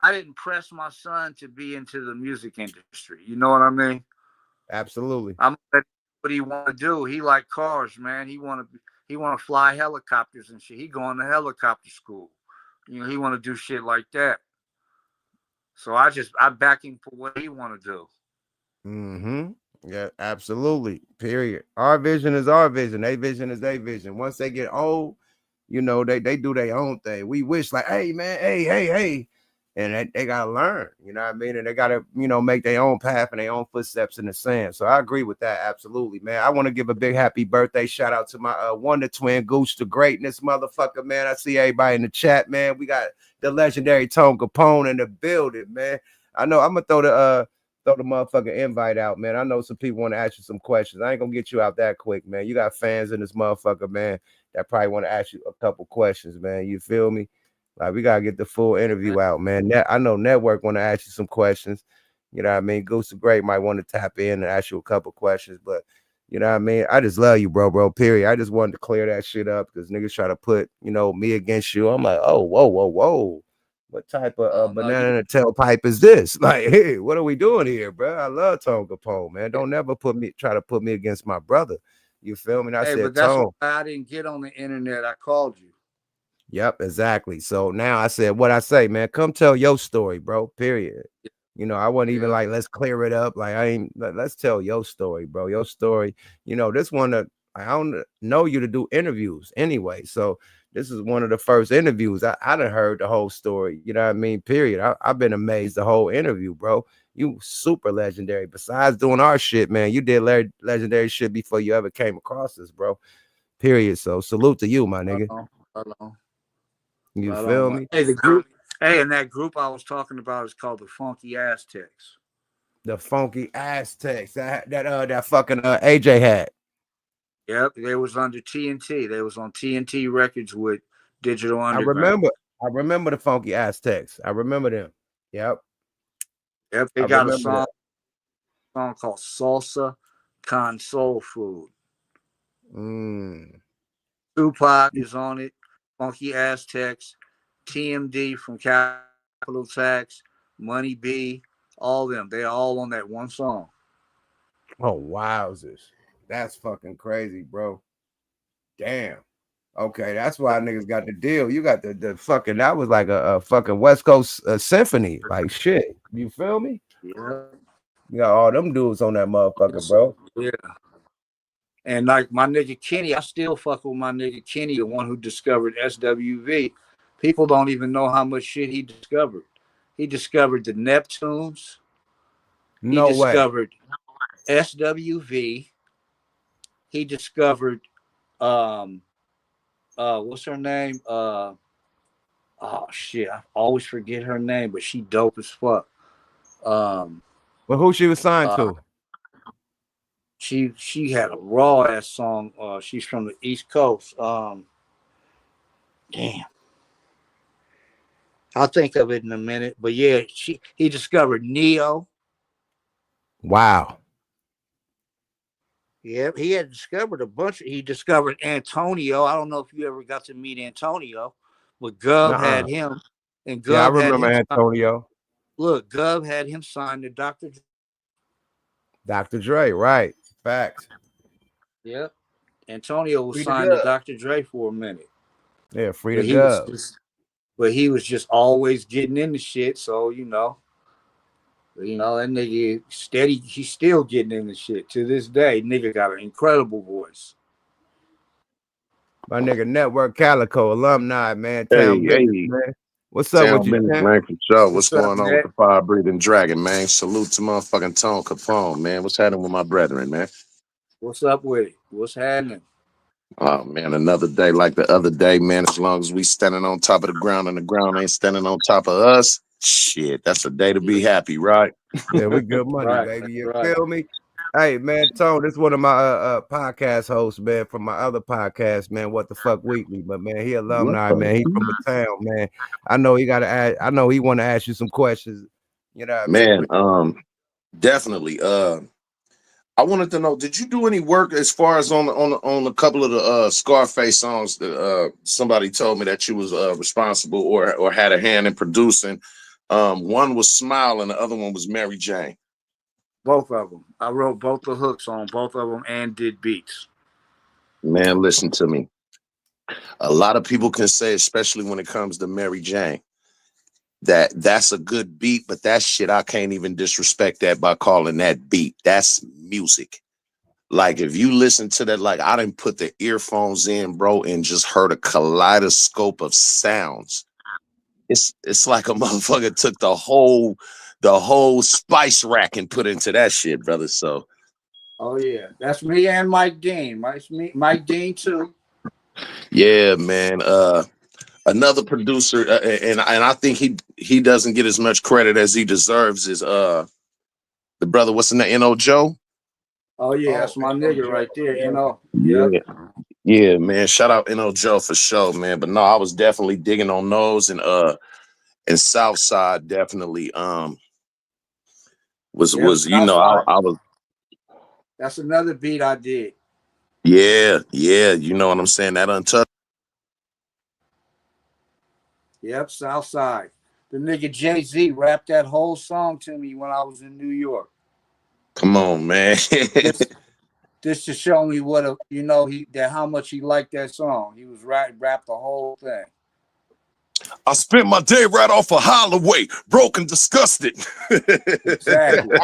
I didn't press my son to be into the music industry. You know what I mean? Absolutely. I'm what he want to do. He like cars, man. He want to fly helicopters and shit. He going to helicopter school. He want to do shit like that. So I back him for what he want to do. Mm-hmm. Yeah, absolutely. Period. Our vision is our vision. Their vision is their vision. Once they get old, they do their own thing. We wish like, hey man, hey, and they gotta learn. You know what I mean? And they gotta, make their own path and their own footsteps in the sand. So I agree with that. Absolutely, man. I want to give a big happy birthday shout out to my Wonder Twin Goose to greatness, motherfucker, man. I see everybody in the chat, man. We got the legendary Tone Capone in the building, man. I know I'm gonna throw the motherfucking invite out, man. I know some people want to ask you some questions. I ain't gonna get you out that quick, man. You got fans in this motherfucker, man, that probably want to ask you a couple questions, man. You feel me? Like we gotta get the full interview out, man. I know Network want to ask you some questions. You know what I mean? Goose the Great might want to tap in and ask you a couple questions, but you know what I mean? I just love you, bro. Period. I just wanted to clear that shit up because niggas try to put, me against you. I'm like, oh, whoa. What type of Oh no, banana in a tailpipe is this? Like, hey, what are we doing here, bro? I love Tone Capone, man. yeah. Don't never try to put me against my brother. You feel me? And I Hey, but said, that's why Tone. I didn't get on the internet. I called you. Yep, exactly. So now I said, what I say, man, come tell your story, bro. Period. I wasn't even Yeah. like, let's clear it up. Like, let's tell your story, bro. Your story, this one, I don't know you to do interviews anyway. So this is one of the first interviews. I done heard the whole story. You know what I mean? Period. I've been amazed the whole interview, bro. You super legendary. Besides doing our shit, man, you did legendary shit before you ever came across us, bro. Period. So salute to you, my nigga. You Right feel on. me? Hey, the group. Hey, and that group I was talking about is called the Funky Aztecs. The Funky Aztecs. That fucking AJ had. Yep, they was under TNT. They was on TNT Records with Digital I Underground. remember the Funky Aztecs. I remember them. Yep. Yep, they I got a remember song that. called Salsa Con Soul Food. Tupac is on it. Funky Aztecs, TMD from Capital Tax, Money B, all them. They're all on that one song. Oh, wowzers. That's fucking crazy, bro. Damn. Okay, that's why niggas got the deal. You got the fucking, that was like a fucking West Coast symphony. Like shit. You feel me? Yeah. You got all them dudes on that motherfucker, bro. Yeah. And like my nigga Kenny, I still fuck with my nigga Kenny, the one who discovered SWV. People don't even know how much shit he discovered. He discovered the Neptunes. He No way. discovered SWV. He discovered what's her name? Oh shit, I always forget her name, but she dope as fuck. Well, who she was signed to? She had a raw ass song. She's from the East Coast. Damn. I'll think of it in a minute. But yeah, he discovered Neo. Wow. Yeah, he had discovered a bunch. He discovered Antonio. I don't know if you ever got to meet Antonio, but Gov had him, and Gov I remember Antonio. Look, Gov had him signed to Dr. Dre, right? Facts. Yep. Antonio was signed to Dr. Dre for a minute. Yeah, free to go. But he was just always getting into shit. So that nigga steady. He's still getting into shit to this day. Nigga got an incredible voice. My nigga Network Calico alumni, man. Hey, man. What's up with you, man? For sure. What's going on with the fire breathing dragon, man? Salute to motherfucking Tone Capone, man. What's happening with my brethren, man? What's up with it? What's happening? Oh man, another day like the other day, man. As long as we standing on top of the ground and the ground ain't standing on top of us, shit, that's a day to be happy, right? Yeah, we good money, baby. You feel me? Hey, man, Tone, this is one of my podcast hosts, man, from my other podcast, man, What the Fuck Weekly. But, man, he alumni, man. He from the town, man. I know he got to ask. I know he want to ask you some questions. You know what man, I mean? Definitely. I wanted to know, did you do any work as far as on a couple of the Scarface songs that somebody told me that you was responsible or had a hand in producing? One was Smile and the other one was Mary Jane. Both of them. I wrote both the hooks on both of them and did beats. Man, listen to me. A lot of people can say, especially when it comes to Mary Jane, that's a good beat, but that shit, I can't even disrespect that by calling that beat. That's music. Like, if you listen to that, like, I didn't put the earphones in, bro, and just heard a kaleidoscope of sounds. It's like a motherfucker took the whole spice rack and put into that shit, brother. So, oh yeah, that's me and Mike Dean. Mike Dean too. Yeah, man. Another producer, and I think he doesn't get as much credit as he deserves. Is the brother? What's in the N.O. Joe? Oh yeah, that's my nigga right there. Yeah, man. Shout out N.O. Joe for sure, man. But no, I was definitely digging on those, and Southside definitely was I was. That's another beat I did. Yeah, you know what I'm saying. That Untouched. Yep, Southside. The nigga Jay-Z rapped that whole song to me when I was in New York. Come on, man. This to show me what how much he liked that song. He was rapped the whole thing. I spent my day right off of Holloway, broke and disgusted. Exactly.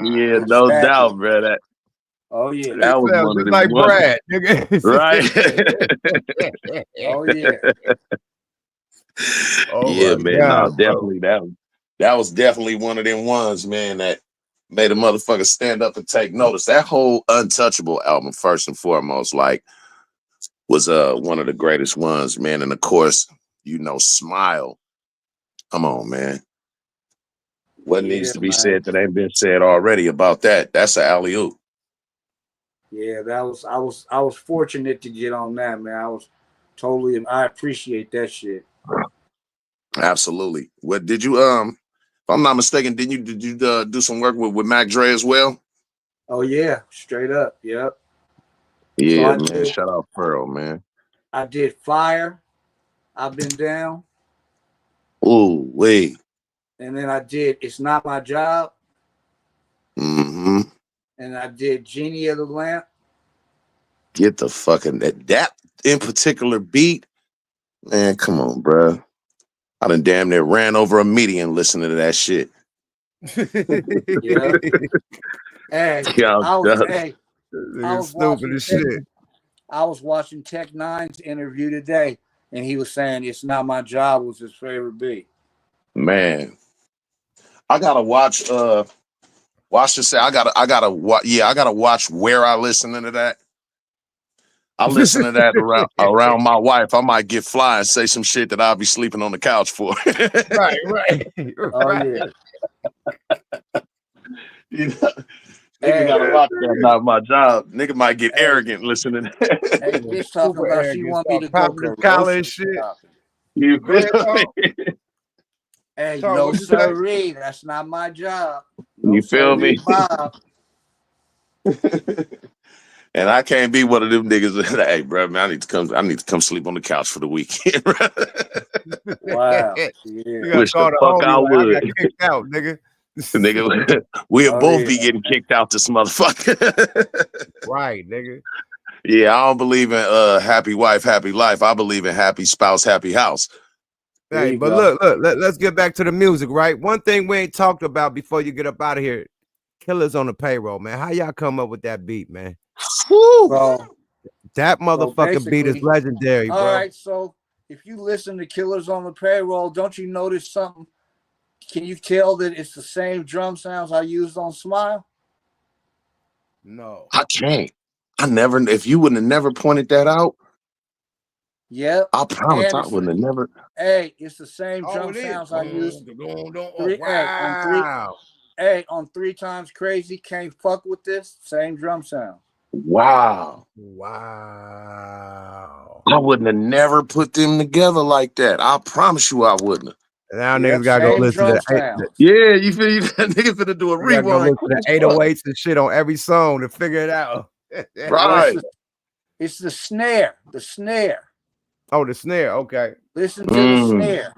Yeah, It's no fabulous. doubt, bro. Oh yeah. That was Sounds one of just them like ones, Brad, nigga. right? Oh yeah. Oh Yeah, my man. No, God, bro. definitely that was definitely one of them ones, man, that made a motherfucker stand up and take notice. That whole Untouchable album, first and foremost, like, was one of the greatest ones, man. And of course, Smile. Come on, man. What needs Yeah, to be man. said that ain't been said already about that? That's an alley-oop. Yeah, I was fortunate to get on that, man. I appreciate that shit. Absolutely. What did you if I'm not mistaken, did you do some work with Mac Dre as well? Oh yeah, straight up. Yep. So Yeah, man. Shout out Pharrell, man. I did Fire. I've been down. Ooh, wait. And then I did It's Not My Job. Mm-hmm. And I did Genie of the Lamp. Get the fucking that in particular beat, man. Come on, bro. I done damn near ran over a median listening to that shit. Yeah. Hey, Yeah, I was done. hey, I Nigga was stupid watching as shit. Tech Nine's interview today, and he was saying It's Not My Job was his favorite beat. Man, I gotta watch this. I gotta watch. Yeah, I gotta watch where I listen to that. I listen to that around my wife. I might get fly and say some shit that I'll be sleeping on the couch for. Right, right, Oh right. yeah. You know, nigga Hey, gotta watch that. Not my job. Nigga might get hey, arrogant listening. hey, Yeah, bitch talking super about she arrogant. want me Start to go popping his karaoke. collar and shit. You Go ahead, feel Tom. me? Hey, Tom, no what you say? sirree, that's not my job. No You feel sirree, me? Bob. And I can't be one of them niggas that, hey, bro, man, I need to come sleep on the couch for the weekend. Wow. You Yeah. gotta Wish the call the fuck I homie like I got would. kicked out, nigga. Nigga, we'll Oh both yeah. be getting kicked out this motherfucker. Right, nigga. Yeah, I don't believe in happy wife, happy life. I believe in happy spouse, happy house. There Hey, you but go. look, let's get back to the music, right? One thing we ain't talked about before you get up out of here. Killers on the Payroll, man. How y'all come up with that beat, man? Woo! So That so motherfucking beat is basically, legendary, all bro. right. So if you listen to Killers on the Payroll, don't you notice something? Can you tell that it's the same drum sounds I used on Smile? No. I can't. I never, if you wouldn't have never pointed that out, Yep. I promise And I wouldn't have never. it's the same Oh, drum it is. sounds I used Oh, wow. on 3 Times Crazy. Can't fuck with this. Same drum sound. Wow. Wow. I wouldn't have never put them together like that. I promise you I wouldn't have. Now Yep, niggas gotta go same listen to drum sounds. Yeah, you feel that nigga finna do a they gotta go rewind listen quick to as fuck. 808s and shit on every song to figure it out. Well, Right. it's the snare. The snare. Oh, the snare. Okay. Listen to the snare.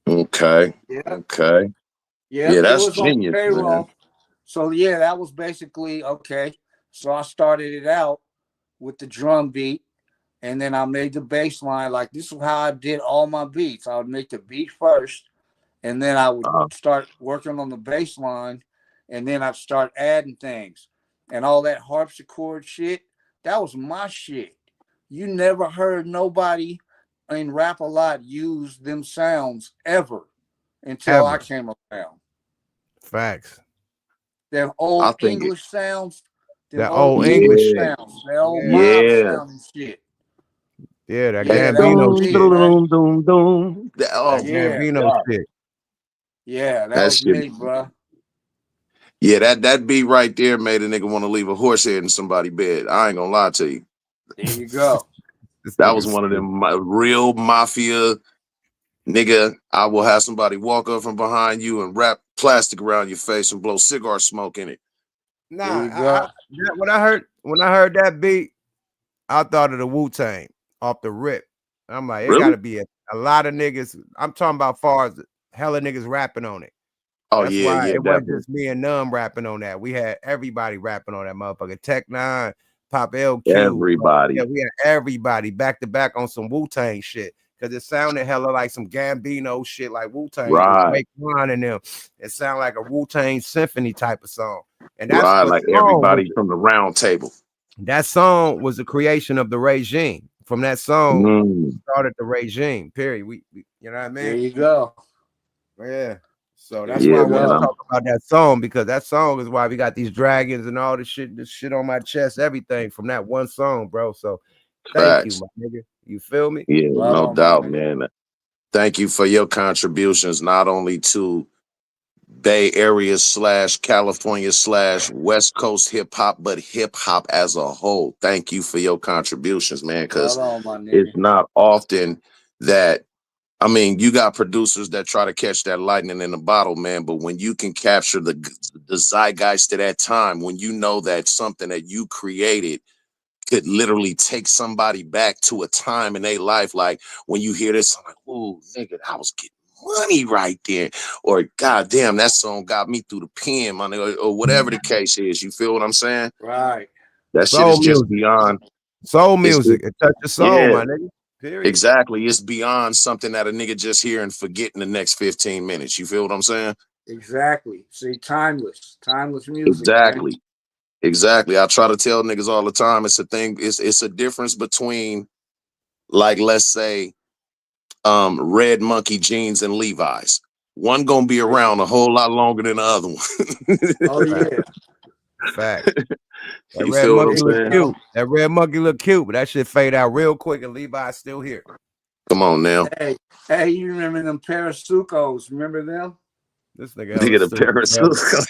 Okay. Yeah. Okay. Yeah. Yeah, that's Killers on the genius, man. Payroll. So yeah, that was basically okay. So I started it out with the drum beat, and then I made the bass line. Like this is how I did all my beats. I would make the beat first, and then I would start working on the bass line, and then I'd start adding things. And all that harpsichord shit, that was my shit. You never heard nobody in Rap a Lot use them sounds ever until I Ever. came around. Facts. Them I old think it. English sounds, them That old old English English Yeah. shit. sounds, that old Yeah. mob Yeah. sound and shit. Yeah, that Yeah, That that was Gambino doom, me, shit. man. doom, doom, doom. Oh That my Yeah, Gambino God. shit. yeah, that That was shit. me, bro. Yeah, that beat right there made a nigga want to leave a horse head in somebody's bed. I ain't gonna lie to you. There you go. This That was nigga's one of stupid. them real mafia nigga. I will have somebody walk up from behind you and wrap plastic around your face and blow cigar smoke in it. Nah, There you go. when I heard that beat, I thought of the Wu-Tang off the rip. I'm like, it Really? gotta be a lot of niggas. I'm talking about far as hella niggas rapping on it. Oh That's yeah, why yeah, it wasn't definitely. just me and Numb rapping on that. We had everybody rapping on that motherfucker. Tech Nine, Pop LQ. Yeah, Everybody. we had everybody back to back on some Wu-Tang shit. because it sounded hella like some Gambino shit, like Wu-Tang, Right. Raekwon and them. It sounded like a Wu-Tang symphony type of song. And that's Right, what like everybody from the round table. that song was the creation of the regime. From that song started the regime. Period. We you know what I mean? There you go. Yeah. So that's Yeah, why I want man, to talk about that song, because that song is why we got these dragons and all this shit on my chest, everything from that one song, bro. So thank you, facts. my nigga. You feel me? Yeah, Right no on, doubt, man. man. Thank you for your contributions, not only to Bay Area / California / West Coast hip hop, but hip hop as a whole. Thank you for your contributions, man, Right because on, my nigga. it's not often that, I mean, you got producers that try to catch that lightning in a bottle, man, but when you can capture the zeitgeist of that time, when you know that something that you created could literally take somebody back to a time in their life, like when you hear this, I'm like, oh, nigga, I was getting money right there, or God damn, that song got me through the pen, my nigga, or whatever the case is. You feel what I'm saying? Right. That shit Soul is just music. beyond. Soul It's music. It touched your soul, yeah, my nigga. Period. exactly. It's beyond something that a nigga just hear and forget in the next 15 minutes. You feel what I'm saying? Exactly. See, timeless music. Exactly. Man. Exactly. I try to tell niggas all the time, it's a thing, it's a difference between, like, let's say, Red Monkey jeans and Levi's. One gonna be around a whole lot longer than the other one. Oh yeah. Fact. That You red feel what I'm monkey look saying? cute. That red monkey look cute, but that shit fade out real quick, and Levi's still here. Come on now. Hey, you remember them Parasucos? Remember them? This nigga hella Nigga, the stupid. Paris.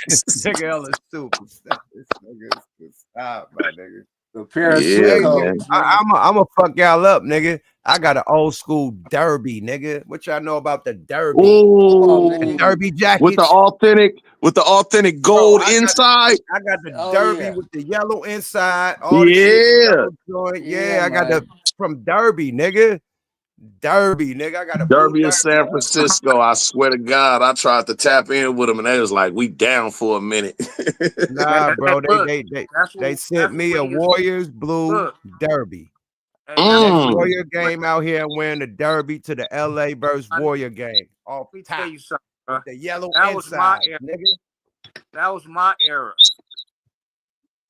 This nigga hella stupid. This nigga stop, my nigga. The Yeah, Hey, Parasucos. man. I'm a fuck y'all up, nigga. I got an old school derby, nigga. What y'all know about the derby? Oh, The Ooh, derby with the jackets. authentic Bro, gold inside. I got the Oh, derby yeah. with the yellow inside, all the shit, Yeah, yellow joint. Yeah, Yeah, I got man. the from Derby, nigga. Derby, nigga. I got a blue Derby in derby. San Francisco. I swear to God, I tried to tap in with them, and they was like, "We down for a minute." Nah, bro. Look, They sent me a when you Warriors blue look. derby. Hey, that's Next Mm. Warrior game out here, I'm wearing the derby to the LA versus Warrior game. Off Let me top tell you something, bro. with the yellow That was my inside, era. nigga. That was my era.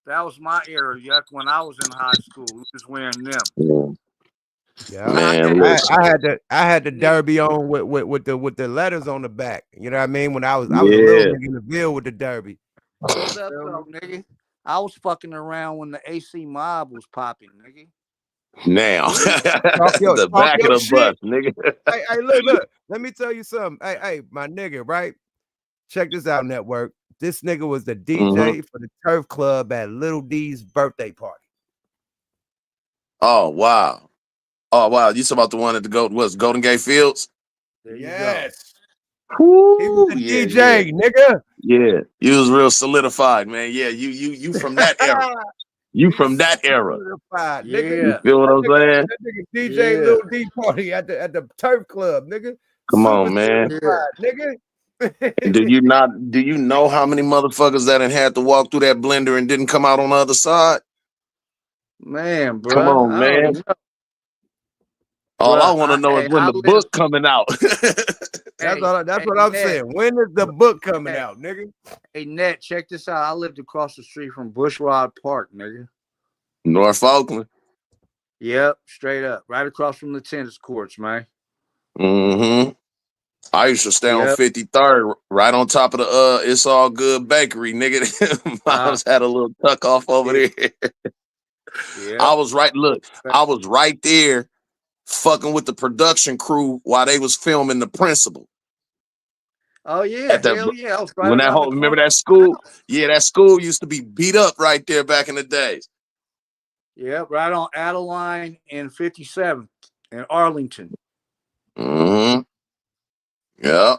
That was my era, yuck. When I was in high school, we was wearing them. Yeah, Man, listen. I had the derby on with the letters on the back. You know what I mean? When I was a little Yeah. nigga in the Ville with the derby. Hold up, though, nigga. I was fucking around when the AC Mob was popping, nigga. Now, Talk the back of your the shit. bus, nigga. Hey, look. Let me tell you something. Hey, my nigga, right? Check this out, network. This nigga was the DJ for the Turf Club at Little D's birthday party. Oh wow. Oh wow. You talking about the one at the Golden Gate Fields? There Yes. Woo, He was the yeah, DJ, nigga. yeah. You was real solidified, man. Yeah, you from that era. You He from was that era. solidified, you go. nigga. You Yeah. feel what I'm saying? That nigga DJ Yeah. Little D party at the Turf Club, nigga. Come Super on, man. solidified, nigga. And do you know how many motherfuckers that had to walk through that blender and didn't come out on the other side? Man, bro. Come on, I don't man. know. All I want to know is when I the lived. book coming out. That's Hey, what I'm Ned, saying. When is the book coming hey, out, nigga? hey, Ned, check this out. I lived across the street from Bushrod Park, nigga. North Oakland. Yep, straight up. Right across from the tennis courts, man. Mm-hmm. I used to stay on Yep. 53rd, right on top of the It's All Good Bakery, nigga. Mom's had a little tuck off over Yeah. there. Yeah. I was right there fucking with the production crew while they was filming The Principal. Oh yeah, At that hell yeah. I was right when that around the whole remember corner that from my school? house. Yeah, that school used to be beat up right there back in the days. Yep, right on Adeline and 57th in Arlington. Mm-hmm. Yeah.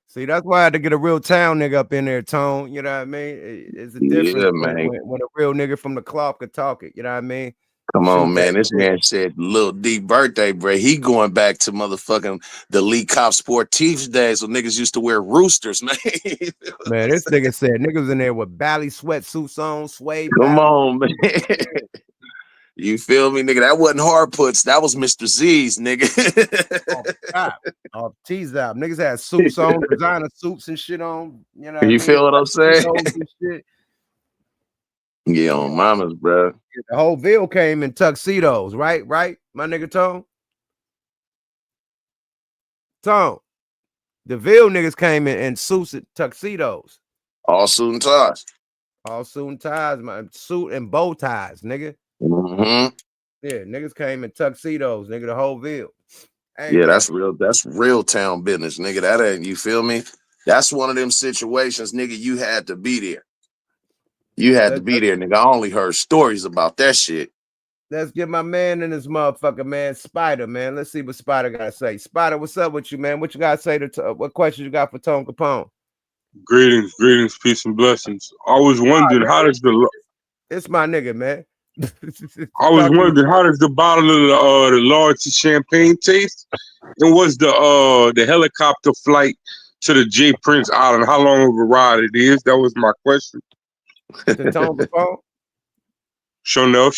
See, that's why I had to get a real town nigga up in there, Tone. You know what I mean? It's a difference Yeah, man. when a real nigga from the cloth could talk it. You know what I mean? Come on, Shoot that man. This shit. man said Lil D birthday, bro. He going back to motherfucking the Lee Cop Sportifs days when niggas used to wear roosters, man. Man, this nigga said niggas in there with bally sweatsuits on, suede Come bally. on, man. You feel me, nigga? That wasn't hard puts. That was Mr. Z's, nigga. Off tease out. Niggas had suits on, designer suits and shit on. You know what I You mean? feel what I'm saying? And shit. Yeah, on mamas, bro. The whole Ville came in tuxedos, right? Right, my nigga Tone? Tone. The Ville niggas came in suits and tuxedos. All suit and ties. All suit and ties, my suit and bow ties, nigga. Mm-hmm. Yeah, niggas came in tuxedos, nigga, the whole Ville. Hey, Yeah, man. that's real town business, nigga. That ain't, you feel me? That's one of them situations, nigga, you had to be there. You had to be there, nigga. I only heard stories about that shit. Let's get my man in this motherfucker, man. Spider, man. Let's see what Spider got to say. Spider, what's up with you, man? What you got to say to what questions you got for Tone Capone? Greetings, peace and blessings. I was wondering how does the it's my nigga, man. I was wondering how does the bottle of the largest champagne taste? And was the helicopter flight to the J Prince Island? How long of a ride it is? That was my question. To Tone Capone? Show no.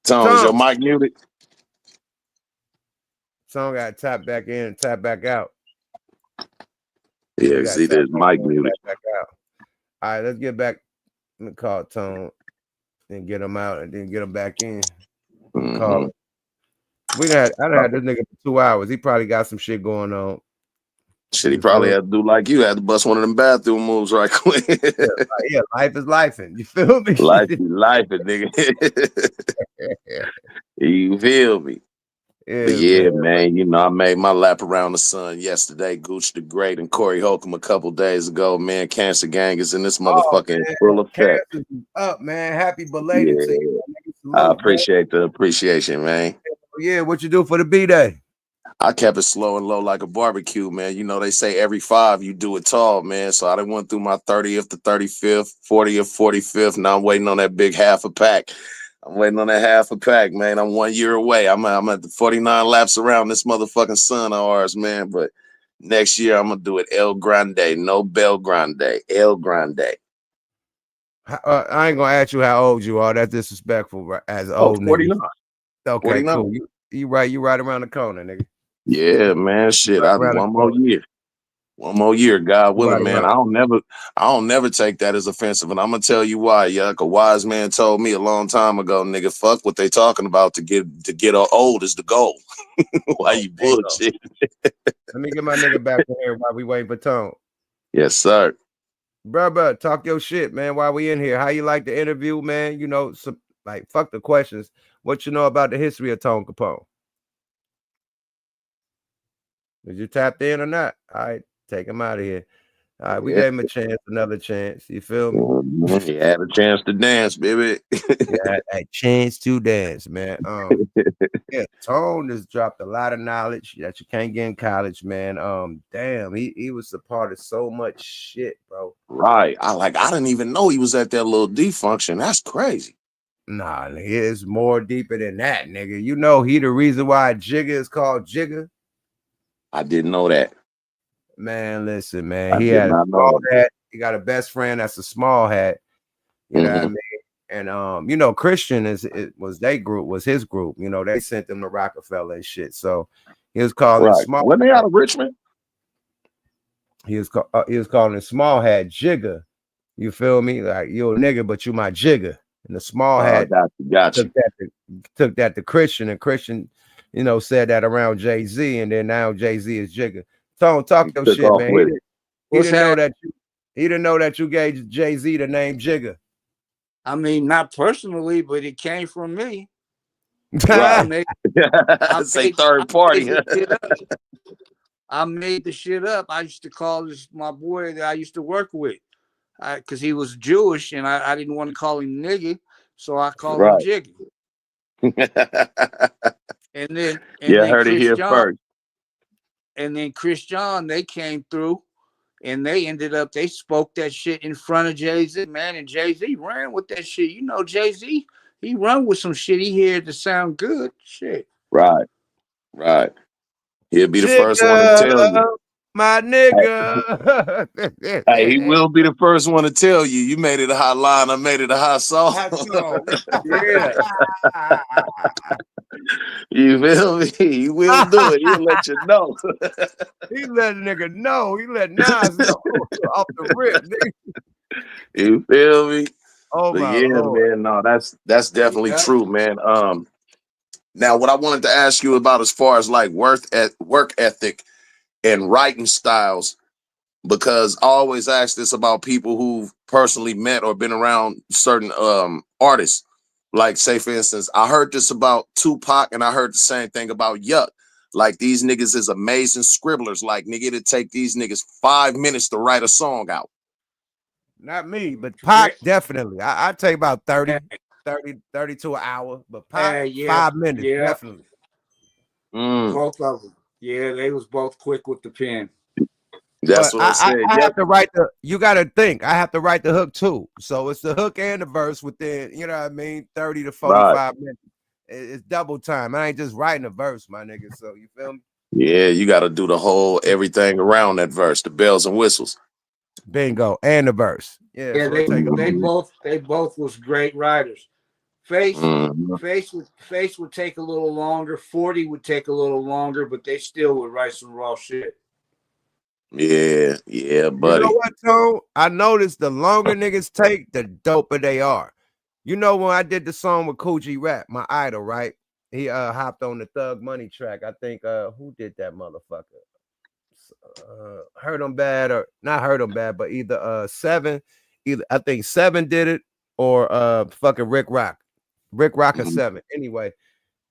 Tone, is your mic muted? Tone got to tap back in and tap back out. Yeah, see, there's mic muted. Back out. All right, let's get back. Let me call Tone and get him out and then get him back in. Call him. I done had this nigga for 2 hours. He probably got some shit going on. Shit, he probably had to do like you, had to bust one of them bathroom moves right quick. Yeah, life is lifing. You feel me? Life is lifing, nigga. You feel me? Yeah, but yeah, man, you know, I made my lap around the sun yesterday. Gooch the Great and Corey Holcomb a couple days ago. Man, Cancer Gang is in this motherfucking full effect. Cancer's up, man. Happy belated to you. I appreciate the appreciation, man. Yeah, what you do for the B-Day? I kept it slow and low like a barbecue, man. You know, they say every 5 you do it tall, man. So I done went through my 30th to 35th, 40th, 45th. Now I'm waiting on that big half a pack. I'm waiting on that half a pack, man. I'm 1 year away. I'm at the 49 laps around this motherfucking sun of ours, man. But next year I'm gonna do it El Grande, no Bel Grande, El Grande. I ain't gonna ask you how old you are. That's disrespectful as old 49. Nigga. Okay, 49. cool. You right around the corner, nigga. Yeah, man. Shit, one more year. One more year, God willing, man. I don't never take that as offensive. And I'm gonna tell you why. Yuck, a wise man told me a long time ago, nigga, fuck what they talking about to get old is the goal. Why you bullshit? Let me get my nigga back in here while we waiting for Tone. Yes, sir. Bruh, talk your shit, man. While we in here, how you like the interview, man? You know, like fuck the questions. What you know about the history of Tone Capone? Did you tapped in or not? All right, take him out of here. All right, we gave him a chance, another chance. You feel me? He had a chance to dance, baby. Yeah, a chance to dance, man. Yeah, Tone just dropped a lot of knowledge that you can't get in college, man. Damn, he was a part of so much shit, bro. Right. I didn't even know he was at that little D function. That's crazy. Nah, it's more deeper than that, nigga. You know he the reason why Jigger is called Jigger. I didn't know that. Man, listen, man. He had a small hat. He got a best friend that's a small hat. You know what I mean? And you know, Christian was his group. You know, they sent them to Rockefeller and shit. So he was calling small. When they out of Richmond? He was calling small hat Jigger. You feel me? Like you a nigga, but you my Jigger. And the small hat got you. Took that to Christian, and Christian, you know, said that around Jay-Z, and then now Jay-Z is Jigger. Tone, talk your shit, man. He didn't know that you gave Jay-Z the name Jigger. I mean, not personally, but it came from me. Right. Third party. I made the shit up. I used to call this my boy that I used to work with, because he was Jewish, and I didn't want to call him nigga, so I called him Jigger. And then heard it here first. And then Chris John, they came through, and they spoke that shit in front of Jay-Z, man. And Jay-Z ran with that shit. You know, Jay-Z, he run with some shit he heard to sound good. Shit. Right. He'll be the first one to tell you. my nigga. Hey, he will be the first one to tell you, you made it a hot line, I made it a hot song. Yeah. You feel me? He will do it. He'll let you know. He let a nigga know. He let Nas know off the rip, nigga. You feel me? Oh But my yeah, lord. man, no, that's definitely Yep. true, man. Now what I wanted to ask you about as far as like work ethic and writing styles, because I always ask this about people who've personally met or been around certain artists. Like, say for instance, I heard this about Tupac, and I heard the same thing about Yuck. Like, these niggas is amazing scribblers. Like, nigga, it'd take these niggas 5 minutes to write a song out. Not me, but Pac Yeah. definitely. I'd take about 30 to an hour, but Pac Yeah. 5 minutes, Yeah. definitely. Mm, Both of them. Yeah, they was both quick with the pen. that's But what I said. I Yep. have to write you gotta think, I have to write the hook too. So it's the hook and the verse within, you know what I mean, 30 to Right. 45 minutes. It's double time. I ain't just writing a verse, my nigga. So you feel me? Yeah, you got to do the whole everything around that verse, the bells and whistles. Bingo. And the verse. Yeah, Yeah, so it take a they Mhm. both was great writers. Face Mhm. Face would take a little longer. 40 would take a little longer, but they still would write some raw shit. Yeah, yeah, You know buddy. what, Tone? I noticed the longer niggas take, the doper they are. You know, when I did the song with Coogee Rap, my idol, right? He hopped on the Thug Money track. I think who did that motherfucker? Heard him bad or not heard him bad, but either Seven, either I think Seven did it or fucking Rick Rock. Rick Rock or Mhm. Seven. Anyway,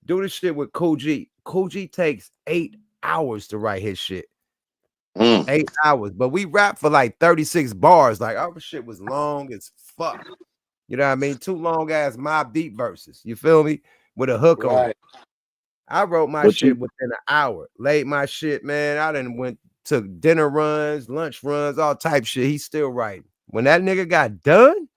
do the shit with Coogee. Coogee takes 8 hours to write his shit. Mm. 8 hours, but we rap for like 36 bars. Like our shit was long as fuck. You know what I mean? Two long ass Mob Deep verses. You feel me? With a hook on it. Right. I wrote my But shit you, within an hour. Laid my shit, man. I done went to dinner runs, lunch runs, all type shit. He's still writing. When that nigga got done,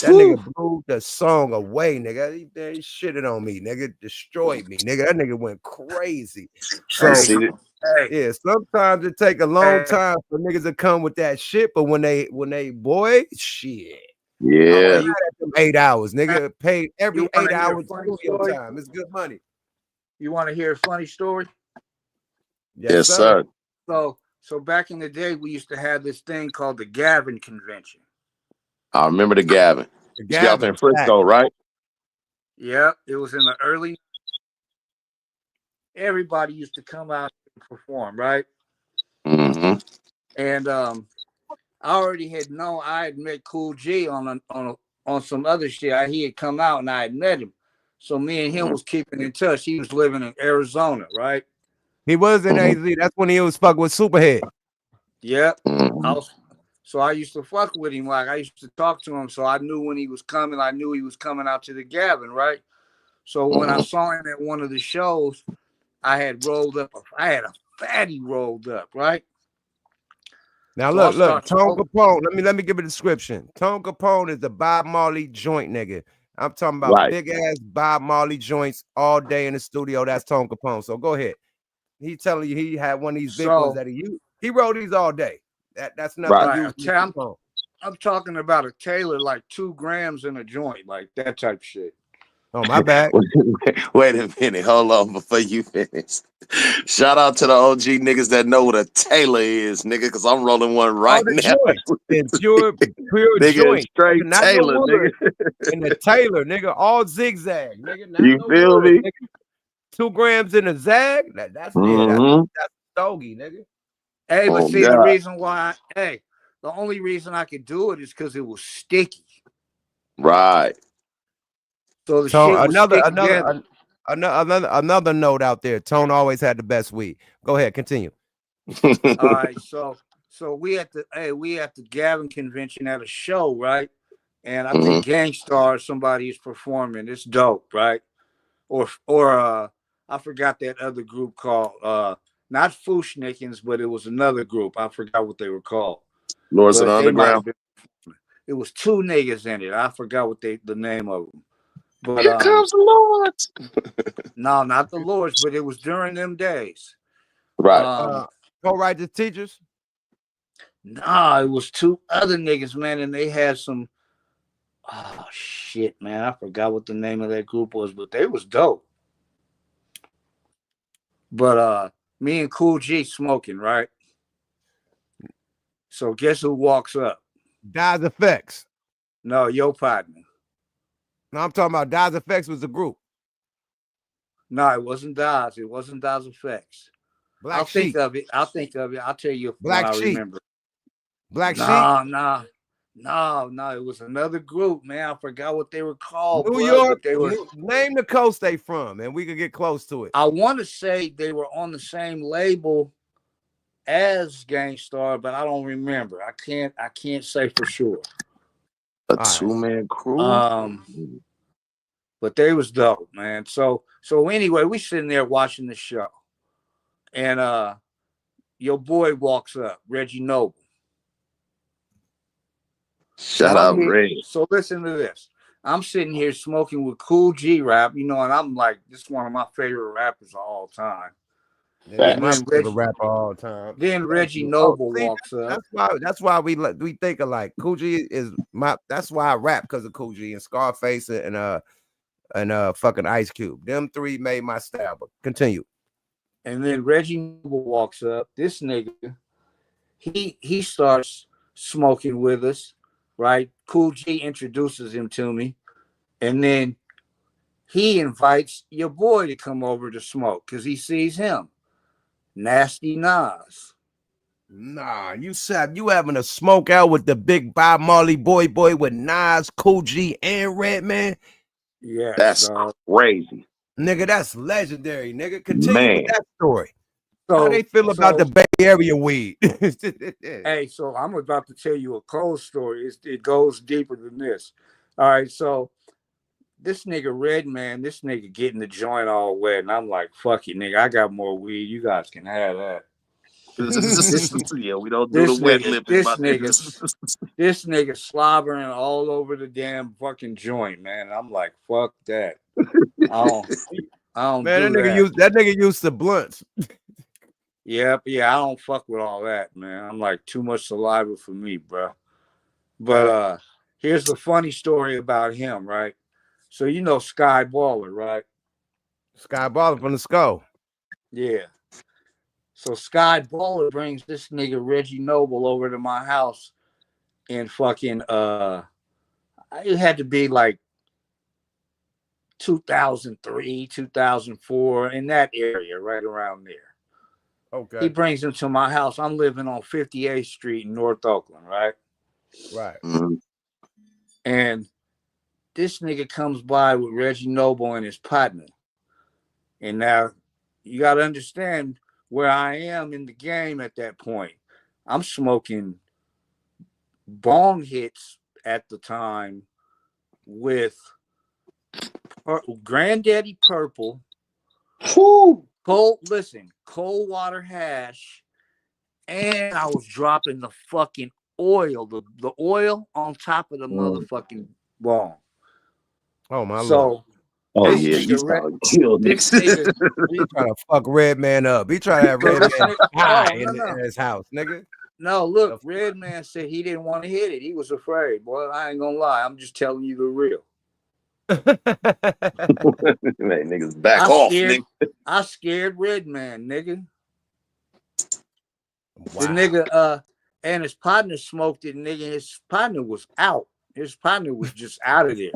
that nigga blew the song away, nigga. He shitted on me, nigga. Destroyed me, nigga. That nigga went crazy. you So Hey, see it? hey, yeah, sometimes it take a long time for niggas to come with that shit, but when they boy, shit. I'm hey, Yeah. mad at them 8 hours, nigga. Paid you every want 8 to hear a hours funny studio story? time. It's good money. You want to hear a funny story? Yes, Yes, sir. sir. So back in the day, we used to have this thing called the Gavin Convention. I remember the Gavin. The Used to be out there Gavin in Frisco, fact. right? Yeah, it was in the early. Everybody used to come out and perform, right? Mm-hmm. And I already had known I had met Cool G on some other shit. He had come out and I had met him. So me and him was keeping in touch. He was living in Arizona, right? He was in Mm-hmm. AZ. That's when he was fucking with Superhead. Yep. Mm-hmm. So I used to fuck with him. Like I used to talk to him. So I knew when he was coming. I knew he was coming out to the Gavin, right? So when I Mm-hmm. saw him at one of the shows, I had rolled up. I had a fatty rolled up, right? Now So I look, start Tone smoking. Capone. Let me give a description. Tone Capone is the Bob Marley joint nigga. I'm talking about Right. big ass Bob Marley joints all day in the studio. That's Tone Capone. So go ahead. He telling you he had one of these big ones So that he used. He wrote these all day. That's nothing Right. right, usually for Tone. I'm talking about a Taylor like 2 grams in a joint, like that type of shit. Oh, my bad. Wait a minute. Hold on before you finish. Shout out to the OG niggas that know what a Taylor is, nigga, because I'm rolling one All right the now. joints and pure Nigga, it's joint. straight Nigga, not no Taylor, nigga. wood. And the Taylor, nigga, all zigzag, nigga, not You no feel wood, me? nigga. 2 grams in a zag. That's Mm-hmm. doggy, nigga. Hey, but Oh, see the God. reason why, the only reason I could do it is because it was sticky. Right. So the Tone, shit would stick together. another note out there. Tone always had the best weed. Go ahead, continue. All right, so we at the Gavin convention at a show, right? And I Mm-hmm. think Gangstar somebody is performing. It's dope, right? Or I forgot that other group called not Fushnikins, but it was another group. I forgot what they were called. Lords of the But they might Underground. have been. It was 2 niggas in it. I forgot what the name of them. But Here comes the Lords. no, not the Lords, but it was during them days. Right. Um Co-writers, teachers? Nah, it was two other niggas, man, and they had some. Oh shit, man! I forgot what the name of that group was, but they was dope. But me and Cool G smoking, right? So guess who walks up? Dies Effects. No, your partner. No, I'm talking about Dies Effects was the group. No, it wasn't Dies. It wasn't Dies Effects. Black I'll Sheep. think of it. I'll think of it. I'll tell you when Black I Sheep. remember. Black Sheep. No. It was another group, man. I forgot what they were called. New bro, York. but they were. Name the coast they from, and we could get close to it. I want to say they were on the same label as Gangstar, but I don't remember. I can't say for sure. A two-man crew. But they was dope, man. So anyway, we sitting there watching the show, and your boy walks up, Reggie Noble. Shout out, Ray. So listen to this. I'm sitting here smoking with Cool G Rap, and I'm like, this is one of my favorite rappers of all time. Yeah, my favorite rapper all time. Then Reggie Noble walks up. That's why we think alike. Cool G is that's why I rap, because of Cool G and Scarface and fucking Ice Cube. Them three made my style. But continue. And then Reggie Noble walks up. This nigga, he starts smoking with us, right? Cool G introduces him to me, and then he invites your boy to come over to smoke because he sees him. Nasty Nas. Nah, you having a smoke out with the big Bob Marley boy with Nas, Cool G, and Redman? Yeah, that's crazy, nigga. That's legendary, nigga. Continue with that story. So, how they feel about the Bay Area weed? Hey, so I'm about to tell you a cold story. It goes deeper than this. All right, so this nigga Redman, this nigga getting the joint all wet, and I'm like, fuck it, nigga. I got more weed. You guys can have that. Yeah, we don't do the wet lip. This nigga slobbering all over the damn fucking joint, man. I'm like, fuck that. I don't man, do that nigga used to blunts. Yeah, I don't fuck with all that, man. I'm like, too much saliva for me, bro. But here's the funny story about him, right? So you know Sky Baller, right? Sky Baller from the Skull. Yeah. So Sky Baller brings this nigga Reggie Noble over to my house in fucking it had to be like 2003, 2004, in that area, right around there. Okay. He brings him to my house. I'm living on 58th Street in North Oakland, right? Right. Mm-hmm. And this nigga comes by with Reggie Noble and his partner. And now you got to understand where I am in the game at that point. I'm smoking bong hits at the time with Granddaddy Purple, cold water hash, and I was dropping the fucking oil, the oil on top of the motherfucking bong. Oh my lord. Oh yeah, you trying to kill niggas. He trying to fuck Redman up. He trying to have Redman high in his house, nigga. No, look, Redman said he didn't want to hit it. He was afraid. Boy, I ain't gonna lie. I'm just telling you the real. Man, niggas back off, nigga. I scared Redman, nigga. Wow. The nigga and his partner smoked it, nigga. His partner was out. His partner was just out of there.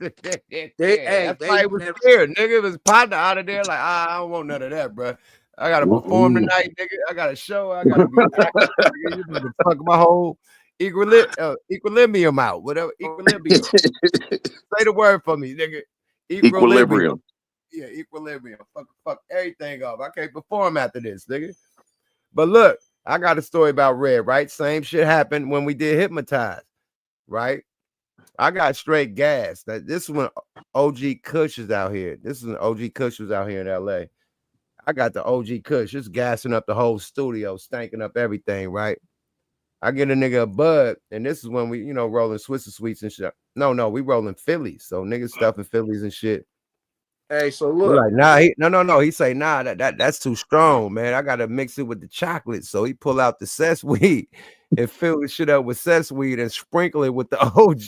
That's why he was scared, nigga. His partner out of there, like, I don't want none of that, bro. I gotta perform tonight, nigga. I got a show. I gotta be active, nigga. You better fuck my whole equilibrium out. Whatever equilibrium. Say the word for me, nigga. Equilibrium. Yeah, equilibrium. Fuck everything off. I can't perform after this, nigga. But look, I got a story about Red, right? Same shit happened when we did Hypnotize, right? I got straight gas. This is when OG Kush is out here. This is when OG Kush was out here in LA. I got the OG Kush. It's gassing up the whole studio, stanking up everything, right? I get a nigga a bud, and this is when we, rolling Swisher Sweets and shit. No, we rolling Phillies. So niggas stuffing Phillies and shit. Hey, so We're look. like, nah, no. He say, nah, that's too strong, man. I gotta mix it with the chocolate. So he pull out the cess weed and fill the shit up with cess weed and sprinkle it with the OG.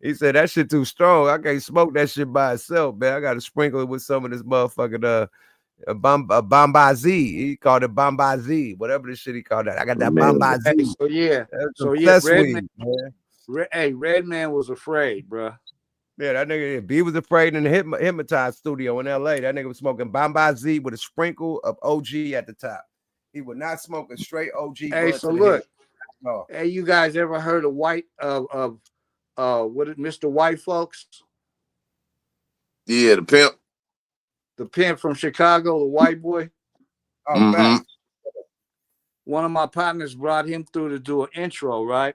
He said that shit too strong. I can't smoke that shit by itself, man. I gotta sprinkle it with some of this motherfucking Bombazi. He called it Bombazi, whatever the shit he called that. I got that Man, Bombazi. Hey, so yeah. That's some So yeah, cess weed, man. Redman was afraid, bro. Yeah, that nigga, he was afraid in the Hypnotize studio in LA. That nigga was smoking Bombazi with a sprinkle of OG at the top. He would not smoke a straight OG Hey, bud so to the look. head. No. Hey, you guys ever heard of what is Mr. White folks? yeah, the pimp. The pimp from Chicago, the white boy. Oh, facts. One of my partners brought him through to do an intro, right?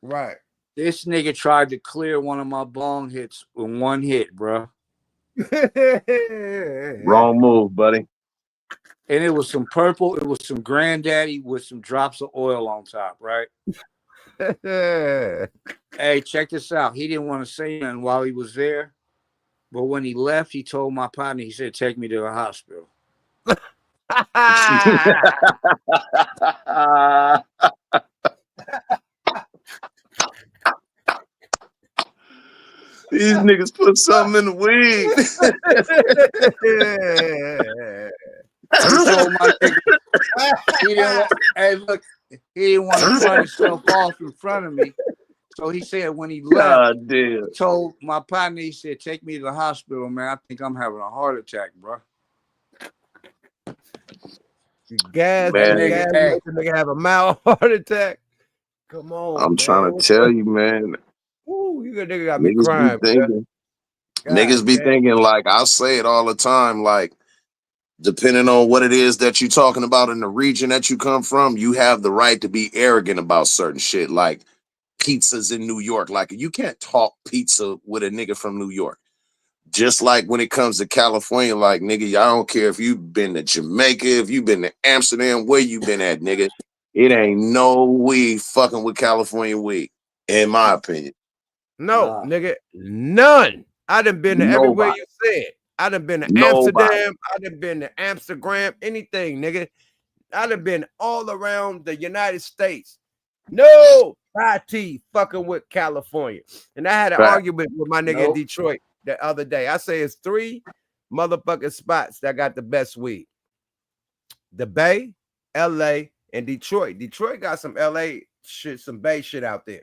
Right. This nigga tried to clear one of my bong hits in one hit, bro. Wrong move, buddy. And it was some purple. It was some granddaddy with some drops of oil on top, right? Hey, check this out. He didn't want to say nothing while he was there. But when he left, he told my partner, he said, take me to the hospital. These niggas put something in the weed. He told my nigga, he didn't want to turn himself off in front of me. So he said when he left, God damn. he told my partner, he said, take me to the hospital, man. I think I'm having a heart attack, bro. Gas, Man. gas, make the nigga have a mild heart attack. Come on, I'm trying to tell you, man. Ooh, you nigga got me crying. Niggas be thinking, like, I say it all the time, like, depending on what it is that you're talking about in the region that you come from, you have the right to be arrogant about certain shit, like pizzas in New York. Like, you can't talk pizza with a nigga from New York. Just like when it comes to California, like, nigga, I don't care if you've been to Jamaica, if you've been to Amsterdam, where you been at, nigga. It ain't no weed fucking with California weed, in my opinion. No, nigga, none. I done been to everywhere you said. I done been to Amsterdam. I done been to Amsterdam, anything, nigga. I done been all around the United States. No IT fucking with California. And I had an argument with my nigga in Detroit the other day. I say it's 3 motherfucking spots that got the best weed. The Bay, LA, and Detroit. Detroit got some LA shit, some Bay shit out there.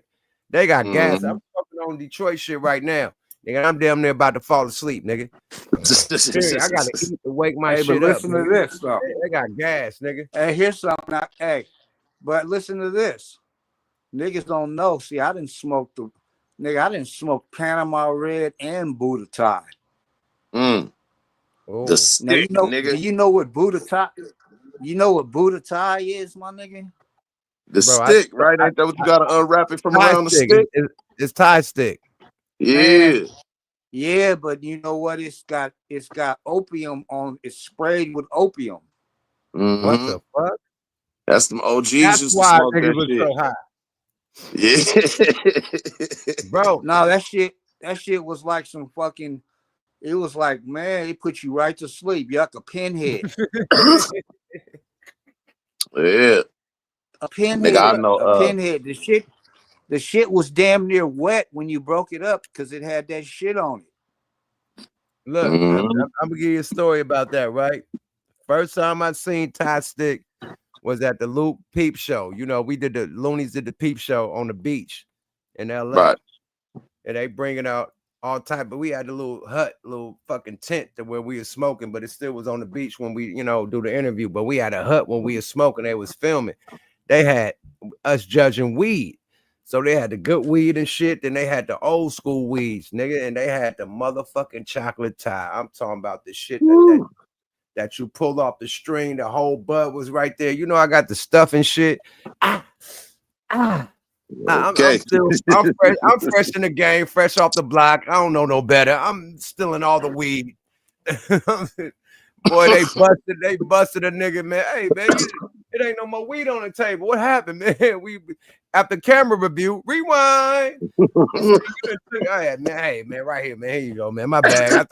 They got gas. I'm fucking on Detroit shit right now. Nigga, I'm damn near about to fall asleep, nigga. I gotta eat to wake my shit but listen up. To this, though. They got gas, nigga. Hey, here's something. But listen to this. Niggas don't know. See, I didn't smoke Panama Red and Buddha Thai. The stick, now, nigga. Do you know what Buddha Thai? You know what Buddha Thai is, my nigga? The stick, right? Ain't that what you gotta unwrap it from around the stick? It's Thai stick. Yeah. Man, yeah, but you know what? It's got opium on. It's sprayed with opium. What the fuck? That's them OGs. That's why niggas was so high. Yeah, bro. No, that shit was like some fucking. It was like, man, it put you right to sleep. You're like a pinhead. Yeah. A pinhead. Nigga, I know. A pinhead. The shit was damn near wet when you broke it up because it had that shit on it. Look, I'm gonna give you a story about that, right? First time I seen Thai stick was at the Luke Peep Show. You know, Looney's did the Peep Show on the beach in LA. Right. And they bringing out all type, but we had a little hut, little fucking tent to where we were smoking, but it still was on the beach when we, do the interview. But we had a hut when we were smoking. They was filming. They had us judging weed. So they had the good weed and shit. Then they had the old school weeds, nigga. And they had the motherfucking chocolate Thai. I'm talking about the shit that you pull off the string. The whole bud was right there. You know, I got the stuff and shit. I'm fresh in the game, fresh off the block. I don't know no better. I'm stealing all the weed. Boy, they busted a nigga, man. Hey, man, it ain't no more weed on the table. What happened, man? after camera review, rewind. Hey man, right here, man. Here you go, man. My bag.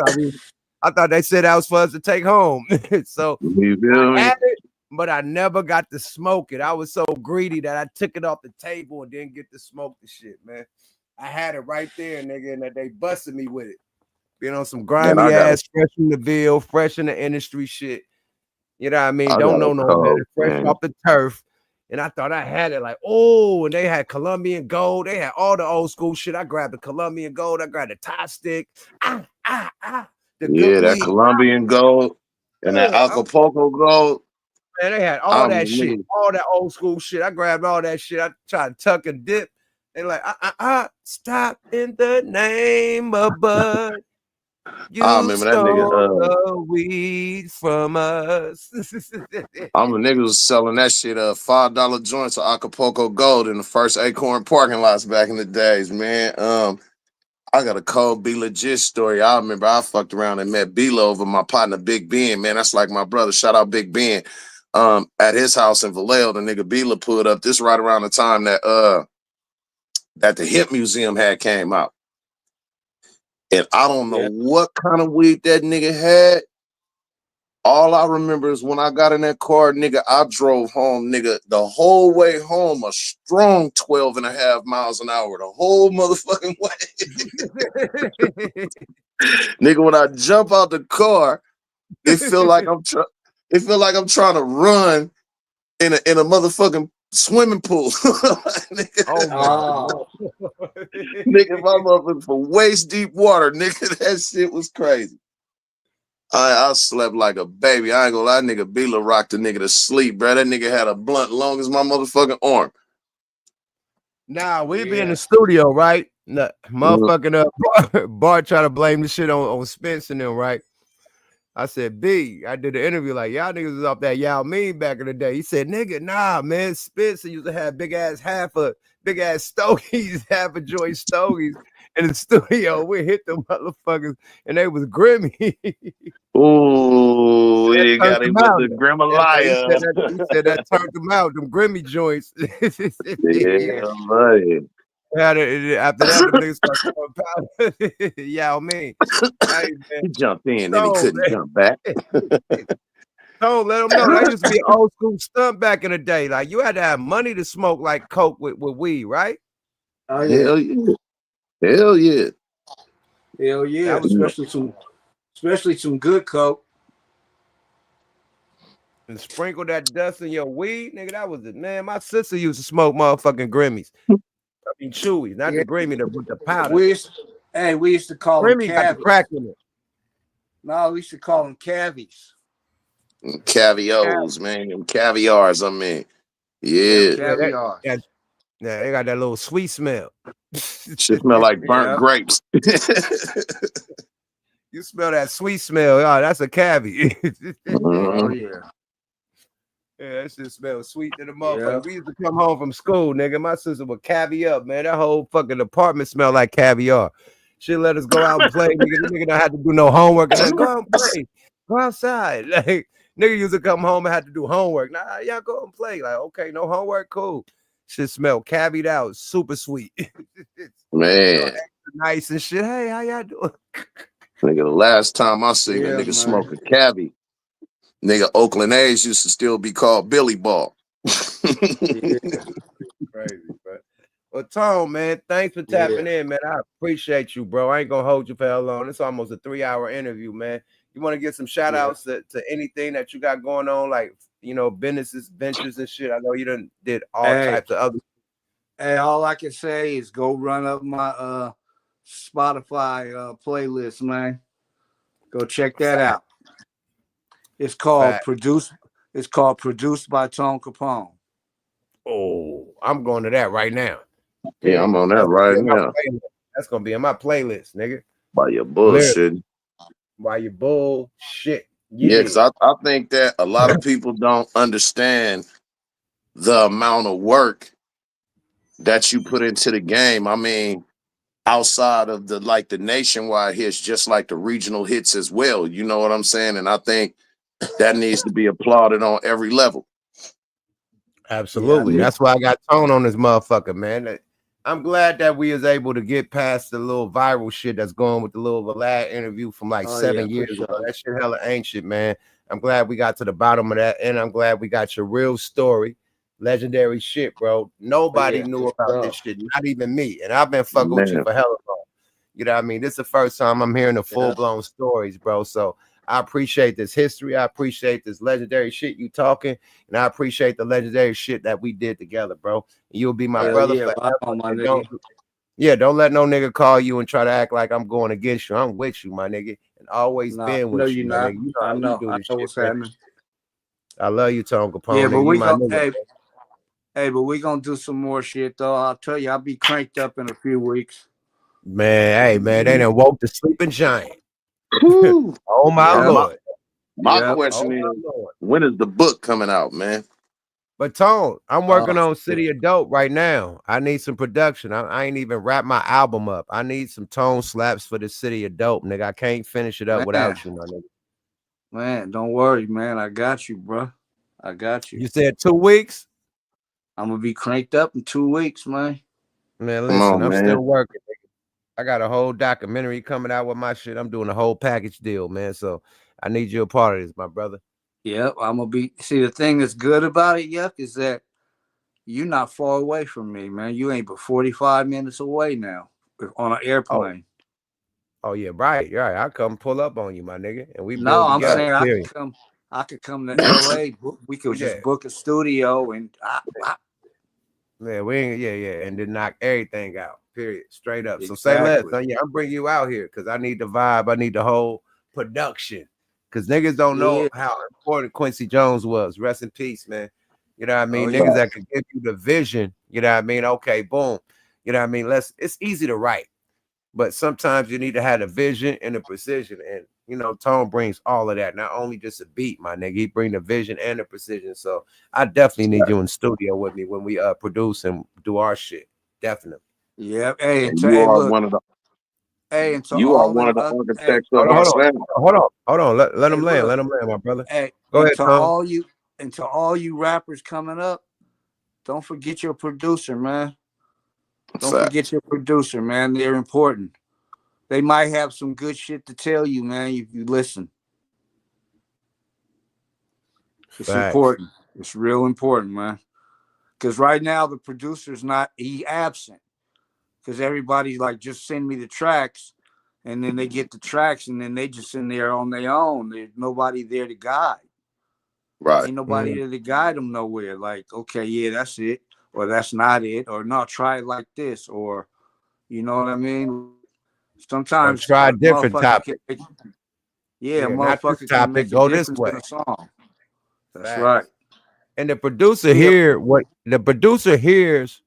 I thought they said that was for us to take home. So You feel I me? had it, but I never got to smoke it. I was so greedy that I took it off the table and didn't get to smoke the shit, man. I had it right there, nigga, and they busted me with it. You know, some Man, grimy ass, fresh in the Ville, fresh in the industry shit. You know what I mean? I Don't got a know no better, cold, fresh man. off the turf. And I thought I had it like, oh, and they had Colombian gold. They had all the old school shit. I grabbed the Colombian gold. I grabbed the tie stick. The good Yeah, that weed. Colombian gold and that Acapulco gold. Man, they had I all that remember shit, all that old school shit. I grabbed all that shit. I tried to tuck and dip. They like, stop in the name of Bud. I You remember that stole nigga. the weed from us. I remember niggas was selling that shit $5 joints of Acapulco gold in the first Acorn parking lots back in the days, man. I got a cold Be Legit story. I remember I fucked around and met B-Lo over my partner Big Ben, man. That's like my brother. Shout out Big Ben. At his house in Vallejo, the nigga B-Lo pulled up. This right around the time that the Hip Museum had came out. And I don't know what kind of weed that nigga had. All I remember is when I got in that car, nigga, I drove home, nigga, the whole way home, a strong 12.5 miles an hour, the whole motherfucking way. Nigga, when I jump out the car, it feel like I'm trying to run in a motherfucking swimming pool. Nigga, nigga, my motherfucker for waist deep water, nigga, that shit was crazy. I slept like a baby. I ain't gonna lie, nigga. Bila rocked the nigga to sleep, bro. That nigga had a blunt long as my motherfucking arm. Nah, we be in the studio, right? Nah, motherfucking Bart try to blame the shit on Spence and them, right? I said, I did the interview like, y'all niggas was off that Yao Ming back in the day. He said, nigga, nah, man, Spencer used to have big ass stogies, half a joint stogies in the studio. We hit them motherfuckers and they was grimy. Ooh, he got him with the Grimalaya. He said that turned them out, them grimy joints. Yeah, right. After that, the niggas started Yao Ming. Hey, He jumped in and he couldn't jump back. So let them know that used to be an old school stunt back in the day. Like you had to have money to smoke like coke with weed, right? Oh yeah. Hell yeah. Hell yeah. Hell yeah. Especially some good coke. And sprinkle that dust in your weed, nigga. That was it, man. My sister used to smoke motherfucking Grimmies. I mean chewies, not the Grimmy, with the powder. We used to call Grimmy them got the crack in it. No, we used to call them cavies. Cavios, man. Them caviars, I mean. Yeah. Caviars. Yeah, they got that little sweet smell. Shit smell like burnt grapes. You smell that sweet smell. Oh, that's a cavi. Oh yeah. Yeah, that shit smells sweet to the motherfucker. Yeah. We used to come home from school, nigga. My sister would caviar up, man. That whole fucking apartment smelled like caviar. She let us go out and play, nigga. The nigga don't have to do no homework. And then go out and play. Go outside. Like, nigga used to come home and had to do homework. Nah, y'all go and play. Like, okay, no homework, cool. Shit smelled cavied out, super sweet. Man. Nice and shit. Hey, how y'all doing? Nigga, the last time I seen a nigga smoke a cavi, nigga, Oakland A's used to still be called Billy Ball. Crazy, bro. Well, Tone, man, thanks for tapping in, man. I appreciate you, bro. I ain't gonna hold you for how long. It's almost a 3-hour interview, man. You want to get some shout outs to anything that you got going on, like, you know, businesses, ventures and shit? I know you done did all types of other. Hey, all I can say is go run up my Spotify playlist, man. Go check that out. It's called Produced by Tone Capone. Oh, I'm going to that right now. Yeah, I'm on that right now. That's gonna be in my playlist, nigga. By your bullshit. By your bullshit. Yeah, because I think that a lot of people don't understand the amount of work that you put into the game. I mean, outside of the nationwide hits, just like the regional hits as well. You know what I'm saying? And I think that needs to be applauded on every level. Absolutely. Yeah, That's why I got Tone on this motherfucker, man. I'm glad that we was able to get past the little viral shit that's going with the little Vlad interview from like oh yeah, 7 years for ago. sure. That shit hella ancient, man. I'm glad we got to the bottom of that, and I'm glad we got your real story. Legendary shit, bro. Oh Nobody yeah, knew for about sure. this shit, not even me. And I've been fucking with you Man, for hella long. You know what I mean? This is the first time I'm hearing the Yeah. full-blown stories, bro. So I appreciate this history. I appreciate this legendary shit you talking, and I appreciate the legendary shit that we did together, bro. You'll be my Hell brother yeah, right forever. on, my And nigga. don't let no nigga call you and try to act like I'm going against you. I'm with you, my nigga, and always Nah, I been know with you you, my not. nigga. You know I how we know. do I this know shit, what's man. happening. I love you, Tone Yeah, Capone, but nigga. You we my gonna nigga. but we gonna do some more shit though. I'll tell you, I'll be cranked up in a few weeks. Man, hey, man, they done woke the sleeping giant. whew. Oh, my Yeah, my Lord. my yeah. question Oh, is, my Lord. when is the book coming out, man? But Tone, I'm working on Shit. City of Dope right now. I need some production. I ain't even wrap my album up. I need some tone slaps for the City of Dope, nigga. I can't finish it up Man, without you, my nigga. man, don't worry, man. I got you, bro. I got you. You said 2 weeks? I'm gonna be cranked up in 2 weeks, man. Man, Come listen, on, I'm man. still working. I got a whole documentary coming out with my shit. I'm doing a whole package deal, man. So I need you a part of this, my brother. Yep, I'm gonna be. See, the thing that's good about it, Yuck, is that you're not far away from me, man. You ain't but 45 minutes away now on an Oh, airplane. oh yeah, right. You're right. I'll come pull up on you, my nigga, and we No, build I'm Right. together. saying I could Period. come. I could come to LA. We could Yeah. just book a studio and Yeah, we ain't, yeah, and then knock everything out. Period. Straight up. So say less. exactly. So yeah, I'm bringing you out here because I need the vibe. I need the whole production. Because niggas don't know Yeah. how important Quincy Jones was. Rest in peace, man. You know what I Oh mean? Niggas yeah. that could give you the vision. You know what I mean? Okay, boom. You know what I mean? It's easy to write, but sometimes you need to have the vision and the precision. And you know, Tone brings all of that. Not only just a beat, my nigga. He bring the vision and the precision. So I definitely need you in studio with me when we produce and do our shit. Definitely. Yeah. Hey, And you hey, are look. one of the Hey, and to you are all one them of the other. Hey, architects Hold of on, our hold on, sound. hold on. Let hey, him land. look. Let him land, my brother. Hey, Go ahead, Tone. and to all you rappers coming up, don't forget your producer, man. Don't Facts. forget your producer, man. They're important. They might have some good shit to tell you, man, if you listen. It's Facts. important. It's real important, man. Because right now the producer's not he absent. Because everybody's like, just send me the tracks, and then they get the tracks, and then they just in there on their own. There's nobody there to guide. Right. Ain't nobody there to guide them nowhere. Like, okay, yeah, that's it, or that's not it, or no, try it like this, or you know what I mean. Or Sometimes try a a different motherfucker topic. can make, yeah, a Yeah, not this motherfucker can topic. make a Go this difference in way. a song. That's right. Facts. And the producer Yeah, hears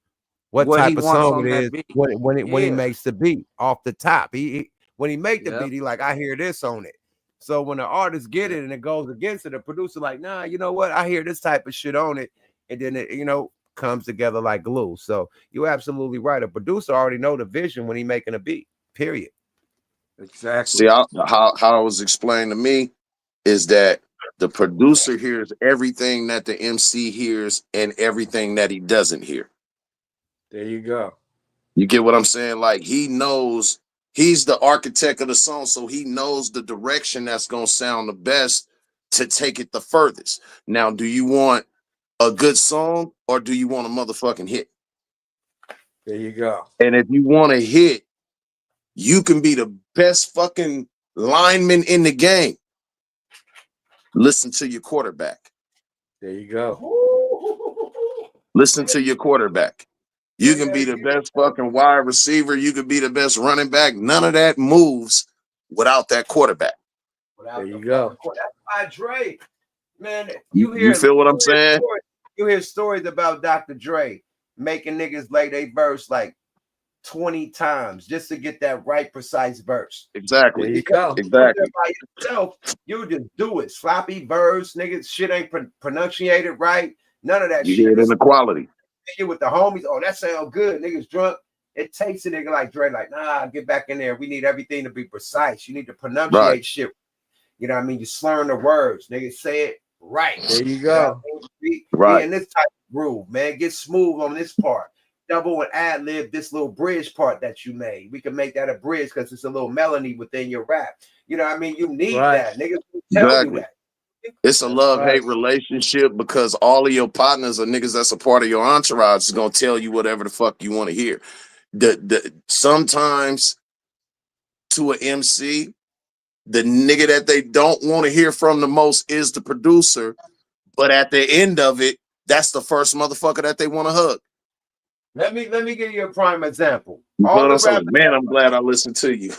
what what he type of wants song on it that is beat. when he Yeah, makes the beat off the top. He when he make the yeah, beat, he like, I hear this on it. So when the artist get yeah, it and it goes against it, the producer like, nah, you know what? I hear this type of shit on it, and then it, comes together like glue. So you're absolutely right. A producer already know the vision when he making a beat. Period. See, exactly. how it was explained to me is that the producer hears everything that the MC hears and everything that he doesn't hear. There you go. You get what I'm saying? Like he knows he's the architect of the song, so he knows the direction that's gonna sound the best to take it the furthest. Now, do you want a good song or do you want a motherfucking hit? There you go. And if you want a hit, you can be the best fucking lineman in the game. Listen to your quarterback. There you go. Listen to your quarterback. You can be the best fucking wide receiver. You can be the best running back. None of that moves without that quarterback. There Without the you fucking go. court. That's why Dre, man. You feel what I'm saying? You hear stories about Dr. Dre making niggas lay their verse like 20 times just to get that right precise verse. There Exactly. you Because go. if you out there Exactly. by yourself, you just do it. Sloppy verse, niggas, shit ain't pronunciated right. None of that You hear shit. it in the quality. You with the homies. Oh, that sound good. Niggas drunk. It takes a nigga like Dre, like, nah, get back in there. We need everything to be precise. You need to Right. pronunciate shit. You know what I mean? You slurring the words. Niggas say it right. There you You know what go. I mean? We Right. in this type of groove, man. Get smooth on this part. Double and ad lib this little bridge part that you made. We can make that a bridge because it's a little melody within your rap. You know what I mean? You need that. Niggas will tell you Exactly. that. It's a love-hate relationship because all of your partners are niggas that's a part of your entourage is gonna tell you whatever the fuck you want to hear. Sometimes to an MC, the nigga that they don't want to hear from the most is the producer, but at the end of it, that's the first motherfucker that they want to hug. Let me give you a prime example. You know All what the I'm saying? rappers, Man, I'm glad I listened to you.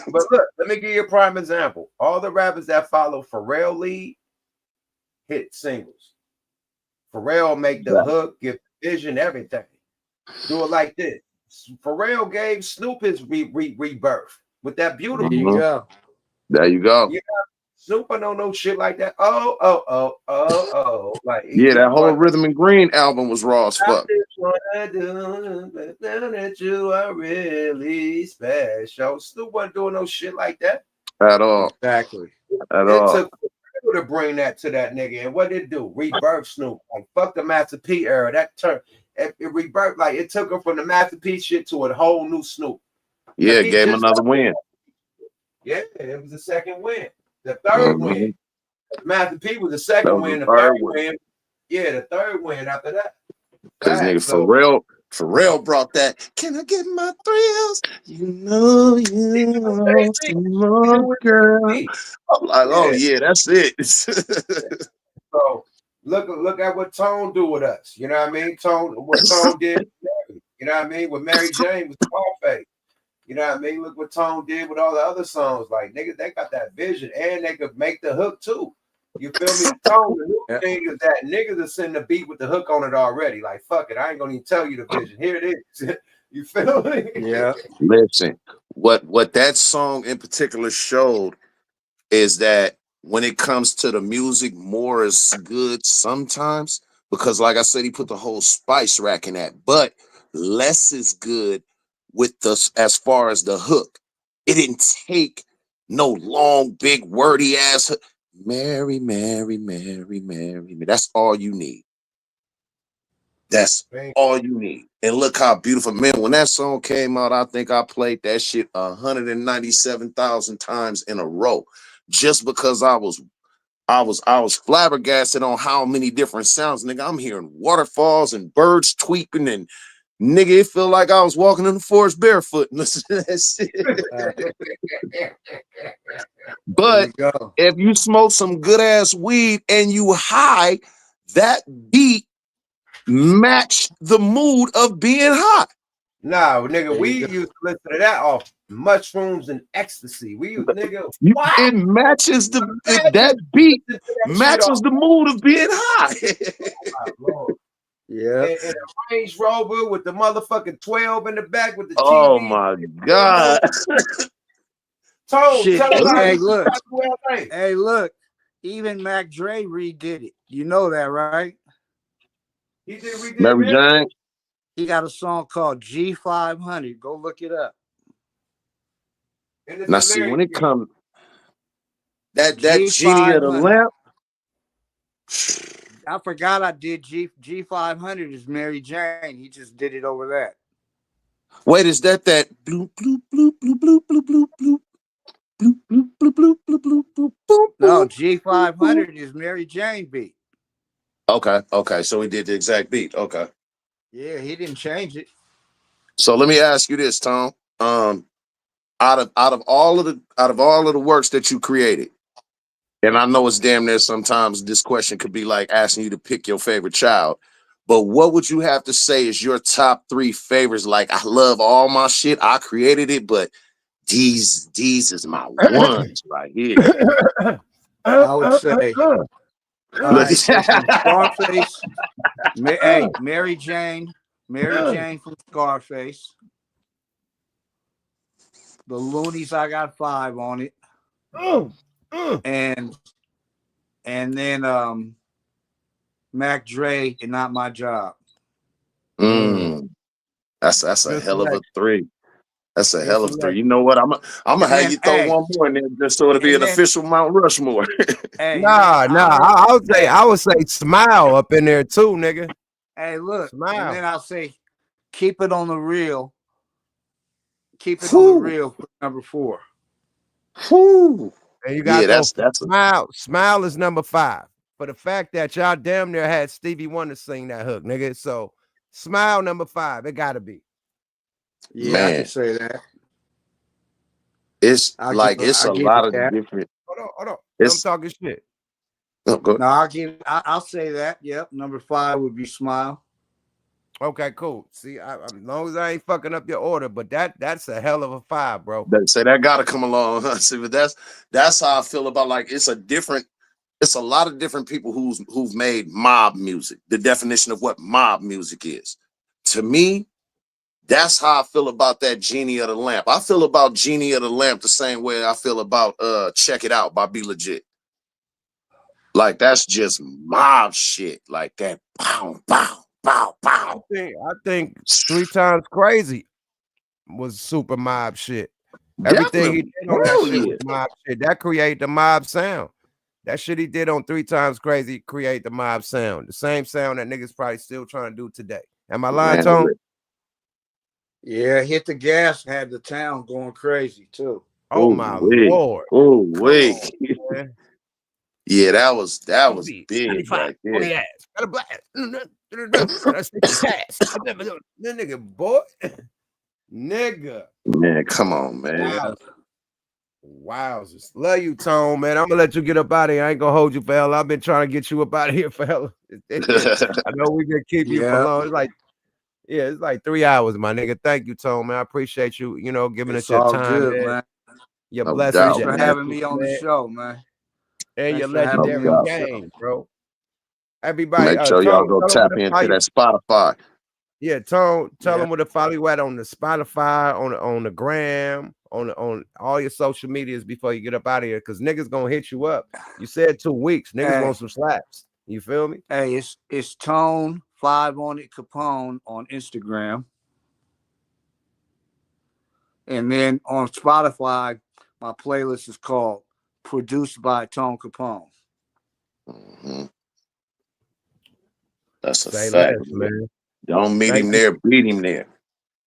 but look, let me give you a prime example. All the rappers that follow Pharrell lead hit singles. Pharrell make the hook, give vision, everything. Do it like this. Pharrell gave Snoop his rebirth with that beautiful. There you go. There you go. Yeah, Snoop, I don't know shit like that. Like Yeah, that whole Rhythm and Green album was raw as fuck. I just wanna do, but now that you are really special. Snoop wasn't doing no shit like that At all. Exactly. At it all. took to bring that to that nigga, and what did it do? Rebirth Snoop. Like fuck the Master P era. That turn it rebirth, like it took him from the Master P shit to a whole new Snoop. Yeah, it gave him another win. Yeah, it was the second win. The third win. Master P was the second win. The third win. Yeah, the third win after that. Because nigga Pharrell brought that. Can I get my thrills? You know you want some more, girl. I'm like, oh yeah, that's it. So look at what Tone do with us. You know what I mean? What Tone did with Mary. You know what I mean? With Mary Jane with Scarface. You know what I mean? Look what Tone did with all the other songs. Like niggas, they got that vision, and they could make the hook too. You feel me? Tone, the new thing is that niggas are sending the beat with the hook on it already. Like fuck it, I ain't gonna even tell you the vision. Here it is. You feel me? Yeah. Listen, what that song in particular showed is that when it comes to the music, more is good sometimes because, like I said, he put the whole spice rack in that, but less is good with as far as the hook. It didn't take no long, big, wordy ass hook. Mary, Mary, Mary, Mary. That's all you need. That's all you need. And look how beautiful, man. When that song came out, I think I played that shit 197,000 times in a row, just because I was flabbergasted on how many different sounds. Nigga, I'm hearing waterfalls and birds tweeting, and nigga, it felt like I was walking in the forest barefoot and listening to that shit. But if you smoke some good ass weed and you high, that beat match the mood of being high. No, nigga, we used to listen to that off mushrooms and ecstasy. We used, nigga, what? It matches that beat matches the mood of being high. Oh, Lord. Yeah. And a Range Rover with the motherfucking 12 in the back with the TV. Oh my God. Tone, shit. tell us Hey, look. Hey, look. Even Mac Dre redid it. You know that, right? He did redid Mary Jane. He got a song called G500. Go look it up. Now see, when it comes that genie of the lamp. I forgot I did G500 is Mary Jane. He just did it over that. Wait, is that bloop bloop bloop bloop bloop bloop bloop bloop bloop bloop bloop bloop bloop bloop bloop? No, G500 is Mary Jane beat. Okay. So he did the exact beat. Okay. Yeah, he didn't change it. So let me ask you this, Tom. Out of all of the works that you created, and I know it's damn near sometimes this question could be like asking you to pick your favorite child, but what would you have to say is your top 3 favorites? Like, I love all my shit, I created it, but these is my ones right here. I would say Scarface. Hey, Mary Jane from Scarface. The Loonies, I got 5 on it. And then Mac Dre and Not My Job. That's a hell of a 3. That's a hell of a 3. You know what? I'm gonna have you throw one more in there just so it'll be an official Mount Rushmore. Nah. I would say smile up in there too, nigga. Hey, look, and Smile. then I'll say, keep it on the real. Keep it on the Whew, real for number 4. whew. And you Yeah, gotta go that's a smile. Smile is number 5. For the fact that y'all damn near had Stevie Wonder sing that hook, nigga. So smile number 5. It gotta be. Yeah, I can man. say that. It's I'll give like it. it's I a give lot it of that. different. Hold on. I'm It's talking shit. oh, good. No, I'll say that. Yep, number 5 would be Smile. Okay, cool. See, as long as I ain't fucking up your order, but that's a hell of a 5, bro. That say that gotta come along. Huh? See, but that's how I feel about like it's a lot of different people who've made mob music. The definition of what mob music is. To me, that's how I feel about that Genie of the Lamp. I feel about Genie of the Lamp the same way I feel about Check It Out by Be Legit. Like that's just mob shit. Like that pow, pow, pow, pow. I think 3XKRAZY was super mob shit. Everything he Definitely. did on that Hell shit yeah. was mob shit. That created the mob sound. That shit he did on 3XKRAZY create the mob sound. The same sound that niggas probably still trying to do today. Am I lying, Man, Tone? Yeah, Hit the Gas had the town going crazy too. Oh oh my wait. lord. Oh Come wait. on, man. Yeah, that was Beat, big 95 right on there. the ass. Got a blast. Can I stick the pass? That nigga, boy. Nigga. Man, come on, man. Yeah. Wow. Wowzers. Love you, Tone, man. I'm gonna let you get up out of here. I ain't gonna hold you for hell. I've been trying to get you up out of here for hell. I know we've been keeping you for Yeah. long. It's like 3 hours, my nigga. Thank you, Tone, man. I appreciate you, giving us It's your all time, good, man. man. Your No blessings, Thanks doubt, your for man. having essence, me on the man, show, man. and your Thanks for having No me legendary on doubt. the show. game, bro. Everybody, Make sure y'all Tone, go tell them tap where to into follow you. that Spotify. Yeah, Tone, tell Yeah. them where to follow you at on the Spotify, on the gram, on all your social medias before you get up out of here, because niggas gonna hit you up. You said 2 weeks. Niggas Hey, want some slaps. You feel me? hey, it's Tone 5 on it Capone on Instagram. And then on Spotify, my playlist is called Produced by Tone Capone. Mhm. That's a Say fact. less, Man. man. Don't meet Thank him you. there, beat him there.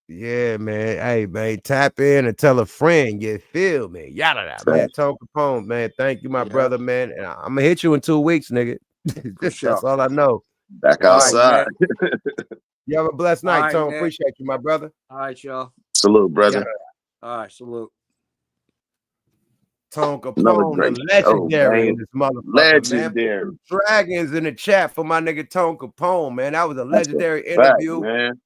Yeah, man. Hey, man, tap in and tell a friend. You feel me? Yada yada, man. Fact. Tone Capone, man. Thank you, my Yeah, brother, man. And I'm gonna hit you in 2 weeks, nigga. for That's sure. all I know. Back All right, outside. Nick. You have a blessed All night, right, Tone. Nick. Appreciate you, my brother. All right, y'all. Salute, brother. Yada. All right, salute. Tone Another Capone, great the show, legendary in man. this motherfucker, man. Put Legendary. some dragons in the chat for my nigga Tone Capone, man. That was a That's a legendary fact, interview, man.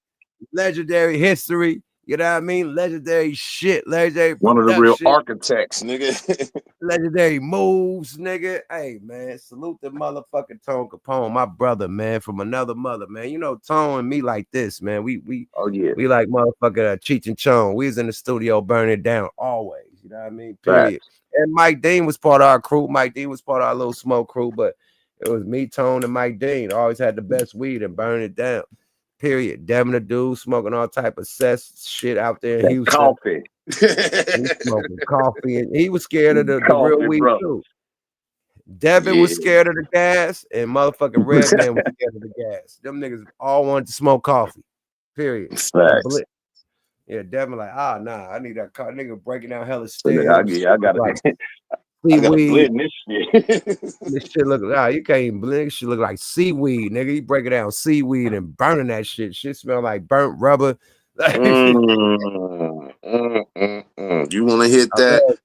legendary history. You know what I mean? Legendary shit, legendary One of the real production, architects, nigga. legendary moves, nigga. Hey, man, salute the motherfucking Tone Capone, my brother, man, from another mother, man. You know, Tone and me like this, man. Oh yeah. We like motherfucking Cheech and Chong. We was in the studio burning it down always. You know what I mean? Fact. Period. And Mike Dean was part of our crew. Mike Dean was part of our little smoke crew, but it was me, Tone, and Mike Dean. Always had the best weed and burn it down. Period. Devin the dude smoking all type of cess shit out there in That Houston. coffee. He smoking coffee, and he was scared of the real Coffee, weed bro. too. Devin was Yeah. scared of the gas, and motherfucking Redman was scared of the gas. Them niggas all wanted to smoke coffee. Period. Facts. Yeah, Devin like, nah, I need that car. Nigga breaking down hella So, nigga, stairs. I gotta Like I gotta seaweed. blend this shit. This shit look you can't even blend. Shit look like seaweed, nigga. You breaking down seaweed and burning that shit. Shit smell like burnt rubber. You want to hit that?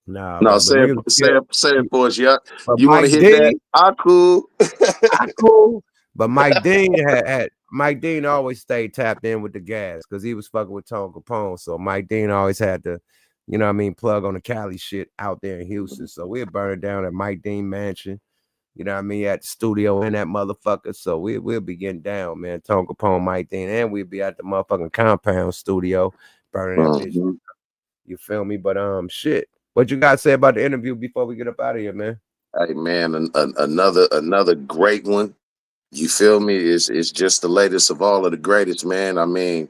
Nah, No, but niggas say it for us, yeah. but You want to Mike hit that? D, I cool. I cool. But Mike Dean had Mike Dean always stayed tapped in with the gas because he was fucking with Tone Capone. So Mike Dean always had to, you know what I mean, plug on the Cali shit out there in Houston. So we'd burn it down at Mike Dean Mansion. You know what I mean? At the studio in that motherfucker. So we'll be getting down, man. Tone Capone, Mike Dean, and we'll be at the motherfucking compound studio burning that bitch. Mhm. You feel me? But shit. What you got to say about the interview before we get up out of here, man? Hey man, another great one. You feel me? It's just the latest of all of the greatest, man. I mean,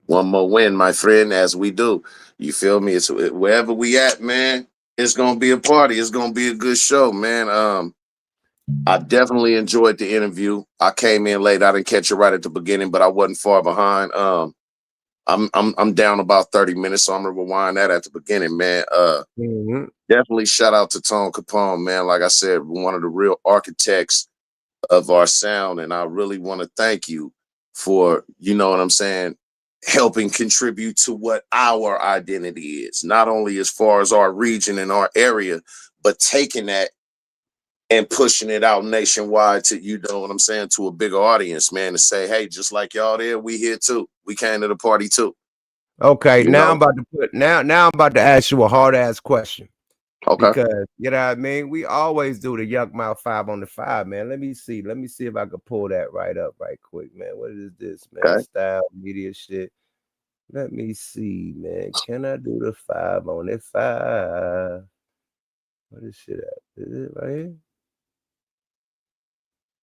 one more win, my friend, as we do. You feel me? It's wherever we at, man. It's gonna be a party. It's gonna be a good show, man. I definitely enjoyed the interview. I came in late. I didn't catch it right at the beginning, but I wasn't far behind. I'm down about 30 minutes, so I'm gonna rewind that at the beginning, man. Definitely shout out to Tone Capone, man. Like I said, one of the real architects of our sound, and I really want to thank you for, you know what I'm saying, helping contribute to what our identity is, not only as far as our region and our area, but taking that and pushing it out nationwide to, you know what I'm saying, to a bigger audience, man, to say, hey, just like y'all there, we here too. We came to the party too. Okay, You now know? I'm about to put now I'm about to ask you a hard ass question. Okay. Because you know what I mean, we always do the Yuck Mouth 5 on the 5, man. Let me see if I can pull that right up right quick, man. What is this, man? Okay. Style media shit. Let me see, man. Can I do the 5 on it? 5. What is shit at? Is it right here?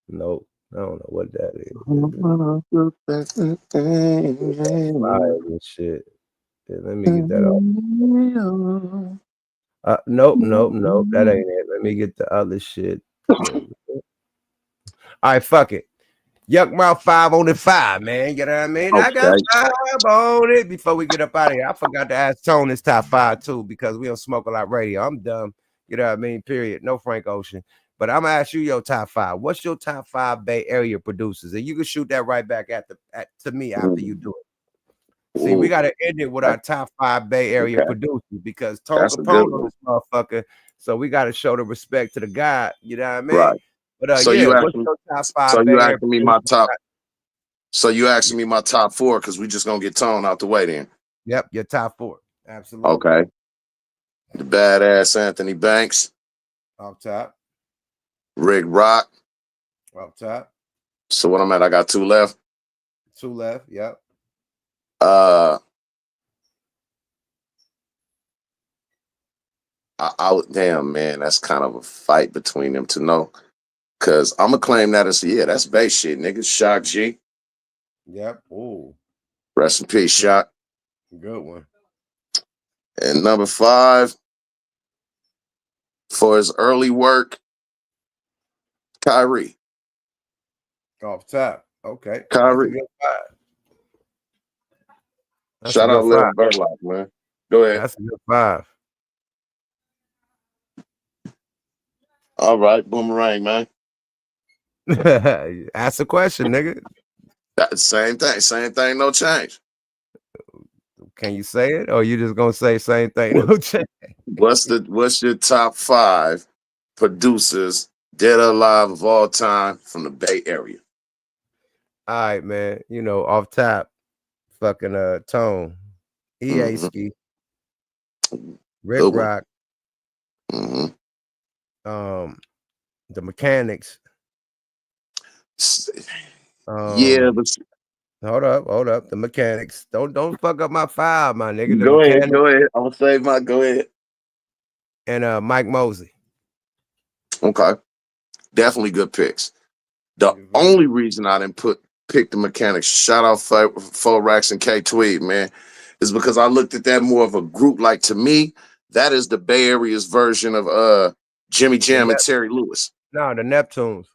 Nope. I don't know what that is. Fire and shit. Yeah, let me get that off. Nope. That ain't it. Let me get the other shit. All right, fuck it. Yuck Mouth 5 on the 5, man. You know what I mean? I got 5 on it before we get up out of here. I forgot to ask Tone his top 5 too, because we don't smoke a lot radio. I'm dumb. You know what I mean? Period. No Frank Ocean. But I'm gonna ask you your top 5. What's your top 5 Bay Area producers? And you can shoot that right back to me after you do it. See, we gotta end it with our top 5 Bay Area producers, because Tone Capone on this motherfucker. So we gotta show the respect to the guy. You know what I mean? Right. But So yeah, you what's asking, your top 5 so Bay you Area asking me my producers? top. So you asking me my top 4 because we just gonna get Tone out the way then. Yep, your top 4. Absolutely. Okay. The badass Anthony Banks, Off top. Rick Rock. Off top. So what I'm at, I got 2 left. 2 left. Yep. Damn, man, that's kind of a fight between them to know. Cause I'm gonna claim that as, yeah, that's bass shit, nigga. Shock G. Yep. Ooh. Rest in peace, Shock. Good one. And number 5, for his early work, Kyrie. Off top. Okay. Kyrie. That's Shout a out good 5. Lil Burlock, man. Go ahead. That's a good 5. All right, Boomerang, man. Ask a question, nigga. Same thing, no change. Can you say it, or you just gonna say same thing? No change. What's your top 5 producers, dead or alive, of all time from the Bay Area? All right, man. You know, off top, fucking Tone, EA Rick Good one. Rock, the Mechanics. Yeah, but hold up. The Mechanics. Don't fuck up my 5, my nigga. The go Mechanics. ahead. I'm gonna save my. Go ahead. And Mike Mosley. Okay, definitely good picks. The only reason I didn't pick the Mechanics, shout out Forax and K Tweed, man, is because I looked at that more of a group. Like, to me, that is the Bay Area's version of Jimmy Jam and Terry Lewis. No, the Neptunes.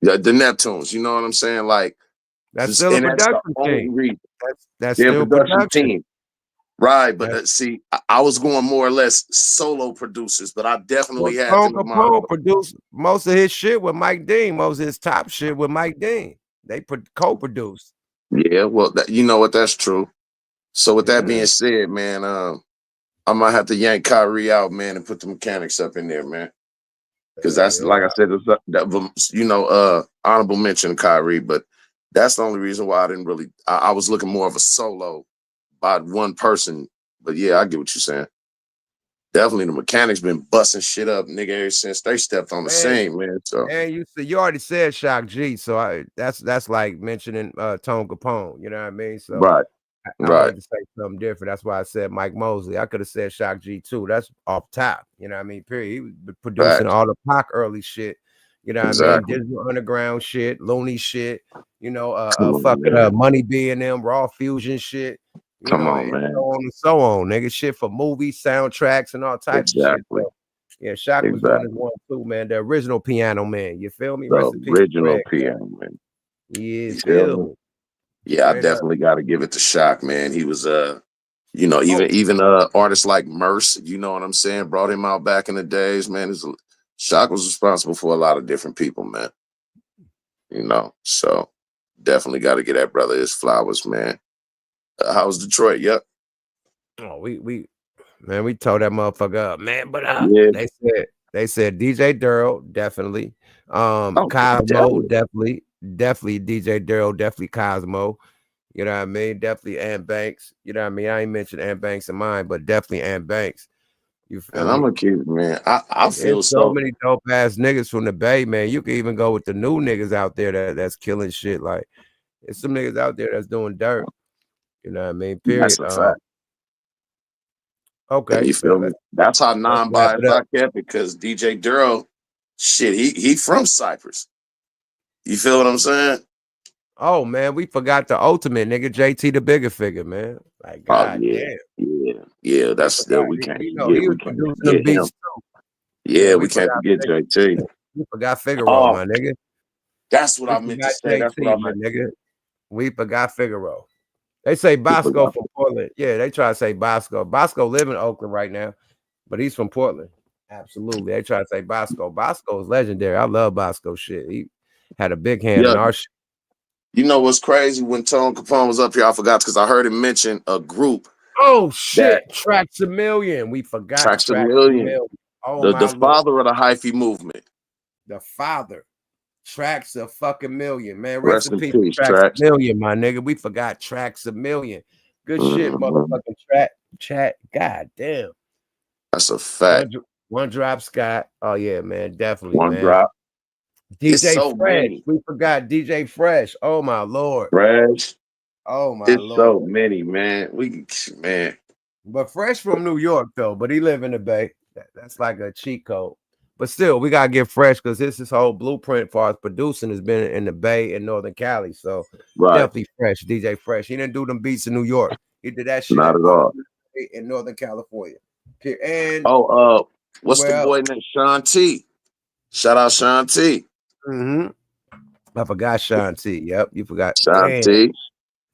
Yeah, the Neptunes. You know what I'm saying? Like, that's still a production team. That's still a production team. Right, but see, I was going more or less solo producers, but I definitely had them. Capone produced most of his shit with Mike Dean. Most of his top shit with Mike Dean. They co-produced. Yeah, well, you know what? That's true. So with that being said, man, I might have to yank Kyrie out, man, and put the Mechanics up in there, man. Because that's, like I said, honorable mention of Kyrie, but that's the only reason why I didn't really. I was looking more of a solo by one person, but yeah, I get what you're saying. Definitely, the Mechanics been busting shit up, nigga, ever since they stepped on the scene, man. So, and you already said Shock G, so that's like mentioning Tone Capone. You know what I mean? So right. I wanted to say something different. That's why I said Mike Mosley. I could have said Shock G too. That's off top. You know what I mean? Period. He was producing all the Pac early shit. You know what I mean? Digital Underground shit, Looney shit. You know, Money B and them, Raw Fusion shit. You know, man. so on and so on, nigga. Shit for movies, soundtracks, and all types of shit. So Yeah, Shock was doing his one too, man. The original Piano Man. You feel me? Rest The in peace, original Greg. piano man. He You is feel me? feel. Yeah, I Straight up. definitely got to give it to Shock, man. He was you know, Oh, even artists like Merce, you know what I'm saying, brought him out back in the days, man. Shock was responsible for a lot of different people, man. You know, so definitely got to get that brother his flowers, man. How's Detroit? Yep. oh, we man, we told that motherfucker up, man. But Yeah. they said DJ Durrell, definitely. Oh, Cosmo, definitely. definitely DJ Durrell, definitely Cosmo. You know what I mean? Definitely Ann Banks. You know what I mean? I ain't mentioned Ann Banks in mine, but definitely Ann Banks. You feel And I'm me? gonna keep it, man. I feel It's so so. many dope ass niggas from the Bay, man. You can even go with the new niggas out there that's killing shit. Like, it's some niggas out there that's doing dirt. You know what I mean? That's Period. a fact. Okay. You feel me? That's how Let's wrap non-biased it up. I kept it, because DJ Durrell, shit, he from Cyprus. You feel what I'm saying? Oh man, we forgot the ultimate nigga, JT the bigger figure, man. Like, Oh god yeah, damn. yeah. We That's still forgot. we can't You know, forget. he was We can't producing them forget him. beats too. Yeah, Yeah, we can't forget JT. we forgot Figaro, Oh, my nigga. that's what We I meant to forgot say. That's what I JT, my meant. nigga. We forgot Figaro. They say We Bosco forgot. from Portland. Yeah, they try to say Bosco. Bosco live in Oakland right now, but he's from Portland. Absolutely. They try to say Bosco. Bosco is legendary. I love Bosco shit. He had a big hand in Yeah, our shit. you know what's crazy? When Tone Capone was up here, I forgot because I heard him mention a group Oh that shit, Tracks a Million. We forgot tracks a Tracks a million. Million. Oh The my lord. father of the hyphy movement. The father. Tracks a fucking million, man. Rest Rest in in peace, peace, Tracks a tracks. million, my nigga. We forgot Tracks a million. Good shit, Mhm. motherfucking chat. God damn. That's a fact. One drop Scott. Oh yeah, man. Definitely, One man. drop. It's DJ so Fresh. many. We forgot DJ Fresh. Oh my lord. Fresh. Oh my It's so lord. many, man. Man. But Fresh from New York though, but he live in the Bay. That's like a cheat code. But still, we gotta get Fresh because his whole blueprint for us producing has been in the Bay in Northern Cali. So Right. definitely Fresh, DJ Fresh. He didn't do them beats in New York. He did that shit Not at all all. in Northern California. And Oh, what's the well, boy named Sean T? Shout out Sean T. I forgot Sean T. Yep, you forgot. Sean Damn, T.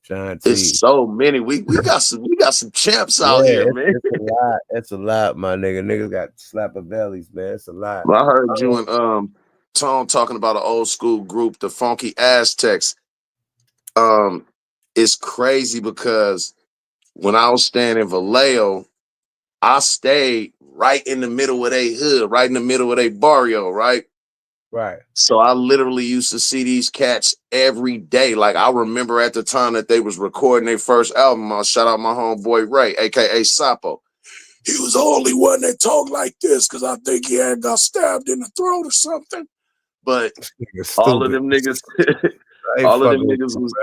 Sean It's T. so many. We got some champs out Yeah, here, man. it's a lot. It's a lot, my nigga. Niggas got slapper bellies, man. It's a lot. I heard you and Tone talking about an old school group, the Funky Aztecs. It's crazy because when I was staying in Vallejo, I stayed right in the middle of their hood, right in the middle of their barrio, right? Right. So I literally used to see these cats every day. Like, I remember at the time that they was recording their first album, I'll shout out my homeboy Ray, aka Sapo. He was the only one that talked like this because I think he had got stabbed in the throat or something. But Nigga all of stupid. them niggas, I ain't all of them fucking with niggas you, was,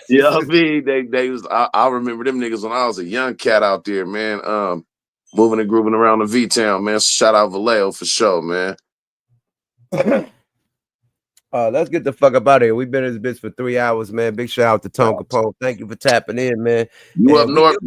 you know bro. what I mean? They was, I remember them niggas when I was a young cat out there, man. Moving and grooving around the V-Town, man. Shout out Vallejo for sure, man. Let's get the fuck up out of here. We've been in this bitch for 3 hours, man. Big shout out to Tone Capone. Thank you for tapping in, man. You up And north,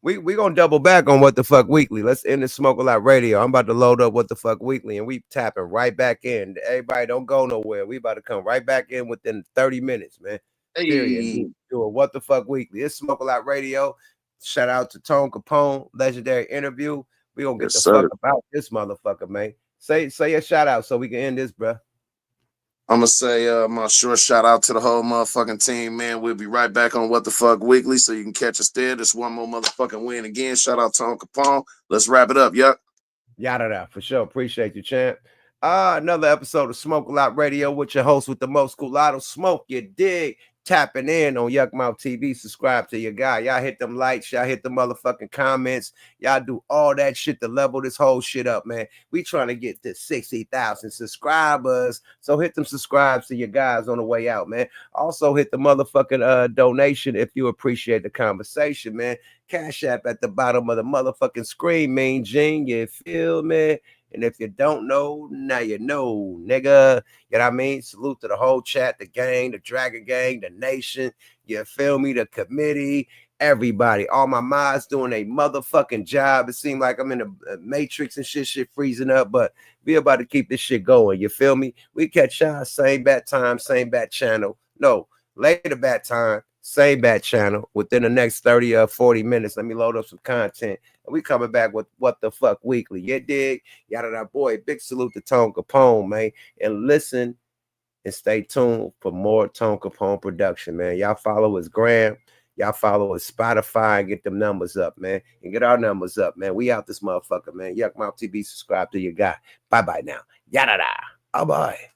we gonna double back on What the Fuck Weekly. Let's end the Smoke a Lot Radio. I'm about to load up What the Fuck Weekly, and we tapping right back in. Everybody don't go nowhere. We about to come right back in within 30 minutes, man. Period. hey. Do a What the Fuck Weekly. It's Smoke a Lot Radio. Shout out to Tone Capone, legendary interview. We gonna get Yes, the sir. fuck about this motherfucker, man. Say a shout out so we can end this, bro. I'm gonna say my short shout out to the whole motherfucking team, man. We'll be right back on What the Fuck Weekly, so you can catch us there. Just one more motherfucking win again. Shout out to Uncle Capone. Let's wrap it up, yuck. Yada for sure. Appreciate you, champ. Another episode of Smoke a Lot Radio with your host with the most Culato Smoke. You dig? Tapping in on Yuck Mouth TV. Subscribe to your guy. Y'all hit them likes. Y'all hit the motherfucking comments. Y'all do all that shit to level this whole shit up, man. We trying to get to 60,000 subscribers. So hit them subscribes to your guys on the way out, man. Also hit the motherfucking donation if you appreciate the conversation, man. Cash App at the bottom of the motherfucking screen, Mean Gene. You feel me? And if you don't know, now you know, nigga. You know what I mean? Salute to the whole chat, the gang, the Dragon Gang, the nation. You feel me? The committee, everybody. All my mods doing a motherfucking job. It seemed like I'm in a matrix and shit freezing up, but we about to keep this shit going. You feel me? We catch y'all same bat time, same bat channel. No, later bat time, same bat channel. Within the next 30 or 40 minutes, let me load up some content. And we coming back with What the Fuck Weekly. You dig? Yada that boy. Big salute to Tone Capone, man. And listen and stay tuned for more Tone Capone production, man. Y'all follow his gram. Y'all follow his Spotify and get them numbers up, man. And get our numbers up, man. We out this motherfucker, man. Yuck Mouth TV, subscribe to your guy. Bye-bye now. Yada da. Bye-bye.